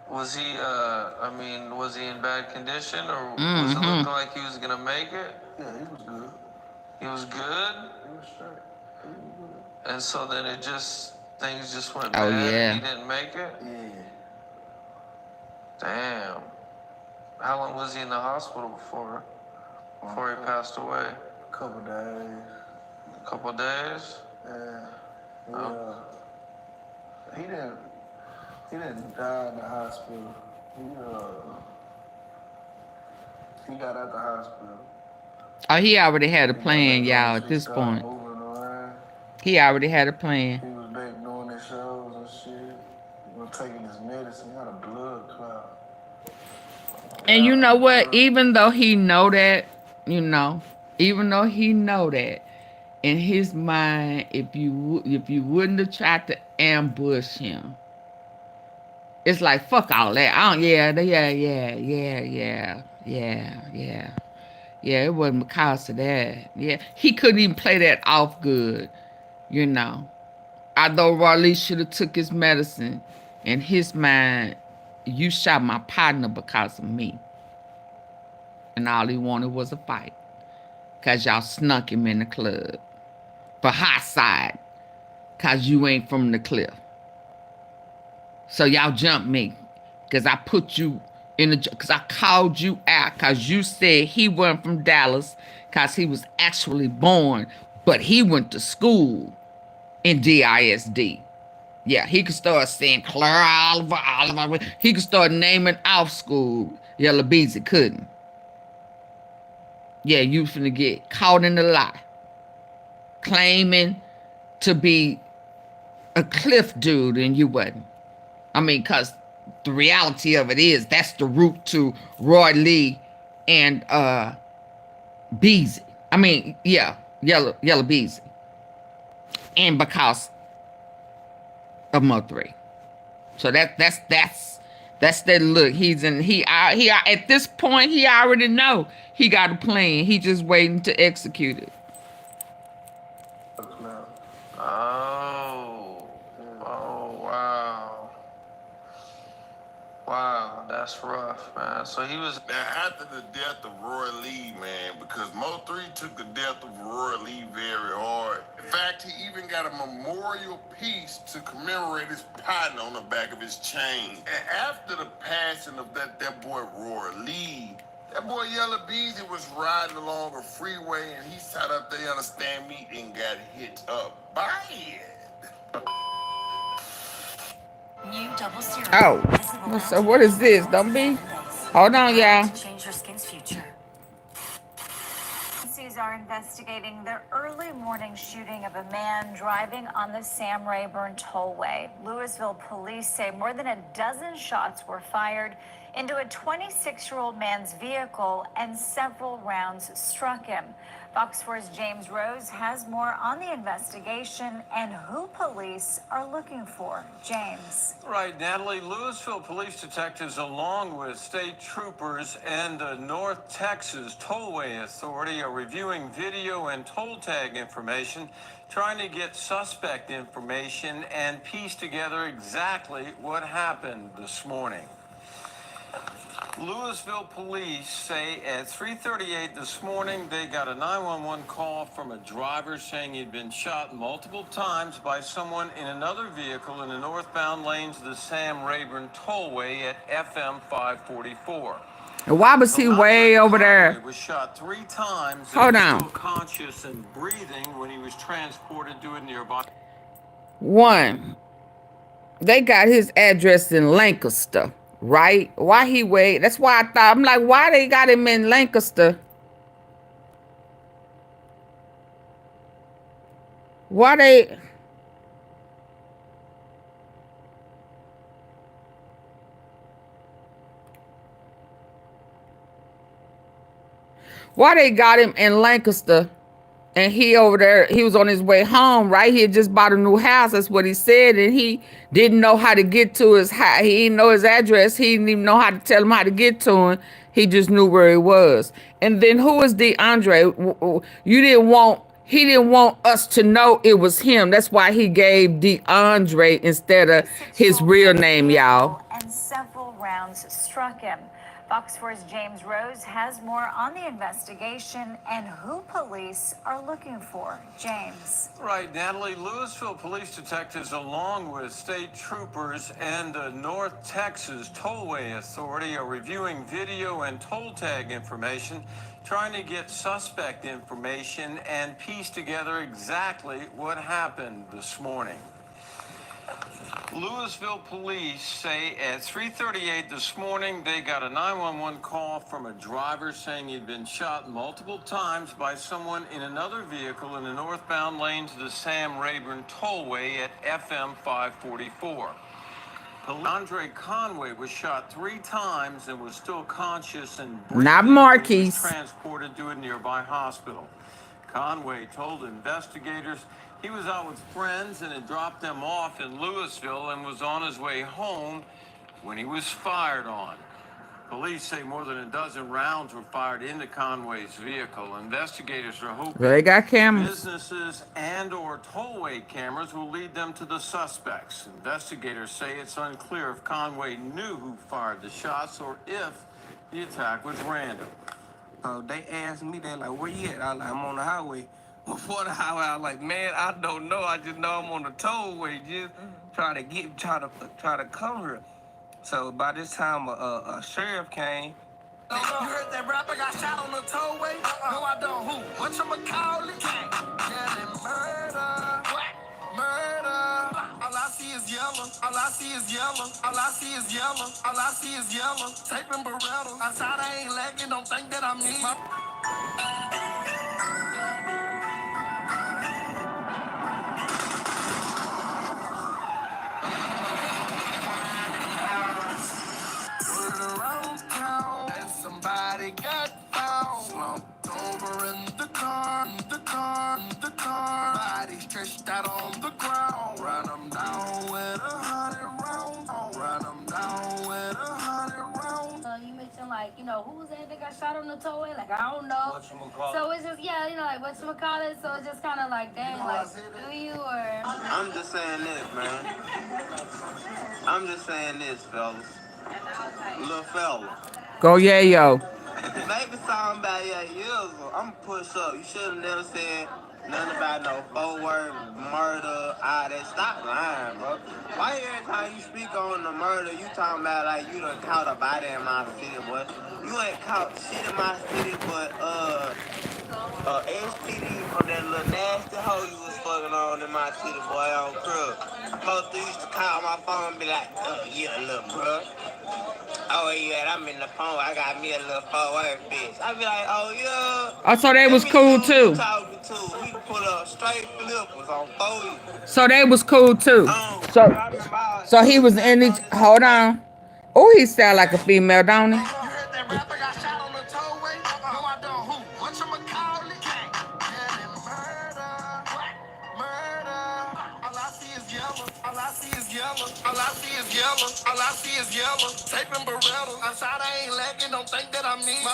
Was he, was he in bad condition or was it looking like he was gonna make it? Yeah, he was good. He was good? He was straight. He was good. And so then things just went Oh, bad? yeah. He didn't make it? Yeah. Damn. How long was he in the hospital before he passed away? A couple days. A couple days? Yeah. He didn't die in the hospital. He got out the hospital. Oh, he already had a plan, y'all, at this point. Moving around. He already had a plan. He was back doing his shows and shit. He was taking his medicine. He had a blood clot. And you know what? Even though he know that, in his mind, if you wouldn't have tried to ambush him, it's like fuck all that. Yeah, it wasn't because of that. Yeah, he couldn't even play that off good, Although Riley should have took his medicine, in his mind, you shot my partner because of me. And all he wanted was a fight. Because y'all snuck him in the club. For hot side. Because you ain't from the cliff. So y'all jumped me. Because I put you in the... Because I called you out. Because you said he wasn't from Dallas. Because he was actually born. But he went to school in DISD. Yeah, he could start saying Claire Oliver. He could start naming off school. Yellow Beezy couldn't. Yeah, you finna get caught in the lie. Claiming to be a Cliff dude and you wasn't. Because the reality of it is that's the route to Roy Lee and Beezy. Yellow Beezy. and because of Mo3. So that's that look. He at this point he already know he got a plan. He just waiting to execute it. Oh, wow. Wow, that's rough, man. So he was... Now, after the death of Roy Lee, man, because Mo3 took the death of Roy Lee very hard. In fact, he even got a memorial piece to commemorate his partner on the back of his chain. And after the passing of that boy Roy Lee, that boy Yella Beezy was riding along a freeway and he sat up there, understand me, and got hit up by it. New double serum. Oh, so what is this? Don't be. Hold on, y'all. Change your skin's future. Agencies are investigating the early morning shooting of a man driving on the Sam Rayburn Tollway. Louisville police say more than a dozen shots were fired into a 26-year-old man's vehicle and several rounds struck him. Fox 4's James Rose has more on the investigation and who police are looking for. James. Right, Natalie. Louisville police detectives, along with state troopers and the North Texas Tollway Authority, are reviewing video and toll tag information, trying to get suspect information and piece together exactly what happened this morning. Louisville police say at 3:38 this morning they got a 911 call from a driver saying he'd been shot multiple times by someone in another vehicle in the northbound lanes of the Sam Rayburn Tollway at FM 544. And why was he way over there? He was shot 3 times. Hold on. Still conscious and breathing when he was transported to a nearby. One, they got his address in Lancaster. Right? Why he wait? That's why I thought, I'm like, why they got him in Lancaster? Why they... Why they got him in Lancaster? And he over there, he was on his way home, right? He had just bought a new house. That's what he said. And he didn't know how to get to his house. He didn't know his address. He didn't even know how to tell him how to get to him. He just knew where he was. And then who is DeAndre? He didn't want us to know it was him. That's why he gave DeAndre instead of his real name, y'all. And several rounds struck him. Fox 4's James Rose has more on the investigation and who police are looking for. James. Right, Natalie. Louisville police detectives, along with state troopers and the North Texas Tollway Authority, are reviewing video and toll tag information, trying to get suspect information and piece together exactly what happened this morning. Louisville police say at 3:38 this morning they got a 911 call from a driver saying he'd been shot multiple times by someone in another vehicle in the northbound lanes of the Sam Rayburn Tollway at FM 544. Andre Conway was shot 3 times and was still conscious and breathing. Not Marquis. Transported to a nearby hospital. Conway told investigators he was out with friends and had dropped them off in Louisville and was on his way home when he was fired on. Police say more than a dozen rounds were fired into Conway's vehicle. Investigators are hoping They got cameras. businesses and or tollway cameras will lead them to the suspects. Investigators say it's unclear if Conway knew who fired the shots or if the attack was random. They asked me, they're like, where you at? I was like, I'm on the highway. Before the highway, I was like, man, I don't know. I just know I'm on the tollway, just try to cover it. So by this time, a sheriff came. You heard that rapper got shot on the tollway? No, I don't. Who? Whatchamacallit? Yeah, murder. What? Murder. All I see is yellow. All I see is yellow. All I see is yellow. All I see is yellow. Take them Berettas. Outside I ain't lacking. Don't think that I'm me. Around town, and somebody got found. Slumped over in the car, body Body stretched out on the ground. Run them down with 100 rounds. Run them down with 100 rounds. You mentioned, like, you know, who was that got shot on the tollway? Like, I don't know. So it's just, yeah, you know, like, whatchamacallit? So it's just kind of like, dang, like, do you or? I'm just saying this, man. I'm just saying this, fellas. Little fella. Go yayo. Maybe something about your years. I'm push up. You should have never said nothing about no forward, murder, all that. Stop lying, bro. Why every time you speak on the murder, you talking about like you done caught a body in my city, boy? You ain't caught shit in my city, but STD from that little nasty hoe you was fucking on in my city, boy, on crib. Most used to call my phone and be like, yeah, little bro. Oh yeah, I'm in the phone. I got me a little forward bitch. I be like, oh yeah. Oh, so they was cool too. Talking to. We put up straight flippers on 40. So they was cool too. So he was in each. Hold on. Oh, he sound like a female, don't he? You heard that rapper got shot on the tollway? No, I don't. Who? Whatchamacallit? Gang. Yeah, murder. What? Murder. All I see is yellow. All I see is yellow. All I see is yellow. All I see is yellow. Taping Beretta. Outside I ain't lacking. Don't think that I mean.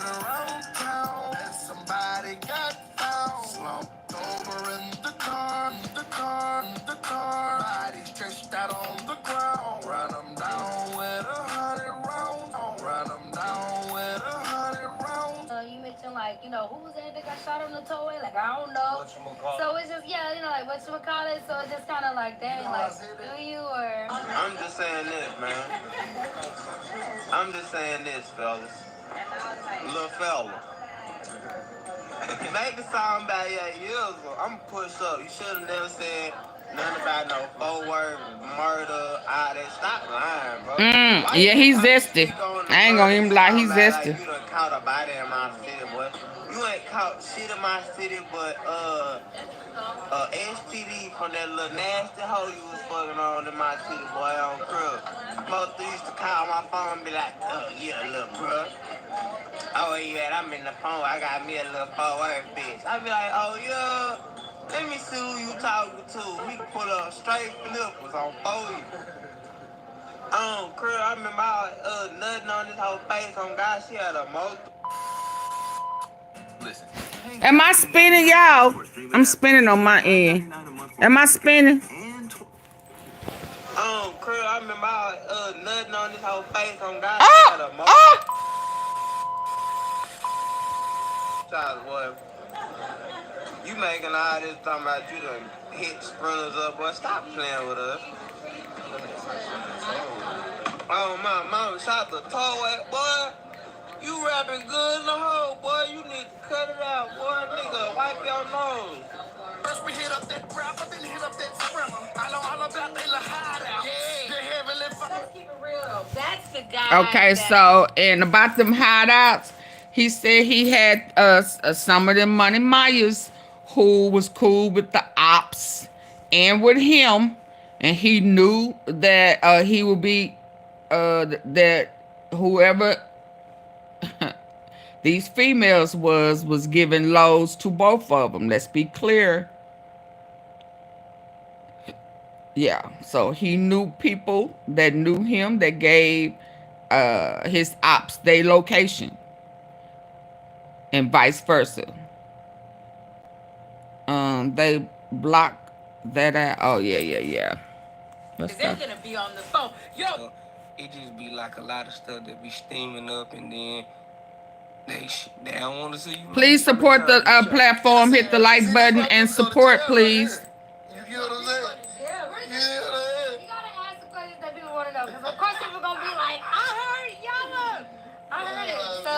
Around town, and somebody got found. Slumped over in the car, the car, the car. Body stretched out on the ground. Run them down with 100 rounds. Run them down with 100 rounds. You mentioned, like, you know, who was that got shot on the tollway? Like, I don't know. So it's just, yeah, you know, like, whatchamacallit? So it's just kind of like, dang, like, do you or? I'm just saying this, man. I'm just saying this, fellas. Little fella. Maybe something about your years. I'm push up. You should have never said nothing about no forward, murder, all that. Stop lying, bro. Yeah, he's zesty. I ain't gonna even lie, he's zesty. You done caught a body in my city, boy. You ain't caught shit in my city, but STD from that little nasty hoe you was fucking on in my city, boy, on crib. Most used to call my phone and be like, yeah, little bro. Oh yeah, I'm in the phone. I got me a little forward bitch. I be like, oh yeah. Let me see who you talking to. We can put up straight flippers on 40. Crib, I remember I was nutting on this whole face on God. She had a motor. Listen. Am I spinning, y'all? I'm spinning on my end. Am I spinning? Crib, I remember I was nutting on this whole face on God. She had a motor. Boy, you making all this talking about you done hit sprinters up, boy. Stop playing with us. Oh, my mama shot the tollway, boy. You rapping good in the hole, boy. You need to cut it out, boy. Nigga, wipe your nose. First we hit up that rapper, then hit up that sprinter. I know all about they little hideout. Yeah. They heavily. Let's keep it real though. That's the guy. Okay, so and about them hideouts, he said he had some of them Money Myers who was cool with the ops and with him, and he knew that he would be that whoever these females was giving loads to both of them. Let's be clear. Yeah, so he knew people that knew him that gave his ops their location and vice versa. They blocked that out. Oh yeah. They're gonna be on the phone. Yo, it just be like a lot of stuff that be steaming up, and then they don't want to see you. Please support the platform. Hit the like button and support, please. You get what I'm saying? You gotta ask the questions that people want to know, because of course people gonna be like, I heard Yella. I heard it. So.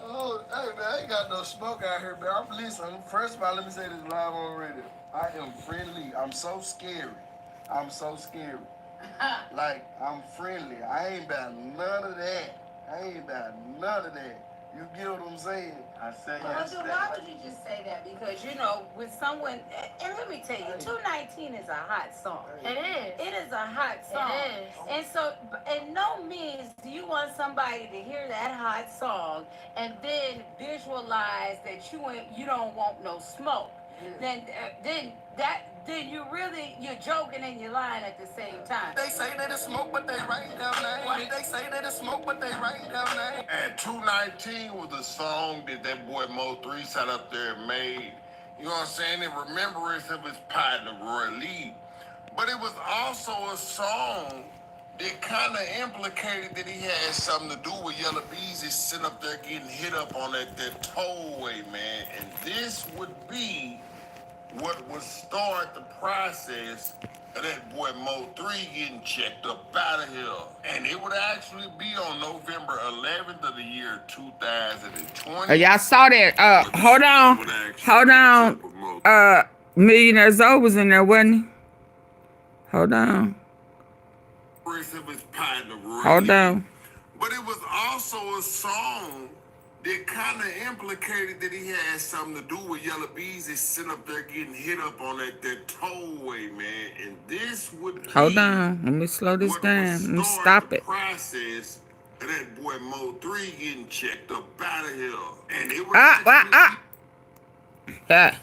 Oh, hey man, I ain't got no smoke out here, man. I'm listening. First of all, let me say this live on radio. I am friendly. I'm so scary. I'm so scary. Like, I'm friendly. I ain't about none of that. You get what I'm saying? I said Well, yes. then why would you just say that? Because, you know, with someone, and let me tell you, 219 is a hot song. It is. It is a hot song. It is. And so, in no means do you want somebody to hear that hot song and then visualize that you don't want no smoke. Then you're joking and you're lying at the same time. They say that it's smoke, but they write down name. They say that it's smoke, but they write down name. And 219 was a song that boy Mo 3 sat up there and made, you know what I'm saying, in remembrance of his partner, Roy Lee. But it was also a song that kind of implicated that he had something to do with Yella Beezy sitting up there getting hit up on that tollway, man. And this would be what would start the process of that boy Mo 3 getting checked up out of here. And it would actually be on November 11th of the year 2020. Y'all saw that. Hold on. Millionaire Zoe was in there, wasn't he? Hold on. Hold on. But it was also a song that kind of implicated that he had something to do with Yella Beezy sitting up there getting hit up on that tollway, man. And this would be Hold on. Let me slow this down. Let me stop it. Process of that boy Mo 3 getting checked up out of here. And it was Yeah.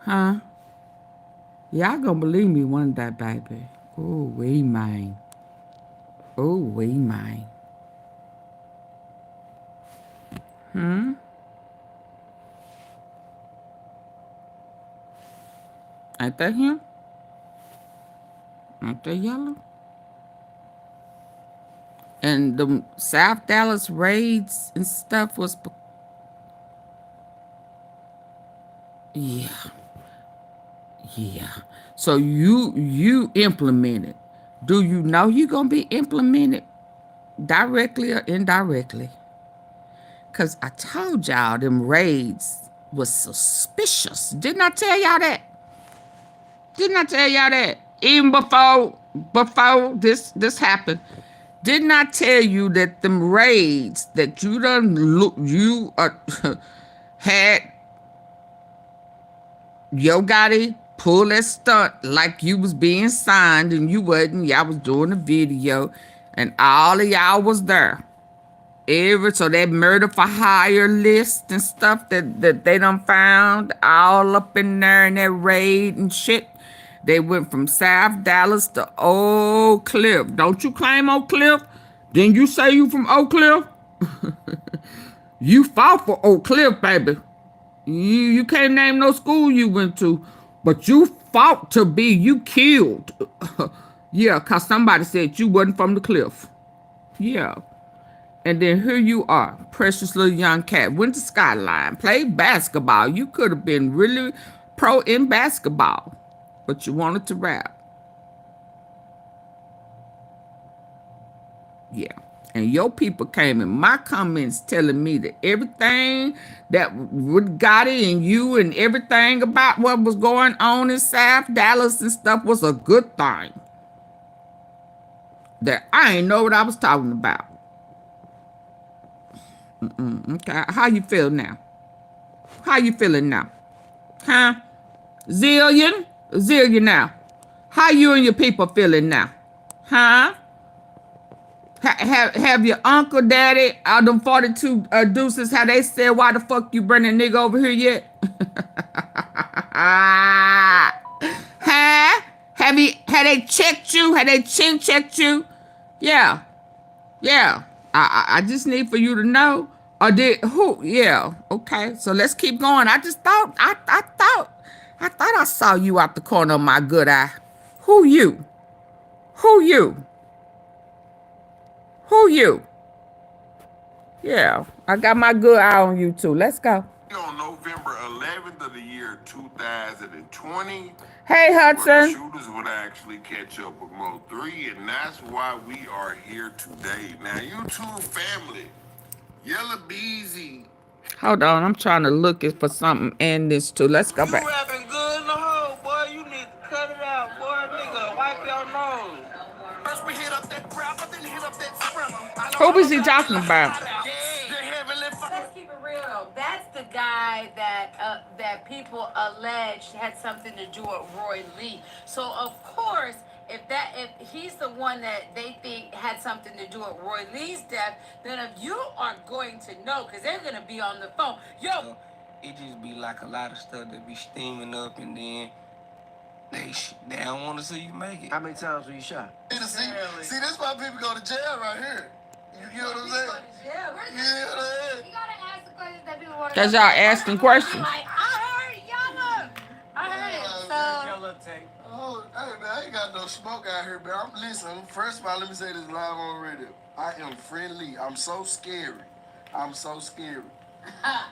Huh? Y'all gonna believe me one day, baby. Oh, we mine. Oh, we mine. Ain't that him? Ain't that yellow? And the South Dallas raids and stuff was... Yeah. So you implemented. Do you know you're gonna be implemented directly or indirectly? Cause I told y'all them raids was suspicious. Didn't I tell y'all that? Didn't I tell y'all that? Even before this happened. Didn't I tell you that them raids that you had YOGOTTI pull that stunt like you was being signed and you wasn't. Y'all was doing a video and all of y'all was there. So that murder for hire list and stuff that they done found all up in there in that raid and shit. They went from South Dallas to Oak Cliff. Don't you claim Oak Cliff? Didn't you say you from Oak Cliff? You fought for Oak Cliff, baby. You can't name no school you went to, but you fought to be, you killed. Yeah, because somebody said you wasn't from the cliff. Yeah. And then here you are, precious little young cat, went to Skyline, played basketball. You could have been really pro in basketball, but you wanted to rap. Yeah. And your people came in my comments telling me that everything that with Gotti and you and everything about what was going on in South Dallas and stuff was a good thing. That I ain't know what I was talking about. Okay, how you feel now? How you feeling now? Huh? Zillion now. How you and your people feeling now? Huh? Have your uncle, daddy, all them 42 deuces, how they said, why the fuck you bring a nigga over here yet? Huh? Had they checked you? Had they chin checked you? Yeah. I just need for you to know. Or did who? Yeah. Okay. So let's keep going. I just thought I saw you out the corner of my good eye. Who you? Yeah, I got my good eye on you too. Let's go. On November 11th of the year 2020, hey Hudson, the shooters would actually catch up with Mo 3, and that's why we are here today. Now, YouTube family, Yella Beezy. Hold on, I'm trying to look for something in this too. Let's go back. You rapping good in the hole, boy. You need to cut it out, boy. Nigga, wipe your nose. First we hit up that rap, then hit up that Who was he talking about? Let's keep it real though. That's the guy that that people alleged had something to do with Roy Lee. So of course, if he's the one that they think had something to do with Roy Lee's death, then if you are going to know, because they're gonna be on the phone. Yo, it just be like a lot of stuff that be steaming up, and then they don't want to see you make it. How many times were you shot? See, this why people go to jail right here. You know what I'm saying? You gotta ask the questions that people want to Because y'all asking questions. like, I heard Yella. I heard it. So Yellow tape. Oh, hey man, I ain't got no smoke out here, man. Listen, first of all, let me say this live on radio. I am friendly. I'm so scary. I'm so scary.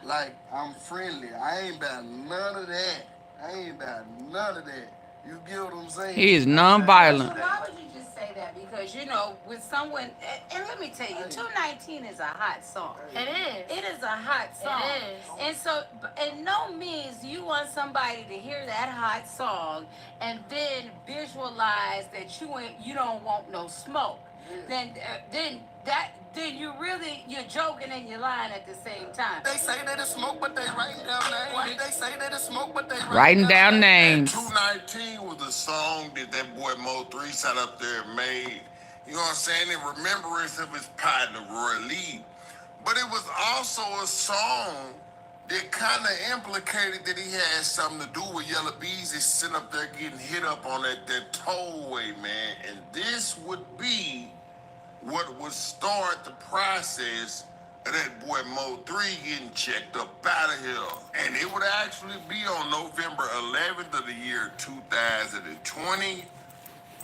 Like, I'm friendly. I ain't about none of that. I ain't about none of that. You get what I'm saying? He is non-violent. So why would you just say that? Because, you know, with someone, and let me tell you, 219 is a hot song. It is. It is a hot song. It is. And so, in no means you want somebody to hear that hot song and then visualize that you don't want no smoke. Then you're joking and you're lying at the same time. They say that it's smoke, but they writing down names. They say that it's smoke, but they Writing down names. 219 was a song that boy Mo3 sat up there and made, you know what I'm saying, in remembrance of his partner Roy Lee. But it was also a song that kind of implicated that he had something to do with Yella Beezy sitting up there getting hit up on that tollway, man. And this would be what would start the process of that boy Mo3 getting checked up out of here. And it would actually be on November 11th of the year 2020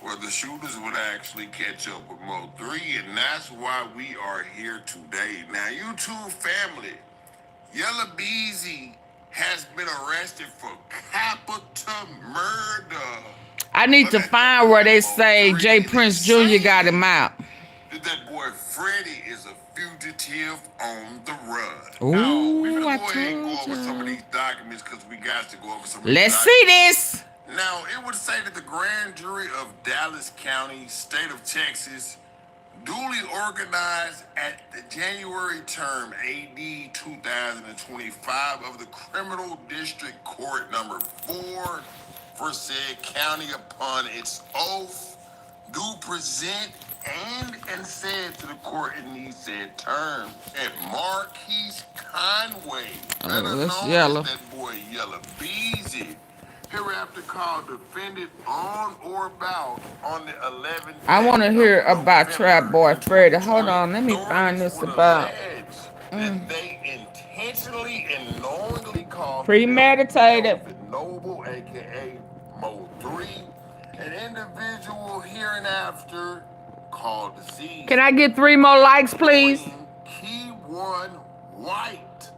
where the shooters would actually catch up with Mo3, and that's why we are here today. Now, YouTube family, Yella Beezy has been arrested for capital murder. I need to find where they say J. Prince Jr. got him out. That boy Freddie is a fugitive on the run. Ooh, now, we're going I to go ahead and go told over some of you. these documents because we got to go over some of Let's these see documents. this. Now, it would say that the grand jury of Dallas County, state of Texas, duly organized at the January term AD 2025 of the Criminal District Court number 4 for said county upon its oath do present and said to the court in these said terms that Marquise Conway, better that's known Yella. as that boy Yella Beezy, hereafter called defendant on or about on the 11th. I want to hear about Trap Boy Freddy. Hold on, let me find this about. That they intentionally and knowingly called Premeditated. Noble, aka Mo3, an individual hereinafter called deceased. Can I get 3 more likes, please? Key one white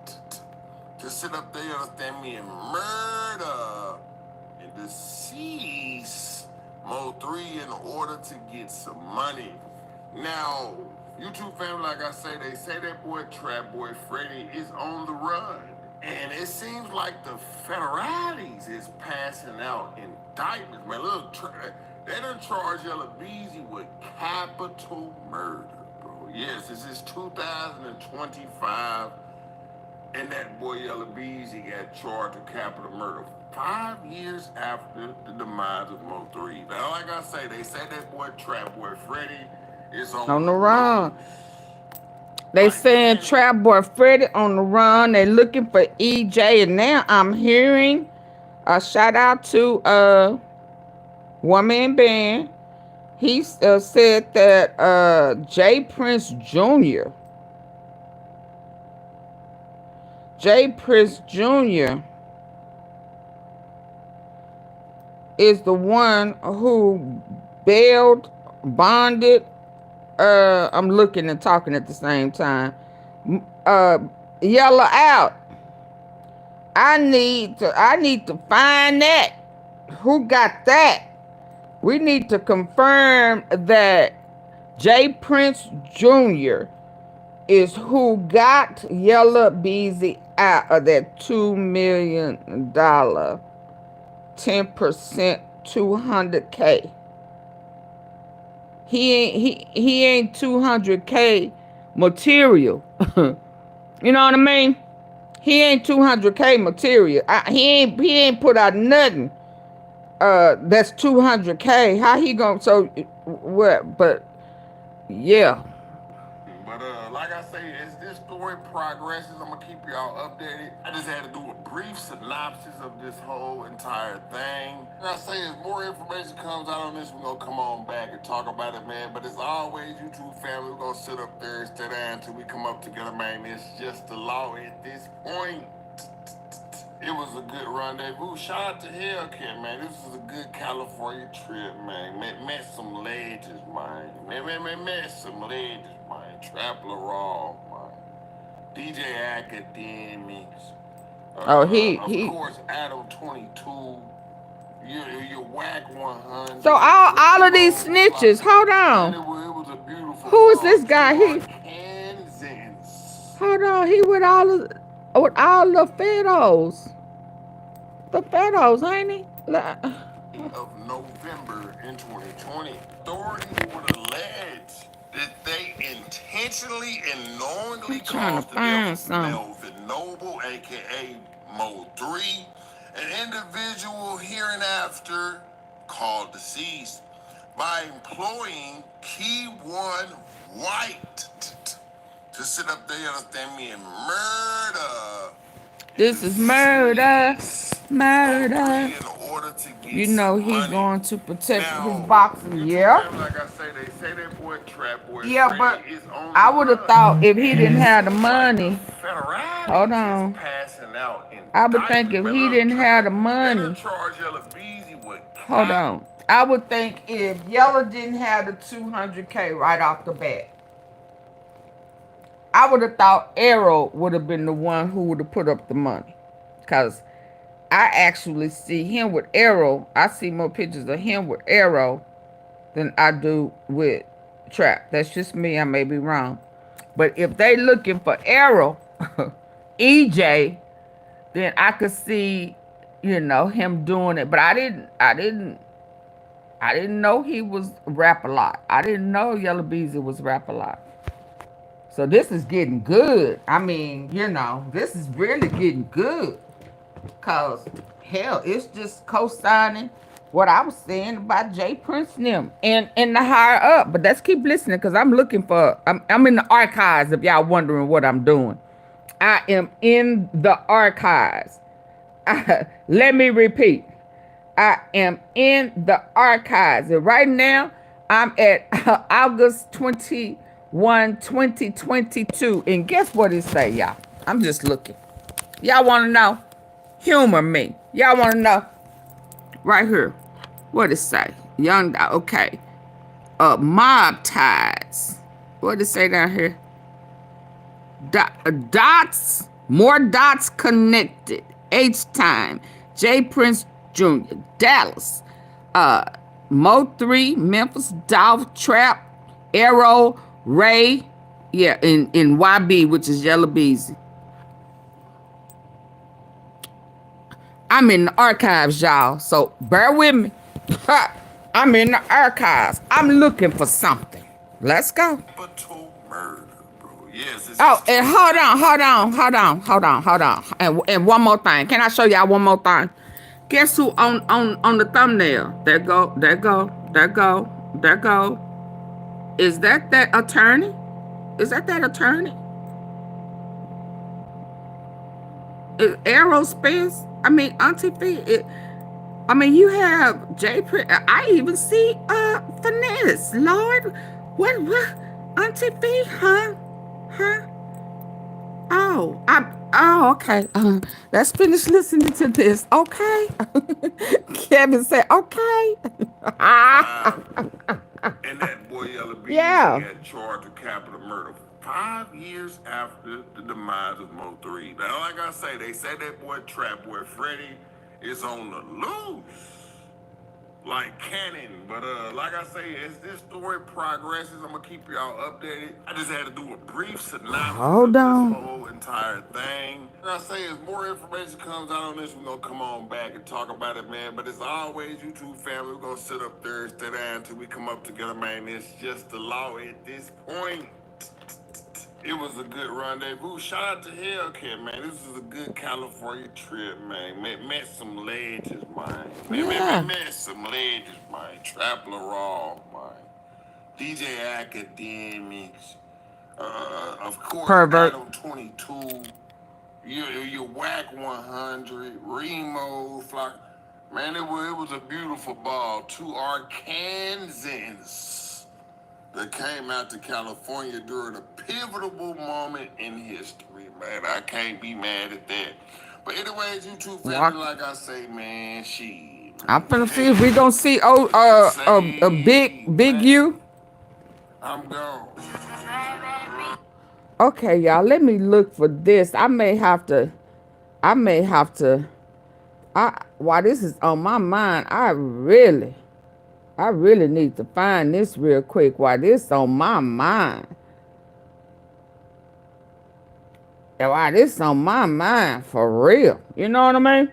to sit up there, understand me, and murder and decease Mo3 in order to get some money. Now, YouTube family, like I say that boy Trap Boy Freddy is on the run. And it seems like the federales is passing out indictments. Man, look, they done charge Yella Beezy with capital murder, bro. Yes, this is 2025, and that boy Yella Beezy got charged with capital murder 5 years after the demise of Mo3. Now, like I say that boy Trap Boy Freddy is on the run. They saying Trap Boy Freddy on the run. They looking for EJ, and now I'm hearing a shout out to One Man Band. He said that J. Prince Jr. is the one who bailed, bonded. I'm looking and talking at the same time. Yella out. I need to find that. Who got that? We need to confirm that J. Prince Jr. is who got Yella Beezy out of that $2 million, 10%, $200K. He ain't $200K material. You know what I mean? He ain't 200K material. He ain't put out nothing that's 200K. How he gonna, so what? But yeah. But like I say, as this story progresses, I'm gonna keep y'all updated. I just had to do a brief synopsis of this whole entire thing. Like I say, as more information comes out on this, we're gonna come on back and talk about it, man. But as always, YouTube family, we're gonna sit up there and stay down until we come up together, man. It's just the law at this point. It was a good rendezvous. Shout out to Hellcat, man. This was a good California trip, man. Met some legends, man. Met some legends, man. Trapler Raw, man. DJ Academics. Of course, Adam 22. Your whack 100. So all of these snitches, hold on. It was a beautiful. Who is this guy? Hold on. He with all the Fados. The Fados, ain't he? Of November in 2020, authorities would allege that they intentionally and knowingly caused the death of Melvin Noble, aka Mo 3, an individual hereinafter called deceased, by employing Key One White to sit up there, you understand me, and murder. This is murder. Murder. You know he's going to protect his boxing. Yeah. Like I say, they say that boy Trap Boy. Yeah, but I would have thought if he didn't have the money. Hold on. I would think if he didn't have the money. Hold on. I would think if Yellow didn't have the 200K right off the bat, I would have thought Arrow would have been the one who would have put up the money. Because I actually see him with Arrow. I see more pictures of him with Arrow than I do with Trap. That's just me. I may be wrong. But if they looking for Arrow, EJ, then I could see, you know, him doing it. But I didn't know he was Rap a Lot. I didn't know Yellow Beezy was Rap a Lot. So this is getting good. I mean, you know, this is really getting good. Because, hell, it's just co-signing what I was saying about J. Prince and them and the higher up. But let's keep listening because I'm looking for, I'm in the archives if y'all wondering what I'm doing. I am in the archives. Let me repeat. I am in the archives. And right now, I'm at August 21, 2022. And guess what it say, y'all? I'm just looking. Y'all want to know? Humor me. Y'all want to know? Right here. What it say? YOUNGDOLPH. Okay. Mob ties. What it say down here? Dots. More dots connected. H-Time. J. Prince Jr. Dallas. Mo 3. Memphis. Dolph. Trap. Arrow. Ray. Yeah. In YB, which is Yellow Beezy. I'm in the archives, y'all. So bear with me. I'm in the archives. I'm looking for something. Let's go. Oh, and hold on. And one more thing. Can I show y'all one more thing? Guess who on the thumbnail? There go. Is that attorney? Is that attorney? Is Aerospace? I mean, AunTeaFee. I mean, you have J. I even see Finesse. Lord, what? AunTeaFee? Huh? Oh, okay. Let's finish listening to this. Okay. Kevin said, okay. And that boy Yellow Beezy got charged with capital murder 5 years after the demise of Mo 3. Now, like I say, they say that boy Trap Boy Freddy is on the loose. Like cannon. But like I say, as this story progresses, I'm gonna keep y'all updated. I just had to do a brief synopsis of this whole entire thing. Like I say, as more information comes out on this, we're gonna come on back and talk about it, man. But as always, YouTube family, we're gonna sit up there and stay down until we come up together, man. It's just the law at this point. It was a good rendezvous. Shout out to Hellcat, man. This is a good California trip, man. Met some legends, man. Met some legends, man. Traveler Raw, man. DJ Academics. Of course, Pervert. Adam 22. Your Whack 100. Remo, Flock. Man, it was a beautiful ball. 2 Arkansans that came out to California during a pivotal moment in history, man. I can't be mad at that. But anyways, you two family, like I say, man, shit. I'm finna see if we gonna see a big you. I'm gone. Okay, y'all, let me look for this. I may have to, while this is on my mind, I really need to find this real quick while this is on my mind. And while this is on my mind, for real. You know what I mean?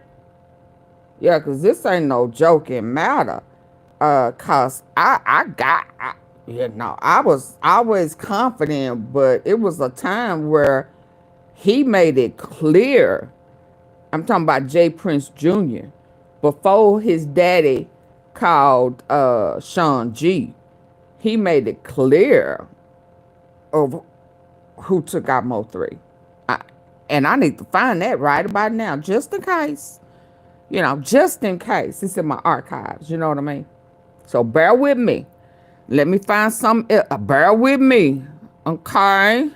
Yeah, because this ain't no joking matter. Cause I was always confident, but it was a time where he made it clear. I'm talking about J. Prince Jr. Before his daddy called Sean G. He made it clear of who took out Mo3. And I need to find that right about now, just in case. You know, just in case. It's in my archives, you know what I mean? So bear with me. Let me find some. Bear with me, okay?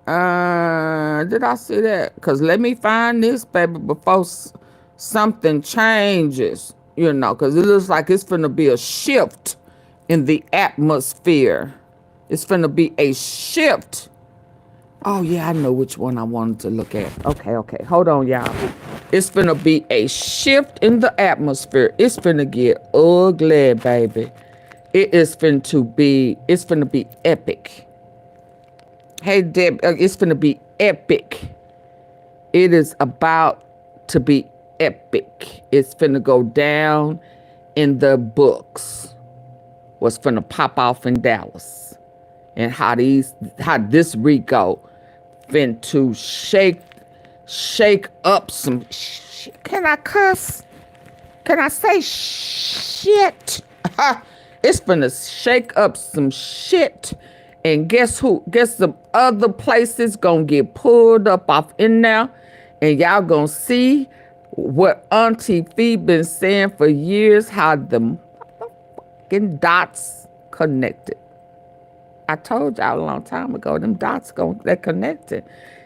Did I see that? Because let me find this, baby, before something changes, you know, because it looks like it's finna be a shift in the atmosphere. It's finna be a shift. Oh, yeah, I know which one I wanted to look at. Okay. Hold on, y'all. It's finna be a shift in the atmosphere. It's finna get ugly, baby. It's finna be epic. Hey, Deb, it's finna be epic. It is about to be epic. It's finna go down in the books. What's finna pop off in Dallas. And how this Rico finna shake up some can I cuss? Can I say shit? It's finna shake up some shit. And guess who? Guess the other places gonna get pulled up off in there. And y'all gonna see what AunTeaFee been saying for years, how the motherfucking dots connected. I told y'all a long time ago, them dots they're connected.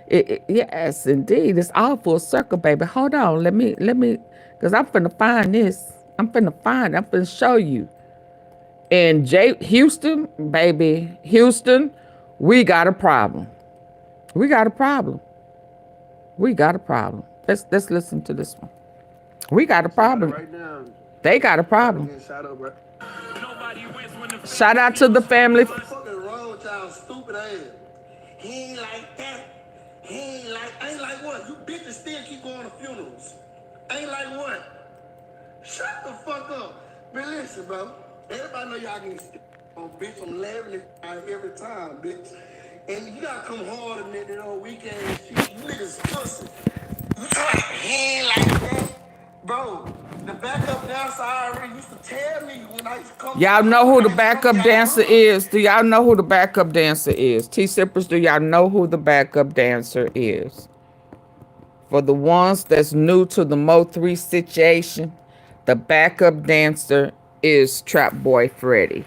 Yes, indeed. It's all full circle, baby. Hold on. Let me, because I'm finna find this. I'm finna show you. And Houston, baby, Houston, we got a problem. We got a problem. Let's listen to this one. We got a problem. They got a problem. Shout out to the family. What's fucking wrong with y'all stupid ass? He ain't like that. Ain't like what? You bitches still keep going to funerals. Ain't like what? Shut the fuck up. But listen, bro. Everybody know y'all can on bitch. I'm laughing at every time, bitch. And you gotta come harder than that old weekend shit. You niggas pussy. He ain't like that. Bro, the backup dancer already used to tell me when I used to come. Y'all know who the backup dancer is? Do y'all know who the backup dancer is? T-Sippers, do y'all know who the backup dancer is? For the ones that's new to the Mo3 situation, the backup dancer is Trap Boy Freddy.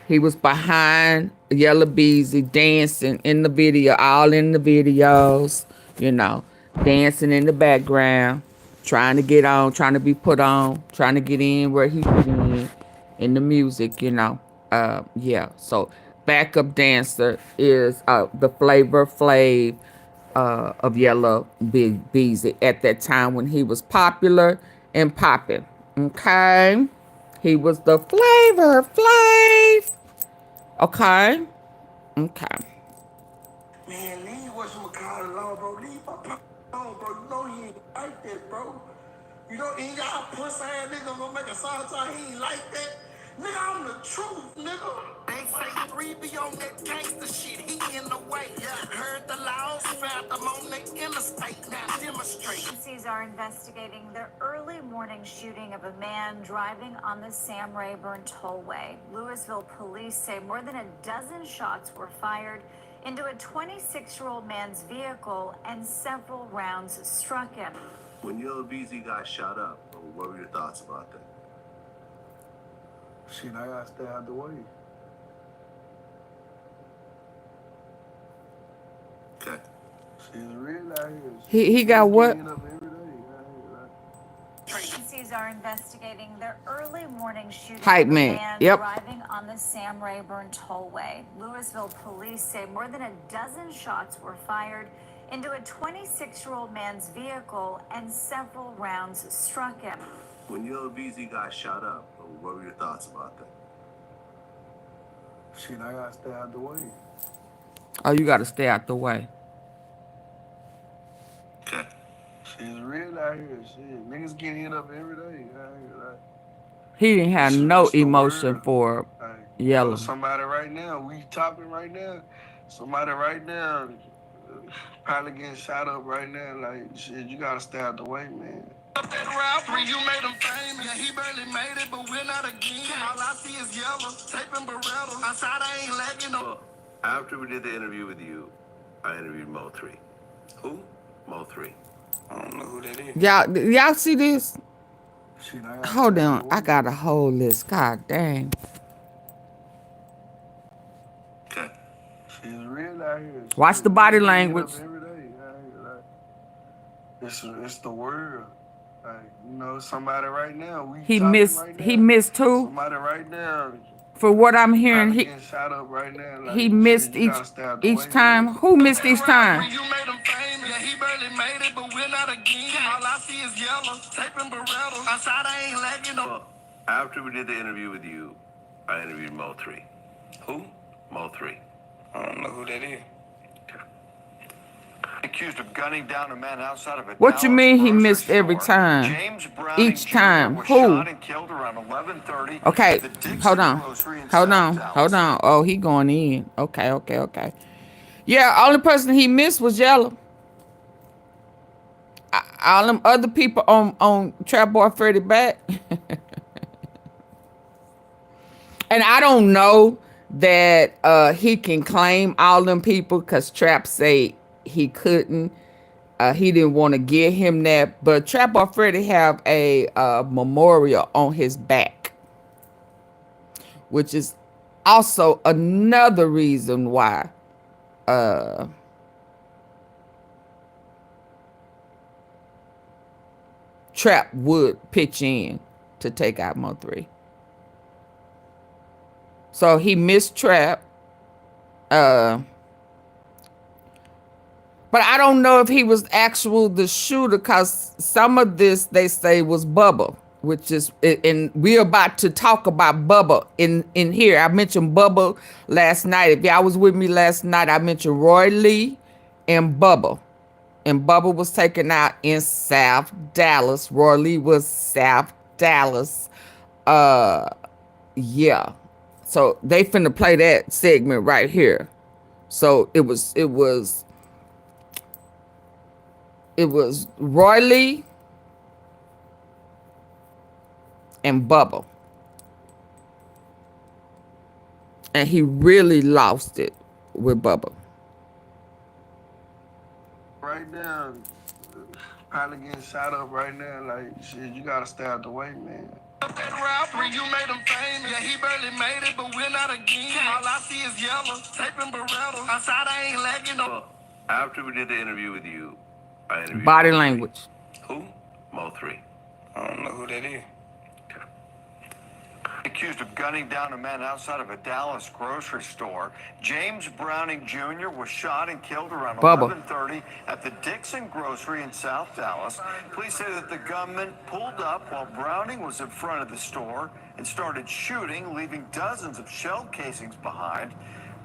He was behind Yellow Beezy dancing in the video, all in the videos, you know, dancing in the background, trying to get on, trying to be put on, trying to get in where he fit in the music, you know. Yeah, so backup dancer is the Flavor Flav of Yellow Beezy at that time when he was popular and popping. Okay? He was the Flavor Flav. Okay? Okay. Man, leave what you call it alone, bro. Leave my pop alone, bro. You know he ain't like that, bro. You know, y'all pussy ass nigga gonna make a song he ain't like that. Nigga, I'm the truth, nigga. be on that gangster shit. He in the way. Heard the laws, found them on the interstate. Now demonstrate. Agencies are investigating the early morning shooting of a man driving on the Sam Rayburn Tollway. Louisville police say more than a dozen shots were fired into a 26-year-old man's vehicle and several rounds struck him. When Yellow BZ got shot up, what were your thoughts about that? Shit, I gotta stay out the way. Okay. She's real out here. He got what? Agencies are investigating the early morning shooting Hype of a man. man Yep. driving on the Sam Rayburn Tollway. Louisville police say more than a dozen shots were fired into a 26-year-old man's vehicle and several rounds struck him. When Yellow BZ got shot up, what were your thoughts about that? Shit, I gotta stay out the way. Oh, you got to stay out the way. Okay. She's real out here. Shit, niggas get hit up every day. He didn't have no It's the emotion word. for Yellow. Somebody right now, we talking right now. Somebody right now probably getting shot up right now. Like, shit, you gotta stay out the way, man. Up that rap when you made him famous. Yeah, he barely made it, but we're not again. All I see is yellow, taping Beretta. Outside I ain't lacking no. Well, after we did the interview with you, I interviewed Mo3. Who? Mo3. I don't know who that is. Y'all see this? Shit, I gotta Hold stay out on. the way. I got a whole list. God dang. Okay. She's real out here. Watch the body language. Every day. It's the world. Like, you know, somebody right now. We He talking missed. right He now. missed who? Somebody right now. For what I'm hearing, Probably he getting shot up right now. Like, he shit, missed you gotta stay out the way, each time. man. Who missed each time? When you made him famous. Yeah, he barely made it, but we're not again. All I see is yellow, taping Beretta. Outside I ain't lacking no. Well, after we did the interview with you, I interviewed Mo3. Who? Mo3. I don't know who that is. Accused of gunning down a man outside of a What you Dallas mean he grocery missed every store. time? James Browning Each Jr. time. was Who? shot and killed around 11:30 Okay. at the Dixon Hold on. Grocery in Hold South on. Dallas. Hold on. Oh, he going in. Okay. Yeah, only person he missed was Yellow. All them other people on Trap Boy Freddy back. And I don't know that he can claim all them people because Trap say he couldn't. He didn't want to give him that. But Trap Boy Freddy have a memorial on his back, which is also another reason why Trap would pitch in to take out Mo3. So he missed Trap. But I don't know if he was the shooter, because some of this they say was Bubba, which is, and we're about to talk about Bubba in here. I mentioned Bubba last night. If y'all was with me last night, I mentioned Roy Lee and Bubba. And Bubba was taken out in South Dallas. Roy Lee was South Dallas. Yeah. So they finna play that segment right here. So it was Roy Lee and Bubba. And he really lost it with Bubba. Right now, probably getting shot up right now. Like, shit, you gotta stay out the way, man. Up that rap when you made him famous. Yeah, he barely made it, but we're not again. All I see is yellow, taping Beretta. Outside I ain't lacking no. Well, after we did the interview with you, I interviewed Body Mo3. language. Who? Mo3. I don't know who that is. Accused of gunning down a man outside of a Dallas grocery store. James Browning Jr. was shot and killed around Bubba. 11:30 at the Dixon Grocery in South Dallas. Police say that the gunman pulled up while Browning was in front of the store and started shooting, leaving dozens of shell casings behind.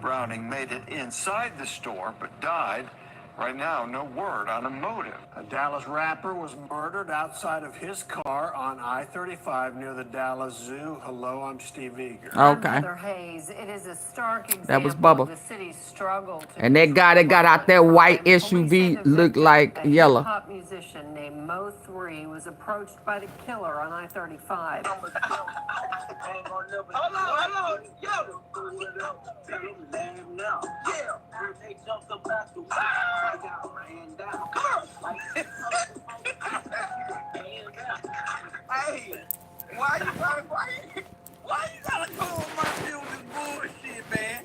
Browning made it inside the store but died. Right now, no word on a motive. A Dallas rapper was murdered outside of his car on I-35 near the Dallas Zoo. Hello, I'm Steve Eager. I'm Okay. Heather Hayes. It is a stark That was example of Bubba. the city's struggle to And that guy that got out that white Police say SUV the looked victim, like a yellow. hip-hop musician named Mo3 was approached by the killer on I-35. Hold on, yo. Hey, why you gotta go on my field with this bullshit, man?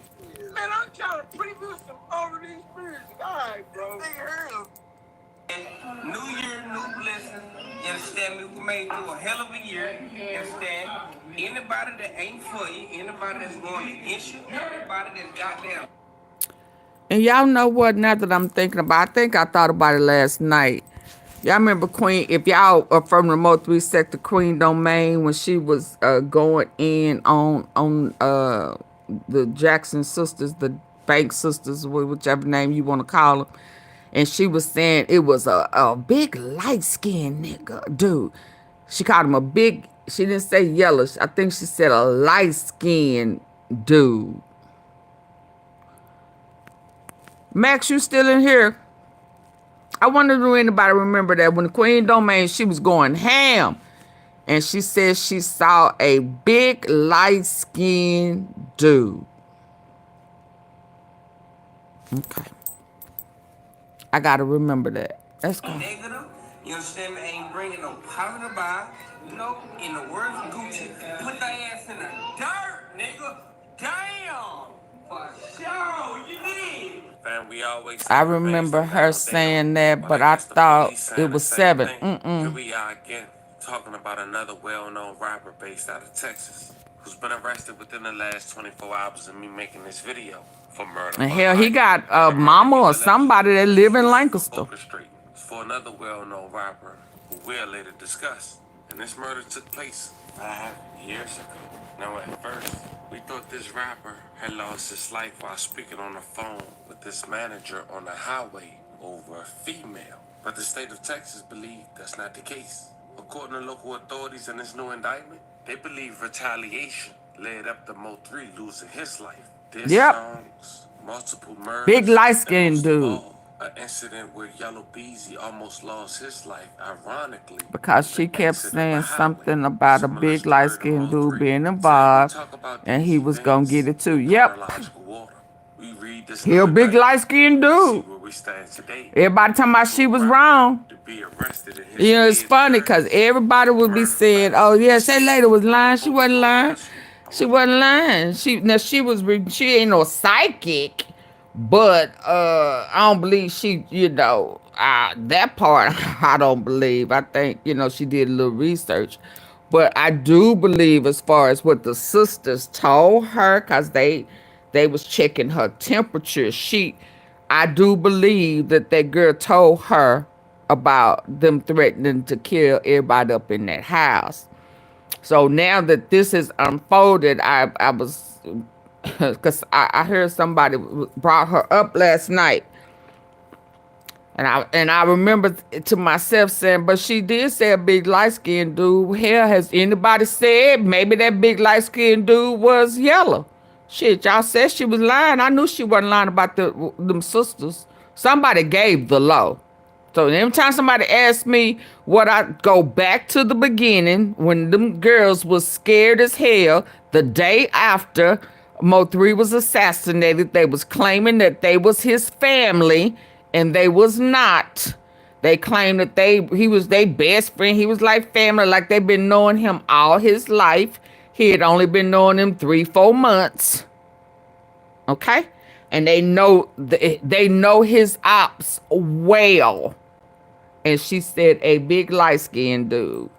Man, I'm trying to preview some over the experience. All right, bro. New year, new blessings. You understand me? We made through a hell of a year. You understand? Anybody that ain't for you, anybody that's going against you, everybody that's goddamn. And y'all know what, now that I'm thinking about, I think I thought about it last night. Y'all remember Queen, if y'all are from the Remote 3 sector, Queen Domain, when she was going in on the Jackson sisters, the Bank sisters, whichever name you want to call them. And she was saying it was a big light-skinned nigga, dude. She called him a big, she didn't say yellowish. I think she said a light-skinned dude. Max, you still in here? I wonder if anybody remember that when the Queen Domain, she was going ham. And she said she saw a big light-skinned dude. Okay. I got to remember that. That's good. Negative, you understand me? Ain't bringing no positive vibe. You know, in the words of Gucci, put that ass in the dirt, nigga. Damn. For sure, you did. Fam, we always I remember her saying that, but I thought it was 7. Here we are again, talking about another well-known rapper based out of Texas, who's been arrested within the last 24 hours of me making this video for murder. And hell, he got a mama or somebody that live in Lancaster. For another well-known rapper who we'll later discuss. And this murder took place 5 years ago. Now at first, we thought this rapper had lost his life while speaking on the phone with this manager on the highway over a female. But the state of Texas believed that's not the case. According to local authorities in this new indictment, they believe retaliation led up to Mo3 losing his life. This songs, multiple murders, big light-skinned dude. An incident where Yellow Beezy almost lost his life, ironically. Because she kept saying something about a big light-skinned dude being involved, and he was going to get it too. Yep. He a big light-skinned dude. Everybody talking about she was wrong. You know, it's funny because everybody would be saying, oh, yeah, that lady was lying. She wasn't lying. She wasn't lying. She ain't no psychic. But I don't believe she, that part I don't believe. I think, she did a little research. But I do believe as far as what the sisters told her, because they was checking her temperature. I do believe that girl told her about them threatening to kill everybody up in that house. So now that this is unfolded, I was... because I heard somebody brought her up last night. And I remember to myself saying, but she did say a big light-skinned dude. Hell, has anybody said maybe that big light-skinned dude was yellow? Shit, y'all said she was lying. I knew she wasn't lying about them sisters. Somebody gave the low. So every time somebody asks me what, I go back to the beginning when them girls was scared as hell the day after Mo3 was assassinated. They was claiming that they was his family, and they was not. They claimed that he was their best friend. He was like family, like they've been knowing him all his life. He had only been knowing him 3-4 months. Okay? And they know his ops well. And she said a big light-skinned dude.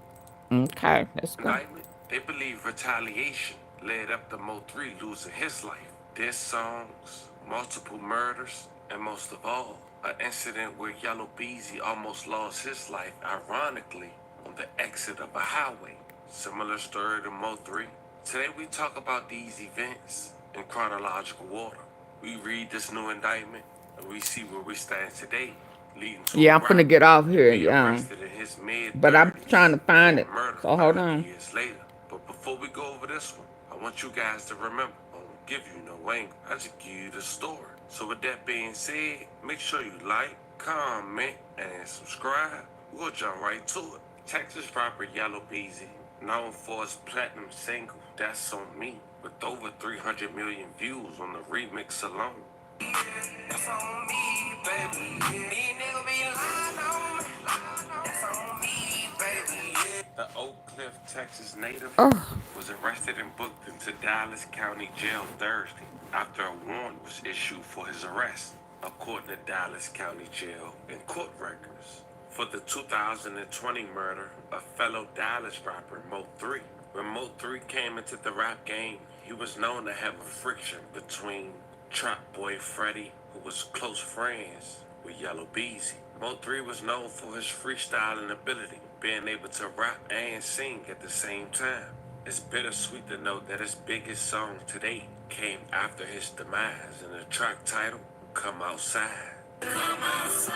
Okay, that's good. They believe retaliation led up to Mo3 losing his life. Their songs, multiple murders, and most of all, an incident where Yellow Beezy almost lost his life, ironically, on the exit of a highway. Similar story to Mo3. Today we talk about these events in chronological order. We read this new indictment, And we see where we stand today, leading to Yeah, a I'm finna rapper get off here, being yeah. arrested in his But I'm trying mid-30s to find for it. a murder So hold 5 on. years later. But before we go over this one, I want you guys to remember, I don't give you no anger, I just give you the story. So with that being said, make sure you like, comment, and subscribe. We'll jump right to it. Texas rapper Yellow Beezy, known for his platinum single, That's On Me, with over 300 million views on the remix alone. That's on me, baby. Me nigga be lying on me. That's on me, baby. The Oak Cliff, Texas native was arrested and booked into Dallas County Jail Thursday after a warrant was issued for his arrest, according to Dallas County Jail and court records. For the 2020 murder of fellow Dallas rapper Mo3. When Mo3 came into the rap game, he was known to have a friction between Trap Boy Freddy, who was close friends with Yellow Beezy. Mo3 was known for his freestyling ability, being able to rap and sing at the same time. It's bittersweet to note that his biggest song to date came after his demise, and the track title, Come Outside. Come outside.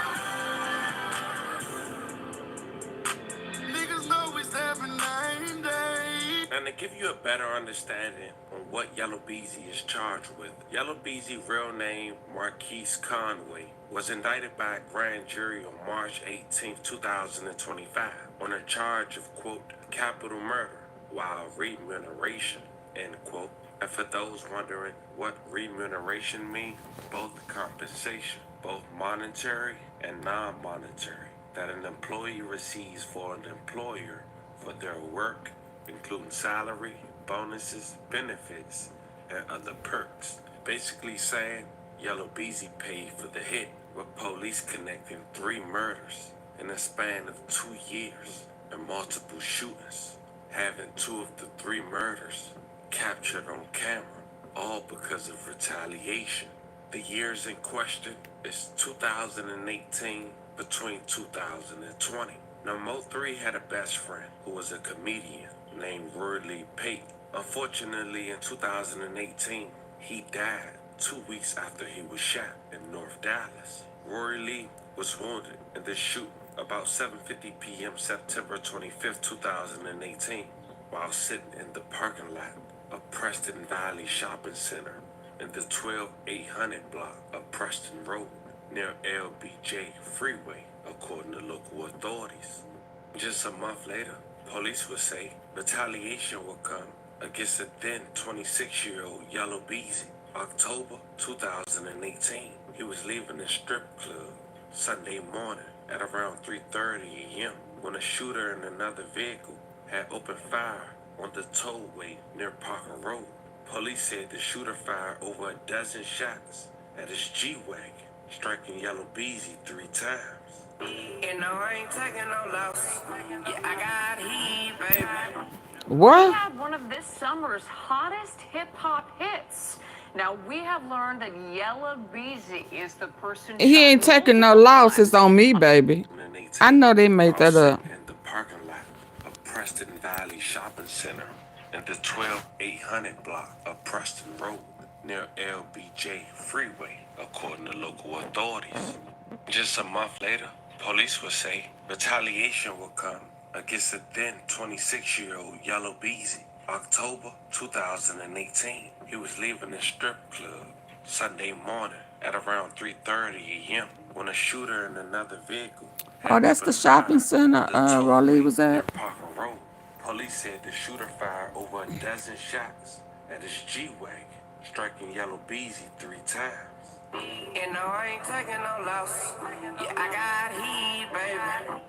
Niggas know it's every 9 days. And to give you a better understanding on what Yellow Beezy is charged with, Yellow Beezy, real name Marquise Conway, was indicted by a grand jury on March 18, 2025 on a charge of, quote, capital murder while remuneration, end quote. And for those wondering what remuneration means, both compensation, both monetary and non-monetary, that an employee receives for an employer for their work, including salary, bonuses, benefits, and other perks. Basically saying Yellow Beezy paid for the hit, with police connecting 3 murders in a span of 2 years and multiple shootings, having 2 of the 3 murders captured on camera, all because of retaliation. The years in question is 2018 between 2020. Now, Mo3 had a best friend who was a comedian named Roy Lee Pate. Unfortunately, in 2018, he died 2 weeks after he was shot in North Dallas. Roy Lee was wounded in this shooting about 7:50 p.m. September 25, 2018, while sitting in the parking lot of Preston Valley Shopping Center in the 12800 block of Preston Road near LBJ Freeway, according to local authorities. Just a month later, police would say retaliation will come against the then 26-year-old Yellow Beezy. October 2018, he was leaving the strip club Sunday morning at around 3:30 a.m. when a shooter in another vehicle had opened fire on the tollway near Parker Road. Police said the shooter fired over a dozen shots at his G-Wagon, striking Yellow Beezy 3 times. You know I ain't taking no loss. Yeah, I got heat, baby. What? We had one of this summer's hottest hip-hop hits. Now, we have learned that Yellow Beezy is the person... He ain't taking no losses on me, baby. I know they made that up. In the parking lot of Preston Valley Shopping Center in the 12800 block of Preston Road near LBJ Freeway, according to local authorities. Just a month later, police would say retaliation will come against the then 26-year-old Yellow Beezy. October 2018, he was leaving the strip club Sunday morning at around 3:30 a.m. when a shooter in another vehicle... Oh, that's the shopping center Raleigh was at. Parker Road. Police said the shooter fired over a dozen shots at his G-Wagon, striking Yellow Beezy 3 times. You know I ain't taking no loss. Yeah, I got heat, baby.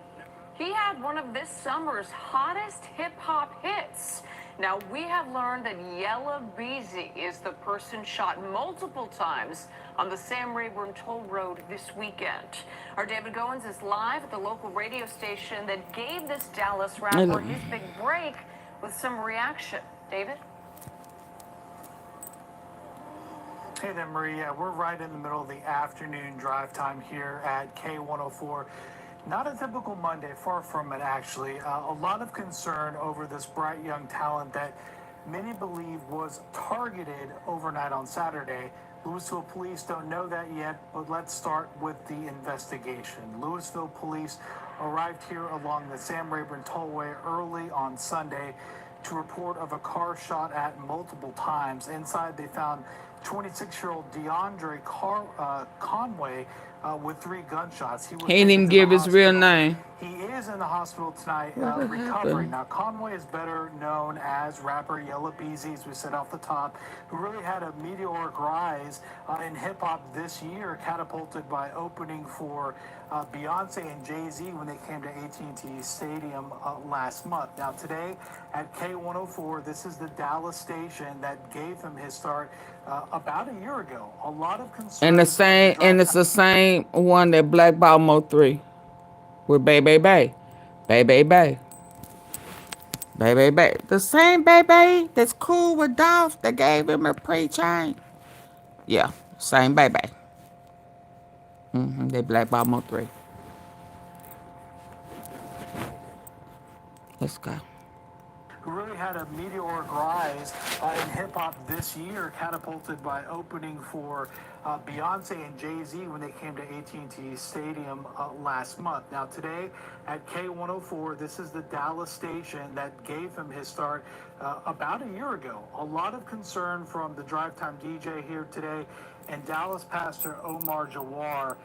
He had one of this summer's hottest hip-hop hits. Now, we have learned that Yellow Beezy is the person shot multiple times on the Sam Rayburn Toll Road this weekend. Our David Goins is live at the local radio station that gave this Dallas rapper his big break with some reaction. David? Hey there, Maria. We're right in the middle of the afternoon drive time here at K104. Not a typical Monday, far from it, actually. A lot of concern over this bright young talent that many believe was targeted overnight on Saturday. Louisville police don't know that yet, but let's start with the investigation. Louisville police arrived here along the Sam Rayburn Tollway early on Sunday to report of a car shot at multiple times. Inside, they found 26-year-old DeAndre Conway with 3 gunshots. He didn't even give his real name. He is in the hospital tonight recovering. Now, Conway is better known as rapper Yella Beezy, as we said off the top, who really had a meteoric rise in hip-hop this year, catapulted by opening for Beyonce and Jay-Z when they came to AT&T Stadium last month. Now, today at K104, this is the Dallas station that gave him his start about a year ago. A lot of concern. And it's the same one that blackballed Mo3 with Bay. Bay. The same Bay that's cool with Dolph that gave him a pre-chain. Yeah, same Bay. They blackballed Mo3. Let's go. Who really had a meteoric rise in hip-hop this year, catapulted by opening for Beyonce and Jay-Z when they came to AT&T Stadium last month. Now, today at K104, this is the Dallas station that gave him his start about a year ago. A lot of concern from the Drive Time DJ here today and Dallas pastor Omar Jawar.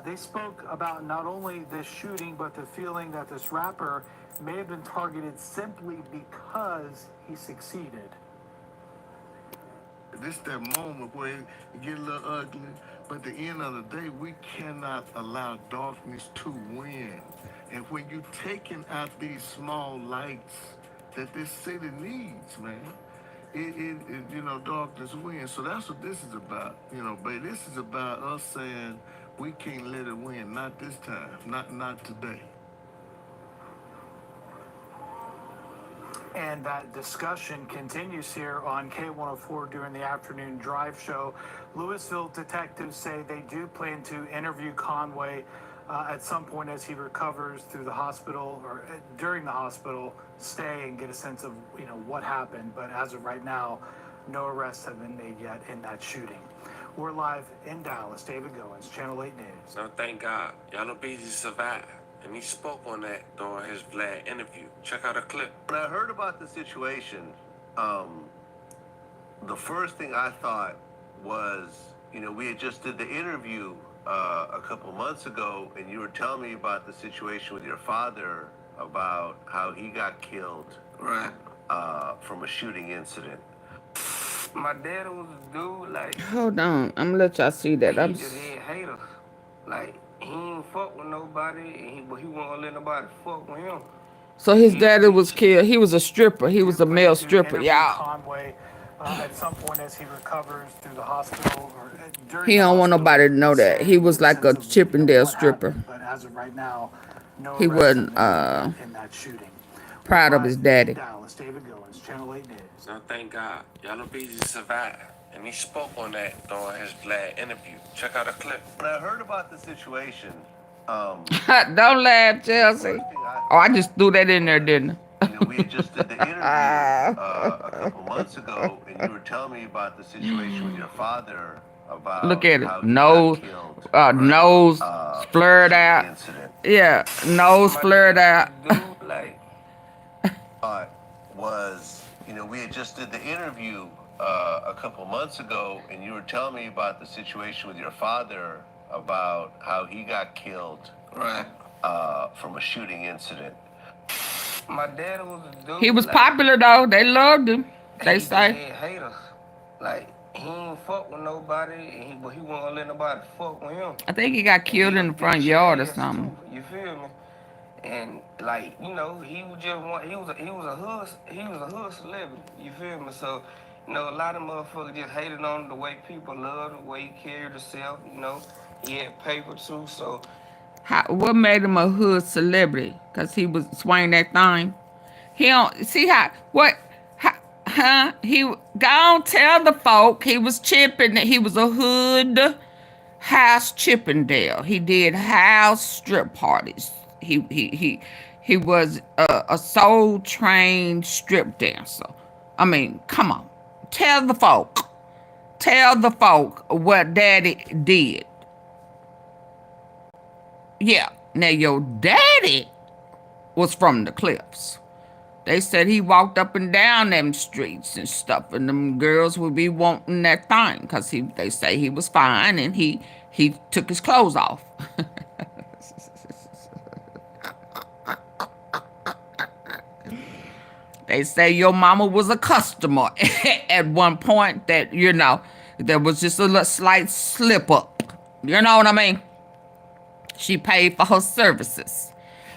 They spoke about not only this shooting, but the feeling that this rapper may have been targeted simply because he succeeded. This that moment where it get a little ugly, but at the end of the day, we cannot allow darkness to win. And when you taking out these small lights that this city needs, man, it darkness wins. So that's what this is about, but this is about us saying we can't let it win, not this time, not today. And that discussion continues here on K104 during the afternoon drive show. Louisville detectives say they do plan to interview Conway at some point as he recovers through the hospital or during the hospital stay and get a sense of what happened. But as of right now, no arrests have been made yet in that shooting. We're live in Dallas. David Goins, Channel 8 News. No, thank God. Yella Beezy survived. And he spoke on that during his Vlad interview. Check out a clip. When I heard about the situation, the first thing I thought was, we had just did the interview a couple months ago, and you were telling me about the situation with your father, about how he got killed from a shooting incident. My dad was a dude, like... Hold on. I'm gonna let y'all see that. He just had haters. Like, he ain't fuck with nobody, but he won't let nobody fuck with him. So his daddy was killed. He was a stripper. He was a male stripper, y'all. Conway at some point as he recovers through the hospital. He don't want nobody to know that. He was like a Chippendale stripper. But as of right now, no he wasn't in that shooting. proud of his daddy. Dallas, David Goins, Channel 8 News. No, thank God. Yella Beezy survived. And he spoke on that during his Vlad interview. Check out a clip. When I heard about the situation, don't laugh, Chelsea. Oh, I just threw that in there, didn't I? we had just did the interview a couple months ago, and you were telling me about the situation with your father. About look at it, nose flared out. Incident. Yeah, nose flared out. Was we had just did the interview a couple months ago, and you were telling me about the situation with your father, about how he got killed from a shooting incident. My dad was a dude. He was popular though. They loved him. They say. He had haters. Like, he ain't fuck with nobody, but he won't let nobody fuck with him. I think he got killed in the front yard or something. You feel me? And like, he was just one. He was a hood celebrity. You feel me? So, a lot of motherfuckers just hated on the way people loved, the way he carried himself. He had paper too. So, what made him a hood celebrity? Cause he was swinging that thing. He don't see he gone tell the folk he was chipping. He was a hood house Chippendale. He did house strip parties. He was a soul trained strip dancer. I mean, come on. Tell the folk. Tell the folk what daddy did. Yeah. Now, your daddy was from the cliffs. They said he walked up and down them streets and stuff, and them girls would be wanting that thing because they say he was fine and he took his clothes off. They say your mama was a customer at one point that, you know, there was just a little slight slip up. You know what I mean? She paid for her services.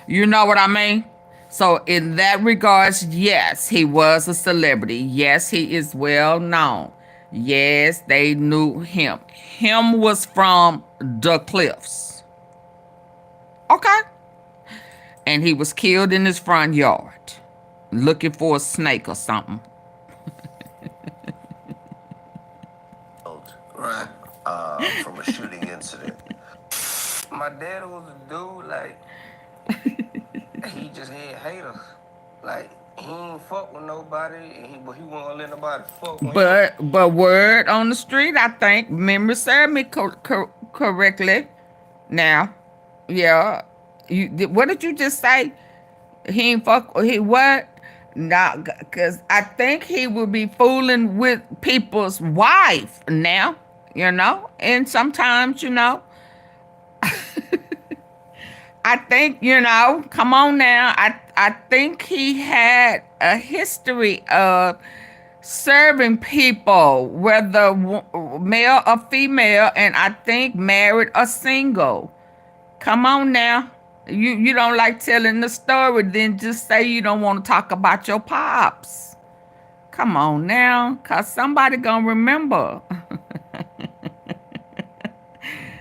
You know what I mean? So in that regards, yes, he was a celebrity. Yes, he is well known. Yes, they knew him. Him was from the cliffs. Okay. And he was killed in his front yard, looking for a snake or something. Right. From a shooting incident. My dad was a dude, like, he just had haters. Like, he ain't fuck with nobody, but he wasn't gonna let nobody fuck with him. But word on the street, I think, memory served me correctly. Now, yeah, what did you just say? He ain't fuck, he what? Nah, because I think he would be fooling with people's wife now, you know? And sometimes, you know, I think, you know, come on now. I think he had a history of serving people, whether male or female, and I think married or single. Come on now. You don't like telling the story, then just say you don't want to talk about your pops. Come on now, because somebody gonna remember.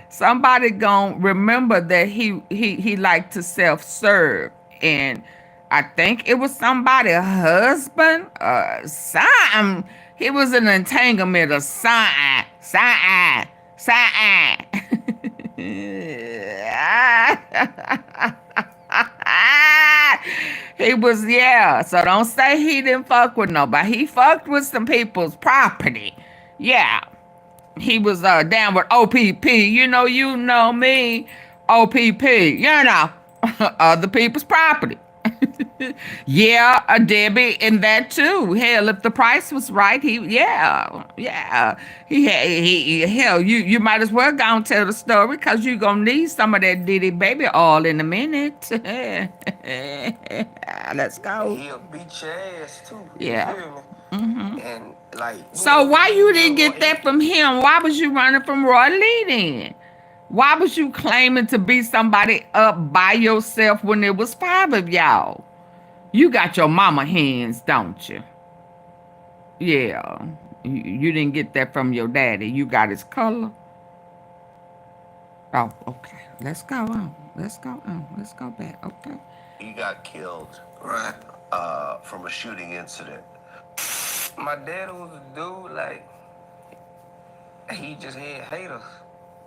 Somebody gonna remember that he liked to self-serve. And I think it was somebody, a husband, something. He was an entanglement of something. He was, yeah. So don't say he didn't fuck with nobody. He fucked with some people's property. Yeah. He was down with OPP. You know me. OPP, you know. Other people's property. Yeah, a Debbie and that too. Hell, if the price was right, hell, you might as well go and tell the story because you're gonna need some of that Diddy baby oil in a minute. Let's go. He'll beat your ass too. Yeah. You feel me? Mm-hmm. And like, so why you didn't get that from him? Why was you running from Roy Lee then? Why was you claiming to be somebody up by yourself when there was 5 of y'all? You got your mama hands, don't you? Yeah. You didn't get that from your daddy. You got his color. Oh, okay. Let's go on. Let's go on. Let's go back. Okay. He got killed. Right. From a shooting incident. My dad was a dude, like, he just had haters.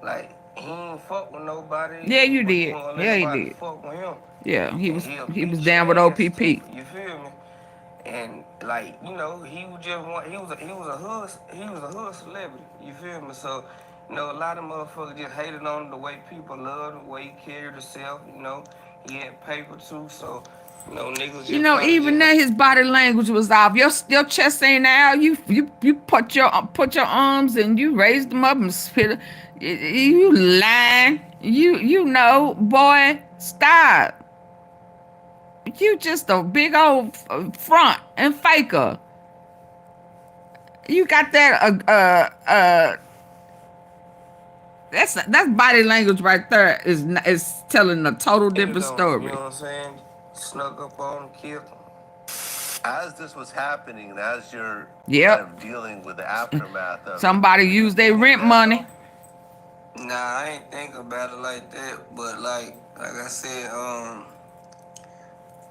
Like, he ain't fuck with nobody. Yeah, you did. Yeah, he did. Fuck with him. Yeah, he was down with OPP. You feel me? And like, you know, he was a hood celebrity. You feel me? So, you know, a lot of motherfuckers just hated on the way people loved him, the way he carried himself. You know, he had paper too, so. No niggas. You know, even now his body language was off. Your chest ain't out. You put your arms and you raised them up and spit. You lying. You know, boy, stop. You just a big old front and faker. You got that that's body language right there is telling a total different story. You know what I'm saying? Snuck up on him, killed him. As this was happening and as you're kind of dealing with the aftermath of somebody used their rent money. Nah, I ain't think about it like that, but like I said,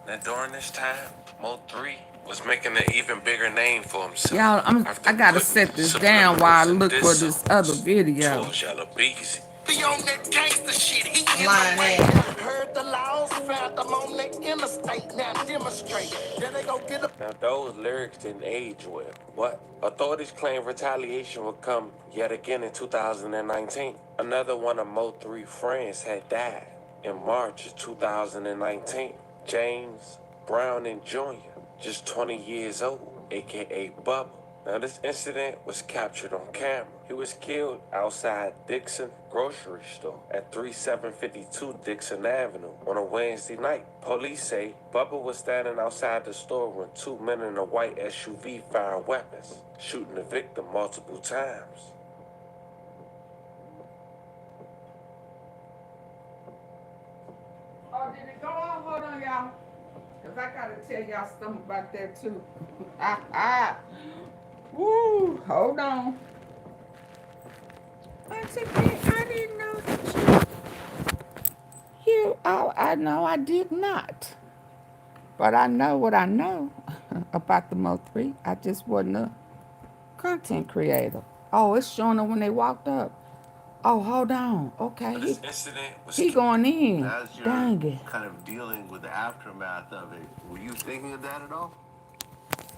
that during this time, Mo3 was making an even bigger name for himself. Y'all, I gotta set this down while I look for this other video. Yellow Beezy. Be on that gangster shit. He in Lying the way. ass. Heard the laws, found them on the interstate. Now demonstrate. Then they go get a. Now, those lyrics didn't age well. What? Authorities claim retaliation would come yet again in 2019. Another one of Mo 3 friends had died in March of 2019. James Browning Jr., just 20 years old, aka Bubba. Now, this incident was captured on camera. He was killed outside Dixon grocery store at 3752 Dixon Avenue on a Wednesday night. Police say Bubba was standing outside the store when two men in a white SUV fired weapons, shooting the victim multiple times. Oh, did it go on? Hold on, y'all. Because I got to tell y'all something about that, too. Woo, hold on. I didn't know that I know I did not. But I know what I know about the Mo 3. I just wasn't a content creator. Oh, it's showing them when they walked up. Oh, hold on. Okay. This incident was He going in. As you're Dang it. kind of dealing with the aftermath of it, were you thinking of that at all?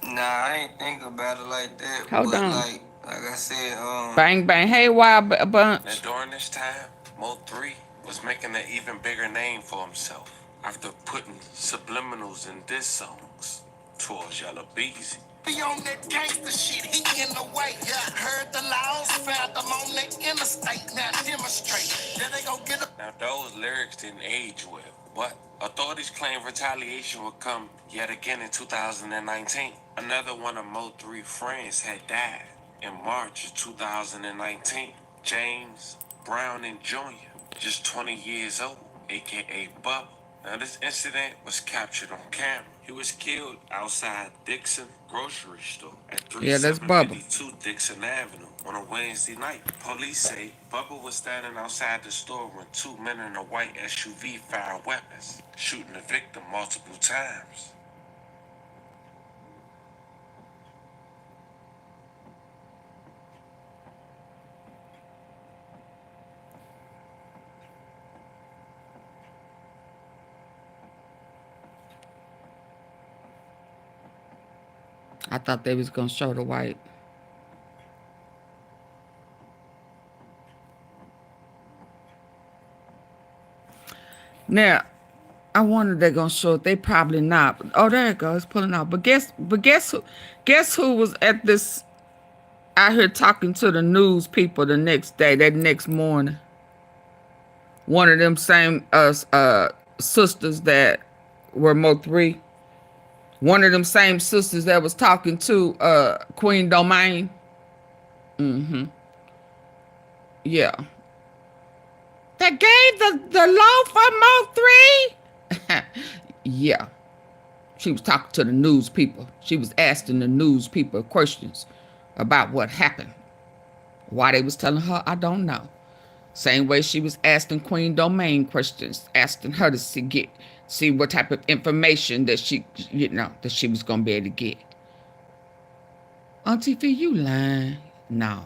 Nah, I ain't think about it like that. Hold but on. like I said, Bang, bang. Hey, Wild Bunch. And during this time, Mo 3 was making an even bigger name for himself after putting subliminals in diss songs towards Yellow Beezy. Be on that gangster shit. He in the way. Yeah. Heard the laws, found them on the interstate. Now demonstrate. Then they go get a. Now, those lyrics didn't age well. What? Authorities claim retaliation would come yet again in 2019. Another one of Mo 3 friends had died in March of 2019. James Browning Jr., just 20 years old, aka Bubba. Now, this incident was captured on camera. He was killed outside Dixon grocery store at Yeah, that's Bubba. 3752 Dixon Avenue on a Wednesday night. Police say Bubba was standing outside the store when two men in a white SUV fired weapons, shooting the victim multiple times. I thought they was going to show the white. Now, I wonder they're going to show it. They probably not. Oh, there it goes. It's pulling out. But guess who was at this, out here talking to the news people the next day, that next morning? One of them same sisters that were Mo 3. One of them same sisters that was talking to Queen Domain. Yeah. That gave the law for Mo 3? Yeah. She was talking to the news people. She was asking the news people questions about what happened. Why they was telling her, I don't know. Same way she was asking Queen Domain questions, asking her to see what type of information that she was gonna be able to get. AunTeaFee, you lying? No,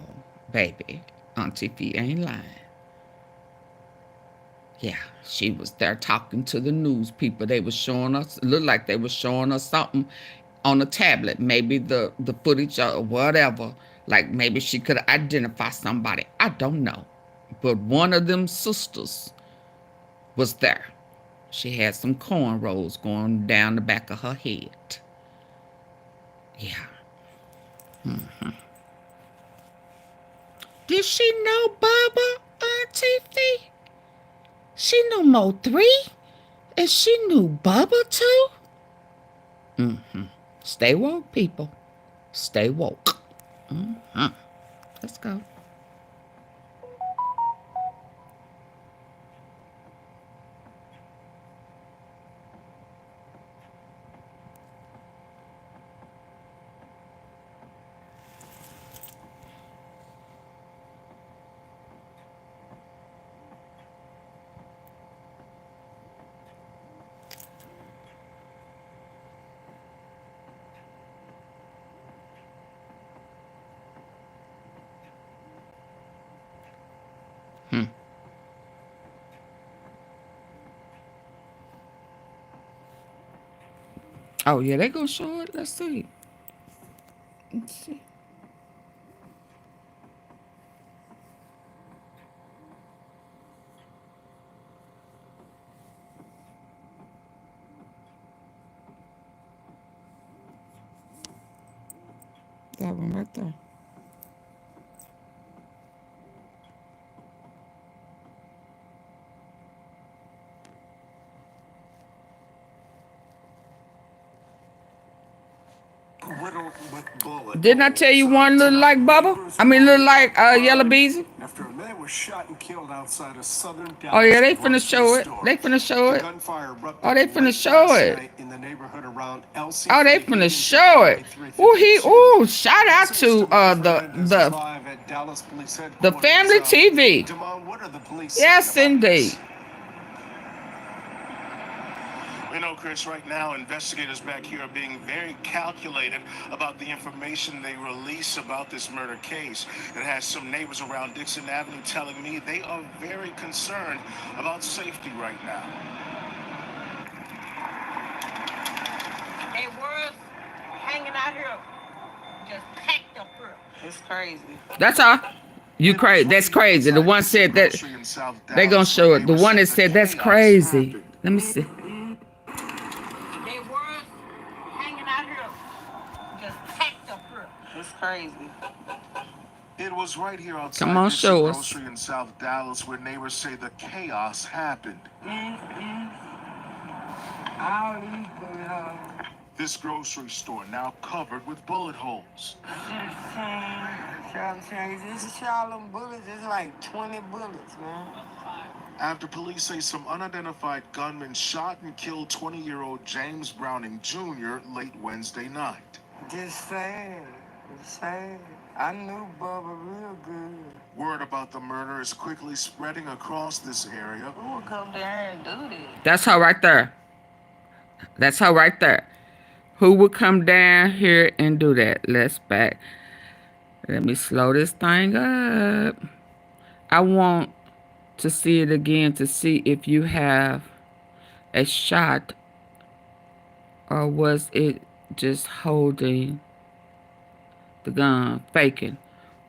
baby. AunTeaFee ain't lying. Yeah, she was there talking to the news people. They was showing us, it looked like they was showing us something on a tablet, maybe the footage or whatever. Like maybe she could identify somebody. I don't know. But one of them sisters was there. She had some cornrows going down the back of her head. Yeah. Did she know Bubba, AunTeaFee? She knew Mo 3? And she knew Bubba too? Stay woke, people. Stay woke. Let's go. Oh yeah, they gonna show it. Let's see. Let's see. That one right there. Didn't I tell you one look like Bubba? I mean, look like Yellow Beezy? After a man was shot and killed outside a southern Dallas. Oh yeah, they finna show it. They finna show it. Oh, they finna show it. In the neighborhood around LC. Oh, they finna show it. Ooh, shout out to the family TV. Yes, indeed. You know, Chris, right now, investigators back here are being very calculated about the information they release about this murder case. It has some neighbors around Dixon Avenue telling me they are very concerned about safety right now. They were hanging out here, just packed up here. It's crazy. That's all. You crazy. That's crazy. The one said that they gonna show it. The one that said that's crazy. Let me see. Crazy. It was right here outside Come on, show us. grocery in South Dallas where neighbors say the chaos happened. This grocery store now covered with bullet holes. This is all them bullets. It's like 20 bullets, man. After police say some unidentified gunmen shot and killed 20-year-old James Browning Jr. late Wednesday night. Just saying. I knew Bubba real good. Word about the murder is quickly spreading across this area. Who would come down and do this? That's her right there. That's her right there. Who would come down here and do that? Let's back. Let me slow this thing up. I want to see it again to see if you have a shot or was it just holding the gun, faking.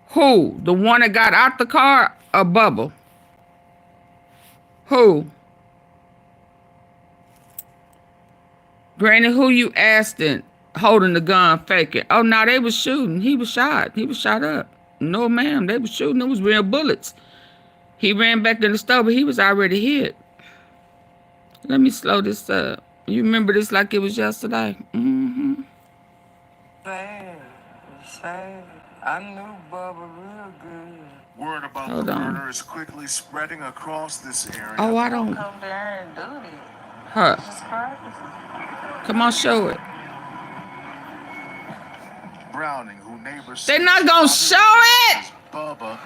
Who? The one that got out the car or Bubba? Who? Granny, who you asking holding the gun faking? Oh, no, they was shooting. He was shot. He was shot up. No, ma'am, they was shooting. It was real bullets. He ran back to the store, but he was already hit. Let me slow this up. You remember this like it was yesterday? Mm-hmm. I knew Bubba real good. Word about the murder is quickly spreading across this area. Oh, I don't. Come down and do this. Huh. This is crazy. Come on, show it. Browning, who neighbors They're not gonna show it! Bubba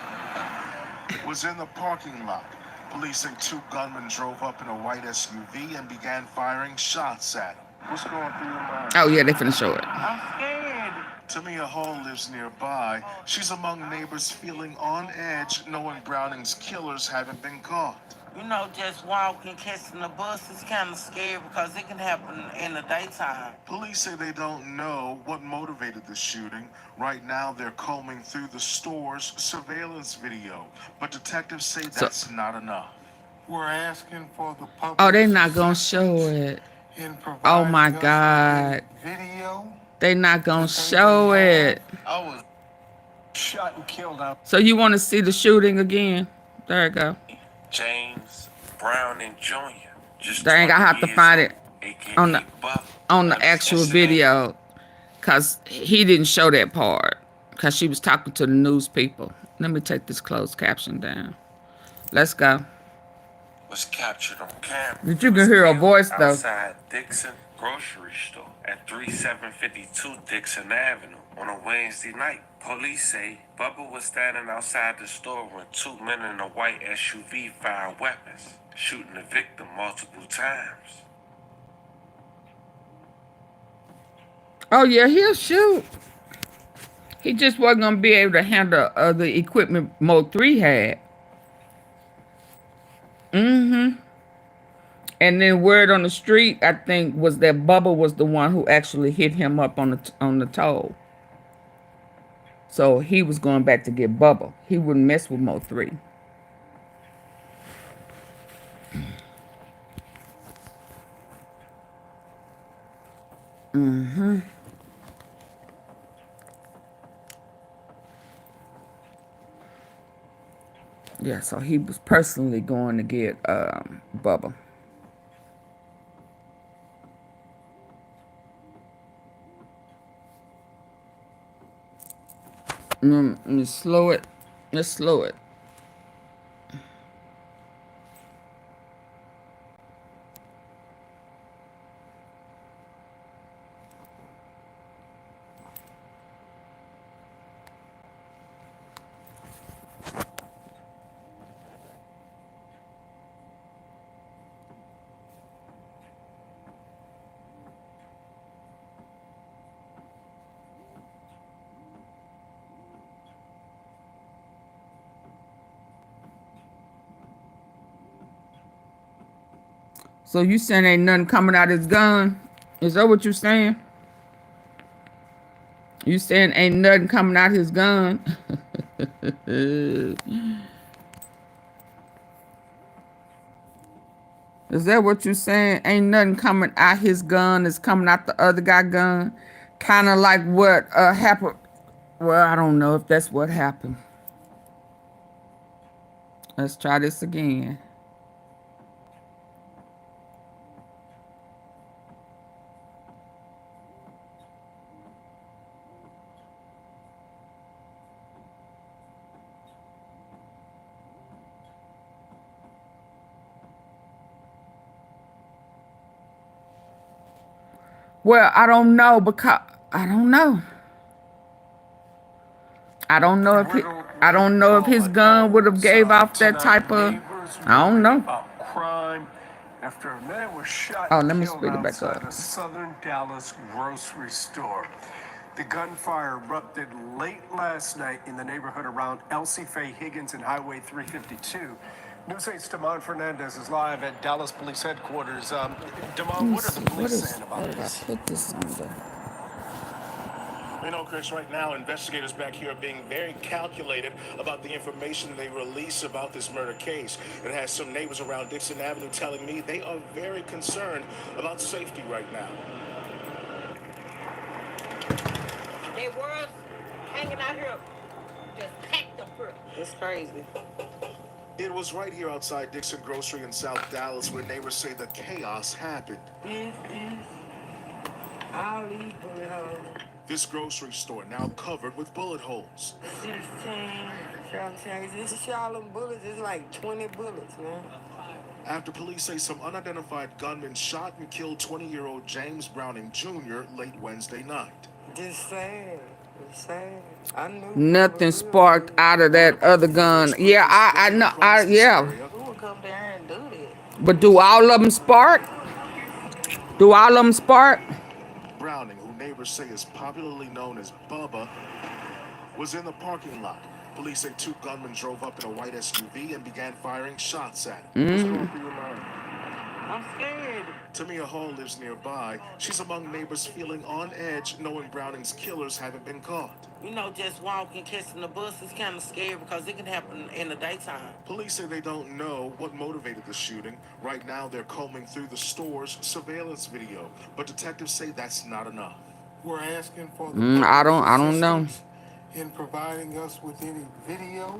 was in the parking lot. Police say two gunmen drove up in a white SUV and began firing shots at him. What's going through your mind? Oh, yeah, they finna show it. I'm scared. Tamia Hall lives nearby. She's among neighbors feeling on edge, knowing Browning's killers haven't been caught. You know, just walking, catching the bus is kind of scary because it can happen in the daytime. Police say they don't know what motivated the shooting. Right now, they're combing through the store's surveillance video, but detectives say that's not enough. We're asking for the public. Oh, they're not gonna show it. Oh my God. Video. They not gonna show it. I was shot and killed out. So you want to see the shooting again? There you go. James Browning Jr. Just Dang, I have to find it on the actual video, cause he didn't show that part, cause she was talking to the news people. Let me take this closed caption down. Let's go. Was captured on camera. But you can hear her voice though. Outside Dixon grocery store at 3752 Dixon Avenue on a Wednesday night. Police say Bubba was standing outside the store when two men in a white SUV fired weapons, shooting the victim multiple times. Oh yeah, he'll shoot. He just wasn't gonna be able to handle the equipment Mo 3 had. And then word on the street, I think, was that Bubba was the one who actually hit him up on the toll. So he was going back to get Bubba. He wouldn't mess with Mo 3. Yeah, so he was personally going to get Bubba. Let's slow it. Let's slow it. So you saying ain't nothing coming out his gun? Is that what you saying? You saying ain't nothing coming out his gun? Is that what you saying? Ain't nothing coming out his gun. It's coming out the other guy's gun. Kind of like what happened. Well, I don't know if that's what happened. Let's try this again. Well, I don't know because I don't know. I don't know if his gun would have gave off that type of. I don't know. Crime after a man was shot Oh, and let me killed speed it back outside up. a southern Dallas grocery store. The gunfire erupted late last night in the neighborhood around Elsie Faye Higgins and Highway 352. News 8's Damon Fernandez is live at Dallas Police Headquarters. Damon, what are the police saying about this? Put this on there. You know, Chris, right now, investigators back here are being very calculated about the information they release about this murder case. It has some neighbors around Dixon Avenue telling me they are very concerned about safety right now. They were hanging out here, just packed up here. It's crazy. It was right here outside Dixon Grocery in South Dallas where neighbors say the chaos happened. I'll leave bullet holes. This grocery store now covered with bullet holes. 16, this is all them bullets. It's like 20 bullets, man. After police say some unidentified gunmen shot and killed 20-year-old James Browning Jr. late Wednesday night. Just sad. It's sad. I knew. Nothing sparked out of that other gun. Yeah, I know. Yeah. Who would come down and do that? But do all of them spark? Do all of them spark? Browning, who neighbors say is popularly known as Bubba, was in the parking lot. Police say two gunmen drove up in a white SUV and began firing shots at him. What's going through your mind? I'm scared. Tamia Hall lives nearby. She's among neighbors feeling on edge, knowing Browning's killers haven't been caught. You know, just walking, catching the bus is kind of scary because it can happen in the daytime. Police say they don't know what motivated the shooting. Right now, they're combing through the store's surveillance video, but detectives say that's not enough. We're asking for the I don't know. in providing us with any video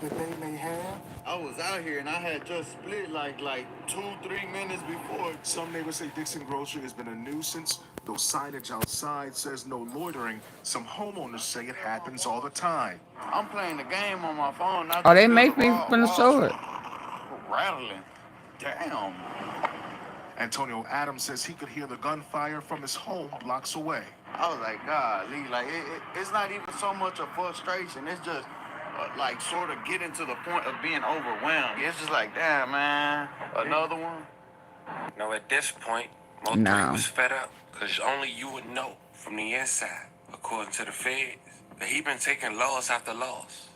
that they may have. I was out here and I had just split like 2-3 minutes before. Some neighbors say Dixon Grocery has been a nuisance. Though signage outside says no loitering, some homeowners say it happens all the time. I'm playing the game on my phone. Oh, they make me finna show it. Rattling. Damn. Antonio Adams says he could hear the gunfire from his home blocks away. I was like, golly, like it's not even so much a frustration. It's just like sort of getting to the point of being overwhelmed. It's just like, damn, man, another one. Now at this point, Mo 3 was fed up because only you would know from the inside, according to the feds, that he been taking loss after loss.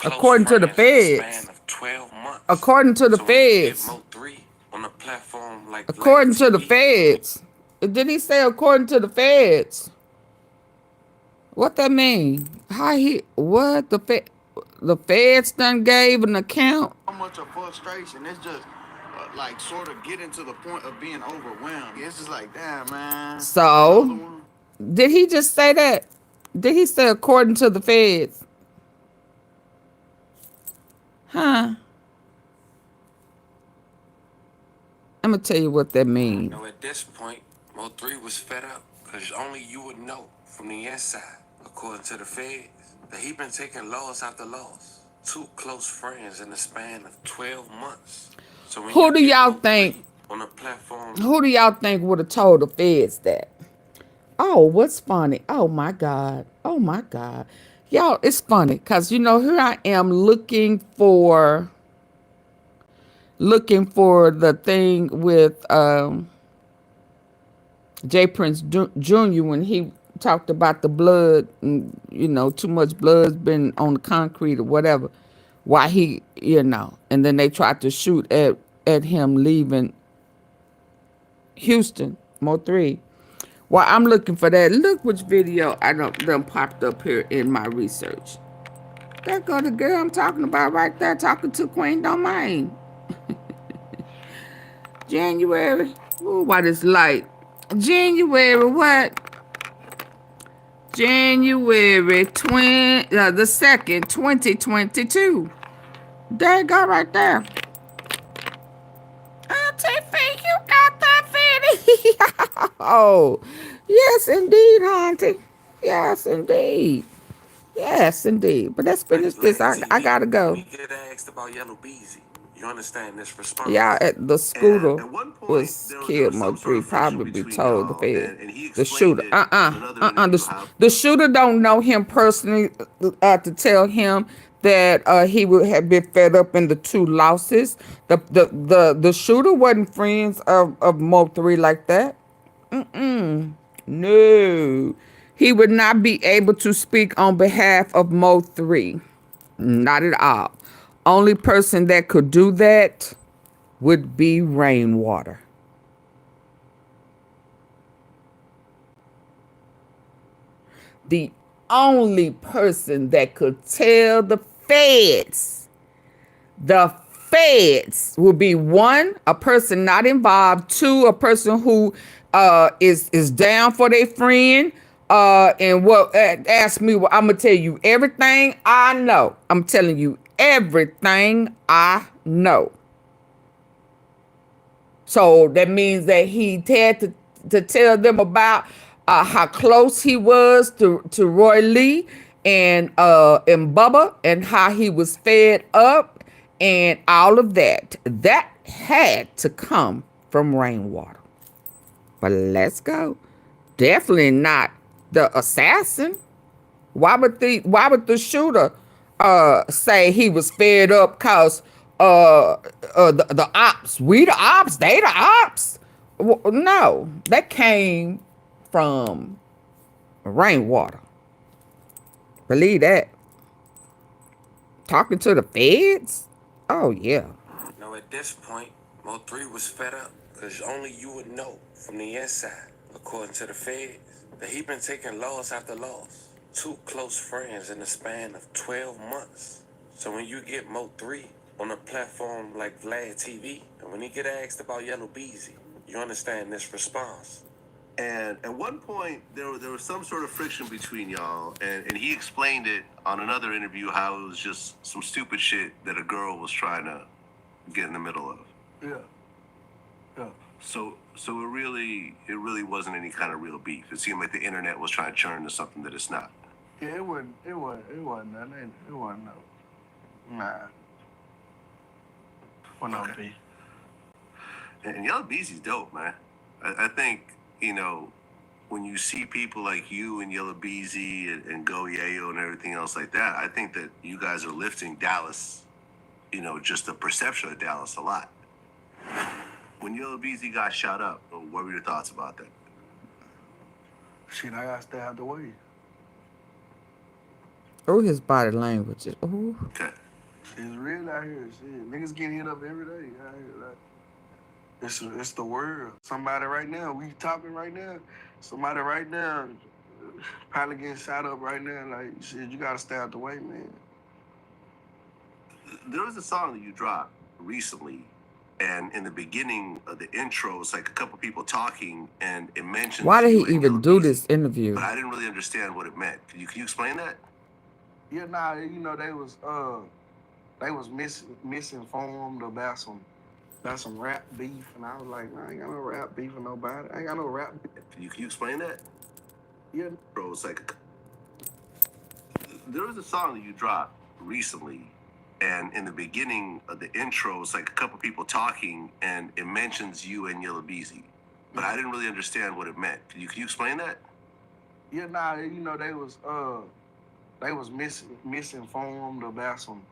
According to the feds. Span of 12 months. According to the feds. Mo 3 on the platform like according to the TV. feds. Did he say according to the feds? What that mean? How he, what the feds done gave an account? So much of frustration. It's just like sort of getting to the point of being overwhelmed. It's just like, damn, man. So, did he just say that? Did he say according to the feds? Huh? I'm gonna tell you what that means. Now at this point, Mo3 was fed up because only you would know from the inside, according to the feds, that he been taking loss after loss. 2 close friends in the span of 12 months. So when Who do y'all think? On a platform, Who do y'all think would have told the feds that? Oh, what's funny? Oh my God. Oh my God. Y'all, it's funny because, you know, here I am looking for the thing with J. Prince Jr. when he talked about the blood, and, you know, too much blood's been on the concrete or whatever. Why he, you know, and then they tried to shoot at him leaving Houston, Mo3. While I'm looking for that, look which video I done popped up here in my research. There go the girl I'm talking about right there, talking to Queen Domain. January. Ooh, why this light? January what? January the 2nd, 2022. There you go right there. AunTeaFee, you got that video. Oh, yes indeed, Auntie. Yes indeed. Yes indeed. But let's finish this. I gotta go. we get asked about Yellow Beezy. You understand this response? Yeah, the scooter was killed. Mo3 probably told the fed. The shooter. The shooter don't know him personally to tell him that he would have been fed up in the 2 losses. The shooter wasn't friends of Mo3 like that. No. He would not be able to speak on behalf of Mo3. Not at all. Only person that could do that would be Rainwater. The only person that could tell the feds would be 1, a person not involved, 2, a person who is down for their friend, and what ask me, well, I'm gonna tell you everything I know. I'm telling you everything I know. So that means that he had to tell them about how close he was to Roy Lee and Bubba, and how he was fed up and all of that. That had to come from Rainwater. But let's go. Definitely not the assassin. Why would the shooter say he was fed up cause the ops, we the ops, they the ops? No, that came from Rainwater. Believe that. Talking to the feds? Oh yeah. Now at this point, Mo3 was fed up because only you would know from the inside, according to the feds, that he been taking loss after loss. 2 close friends in the span of 12 months. So when you get Mo3 on a platform like Vlad TV, and when he get asked about Yellow Beezy, you understand this response. And at one point, there was some sort of friction between y'all, and he explained it on another interview how it was just some stupid shit that a girl was trying to get in the middle of. Yeah. Yeah. So it really wasn't any kind of real beef. It seemed like the internet was trying to turn to something that it's not. Yeah, it wasn't nothing. It wasn't no. Nah. Well, no, Okay. And Yellow Beezy's dope, man. I think, you know, when you see people like you and Yellow Beezy and Go Yayo and everything else like that, I think that you guys are lifting Dallas, you know, just the perception of Dallas a lot. When Yellow Beezy got shot up, what were your thoughts about that? Shit, I gotta stay out the way. Oh, his body language. Oh. Okay. It's real out here. Shit, niggas getting hit up every day. Out here, like. It's the world. Somebody right now, we talking right now. Somebody right now probably getting shot up right now. Like, shit, you gotta stay out the way, man. There was a song that you dropped recently, and in the beginning of the intro, it's like a couple people talking, and it mentions. Why did he you and even Lil do Beezy, this interview? But I didn't really understand what it meant. Can you explain that? Yeah, nah, you know, they was misinformed about some rap beef, and I was like, nah, I ain't got no rap beef with nobody. I ain't got no rap beef. Can you explain that? Yeah. Bro, it's like there was a song that you dropped recently, and in the beginning of the intro, it's like a couple people talking, and it mentions you and Lil Beezy. But I didn't really understand what it meant. Can you explain that? Yeah, nah, you know, they was misinformed about some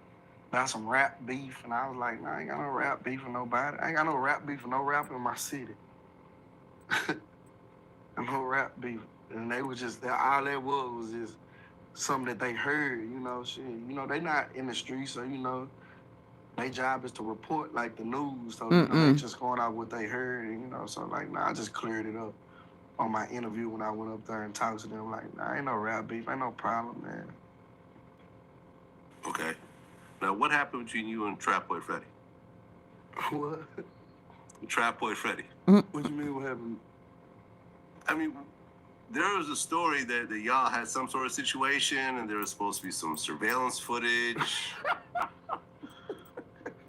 rap beef, and I was like, nah, I ain't got no rap beef with nobody. I ain't got no rap beef with no rapper in my city. No rap beef. And they was just, all that was just something that they heard, you know, shit. You know, they not in the streets, so, you know, their job is to report, like, the news. So, you know, they just going out what they heard, and, you know, so, like, nah, I just cleared it up on my interview when I went up there and talked to them. Like, nah, ain't no rap beef, ain't no problem, man. Okay. Now, what happened between you and Trap Boy Freddy? What? Trap Boy Freddy. What you mean what happened? I mean, there was a story that y'all had some sort of situation, and there was supposed to be some surveillance footage.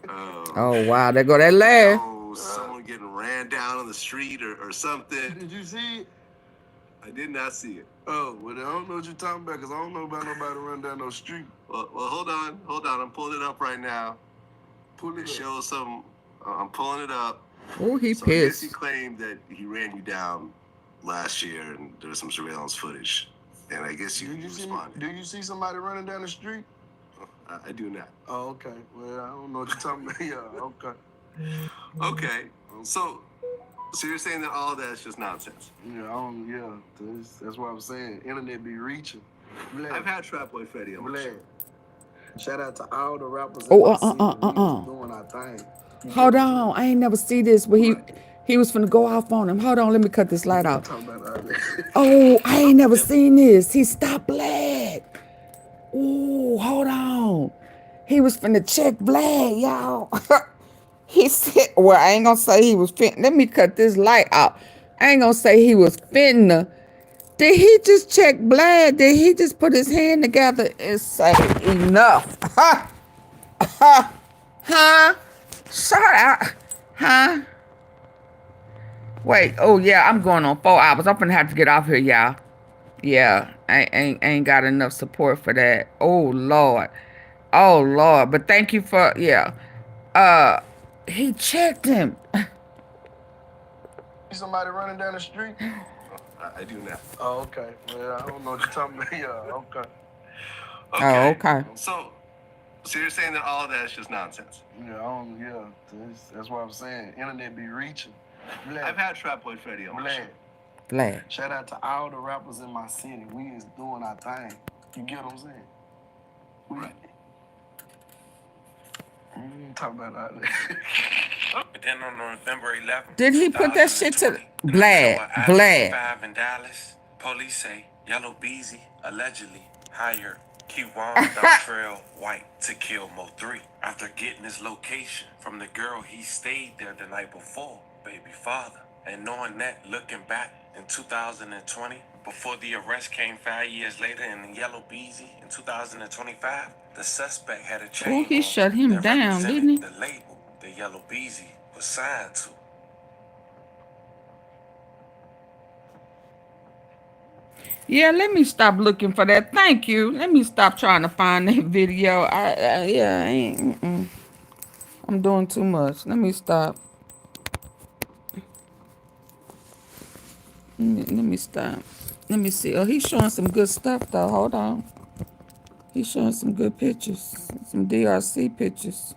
Oh, wow. There go that laugh. Someone getting ran down on the street or something. Did you see it? I did not see it. Oh, well, I don't know what you're talking about, because I don't know about nobody running down no street. Well, hold on. I'm pulling it up right now. Pull it up. Shows some. I'm pulling it up. Oh, he So I guess pissed. he claimed that he ran you down last year, and there was some surveillance footage. And I guess you responded. Do you see somebody running down the street? I do not. Oh, okay. Well, I don't know what you're talking about. Yeah, okay. Okay. So you're saying that all that is just nonsense? Yeah, that's what I'm saying. Internet be reaching. Black. I've had Trap Boy Freddy on my show. Shout out to all the rappers. Oh, We was doing our thing. Hold on. I ain't never see this, but he was finna go off on him. Hold on, let me cut this light off. Oh, I ain't never seen this. He stopped Black. Oh, hold on. He was finna check Black, y'all. He said, well, I ain't gonna say he was finna. Let me cut this light out. I ain't gonna say he was finna. Did he just check Black? Did he just put his hand together and say enough? Huh? Shut up. Huh? Wait. Oh, yeah. I'm going on 4 hours. I'm finna have to get off here, y'all. Yeah. I ain't got enough support for that. Oh, Lord. Oh, Lord. But thank you for, yeah. He checked him. Somebody running down the street? I do not. Oh, okay. Well, I don't know what you're talking about. Yeah, okay. Oh, okay. So you're saying that all of that is just nonsense? Yeah, that's what I'm saying. Internet be reaching. Black. I've had Trap Boy Freddy on my show. Black. Shout out to all the rappers in my city. We is doing our thing. You get what I'm saying? Right. Talk about all that. But then on November 11th, Did he put that shit to Black? I-5 in Dallas, police say Yellow Beezy allegedly hired Keywan Trail White to kill Mo3 after getting his location from the girl he stayed there the night before, baby father. And knowing that, looking back in 2020, before the arrest came 5 years later in Yellow Beezy in 2025, the suspect had a chain. Oh, he shut him down, didn't he? The label the Yellow Beezy was signed to. Yeah, let me stop looking for that. Thank you. Let me stop trying to find that video. I'm doing too much. Let me stop. Let me stop. Let me see. Oh, he's showing some good stuff, though. Hold on. He's showing some good pictures. Some DRC pictures.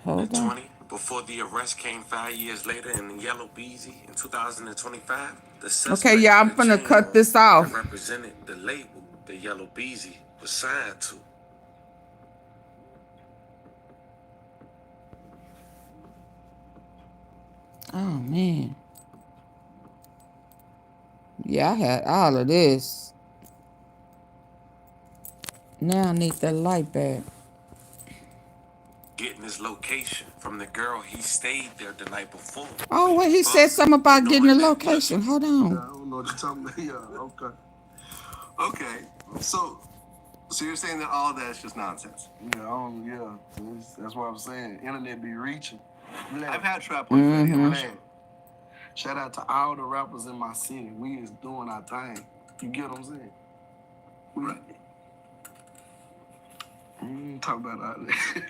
Hold on. Before the arrest came 5 years later in Yellow Beezy in 2025, the Okay, yeah, I'm finna cut this off. that represented the label the Yellow Beezy was signed to. Oh, man. Yeah, I had all of this. Now I need that light back. Getting his location from the girl he stayed there the night before. Oh, wait, he said something about getting the location. Hold on. I don't know what you're talking about. Yeah, okay. Okay, so you're saying that all of that is just nonsense? Yeah, that's what I'm saying. Internet be reaching. I've had trap on man. Shout out to all the rappers in my city. We is doing our thing. You get what I'm saying? Talk about all that.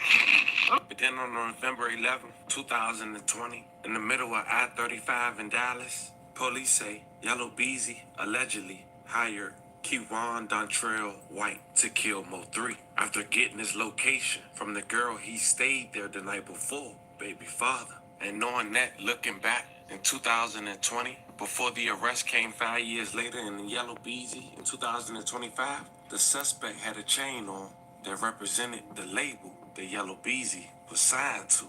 But then on November 11, 2020, in the middle of I-35 in Dallas, police say Yellow Beezy allegedly hired Keywan Dontrell White to kill Mo3 after getting his location from the girl he stayed there the night before, baby father. And knowing that, looking back in 2020, before the arrest came 5 years later in the Yellow Beezy in 2025, the suspect had a chain on that represented the label the Yellow Beezy was signed to.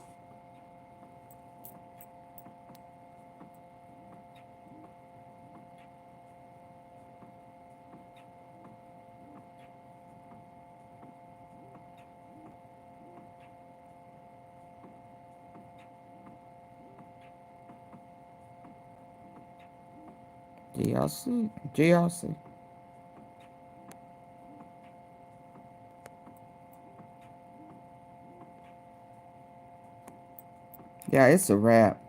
GRC. Yeah, it's a wrap.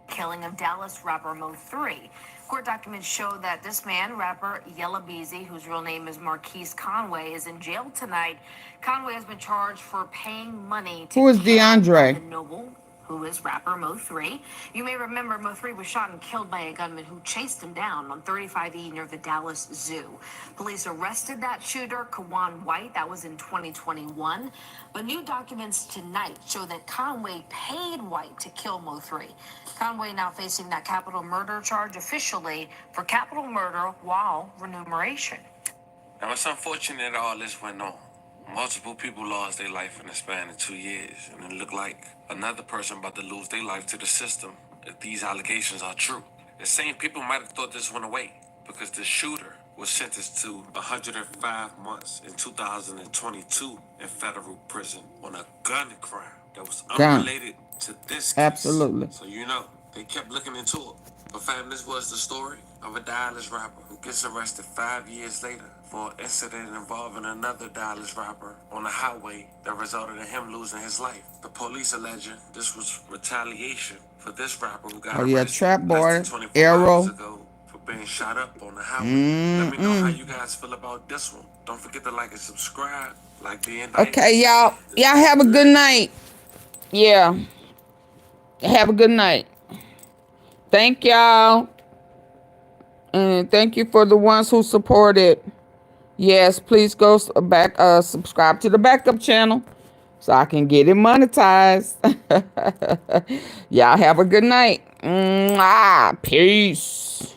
Killing of Dallas rapper Mo3. Court documents show that this man, rapper Yella Beezy, whose real name is Marquise Conway, is in jail tonight. Conway has been charged for paying money to Who is DeAndre? Noble, who is rapper Mo3. You may remember Mo3 was shot and killed by a gunman who chased him down on 35E near the Dallas Zoo. Police arrested that shooter, Keywan White. That was in 2021. But new documents tonight show that Conway paid White to kill Mo3. Conway now facing that capital murder charge officially for capital murder while remuneration. Now, it's unfortunate all this went on. Multiple people lost their life in the span of 2 years, and it looked like another person about to lose their life to the system if these allegations are true. The same people might have thought this went away because the shooter was sentenced to 105 months in 2022 in federal prison on a gun crime that was unrelated to this case. Absolutely. So they kept looking into it. But fam, this was the story of a Dallas rapper who gets arrested 5 years later for an incident involving another Dallas rapper on the highway that resulted in him losing his life. The police alleging this was retaliation for this rapper who got arrested Trap boy, less than 24 hours ago for being shot up on the highway. Let me know how you guys feel about this one. Don't forget to like and subscribe. Like the end. Okay, y'all. Y'all have a good night. Yeah. Have a good night. Thank y'all. And thank you for the ones who supported. Yes, please go back, subscribe to the backup channel so I can get it monetized. Y'all have a good night. Peace.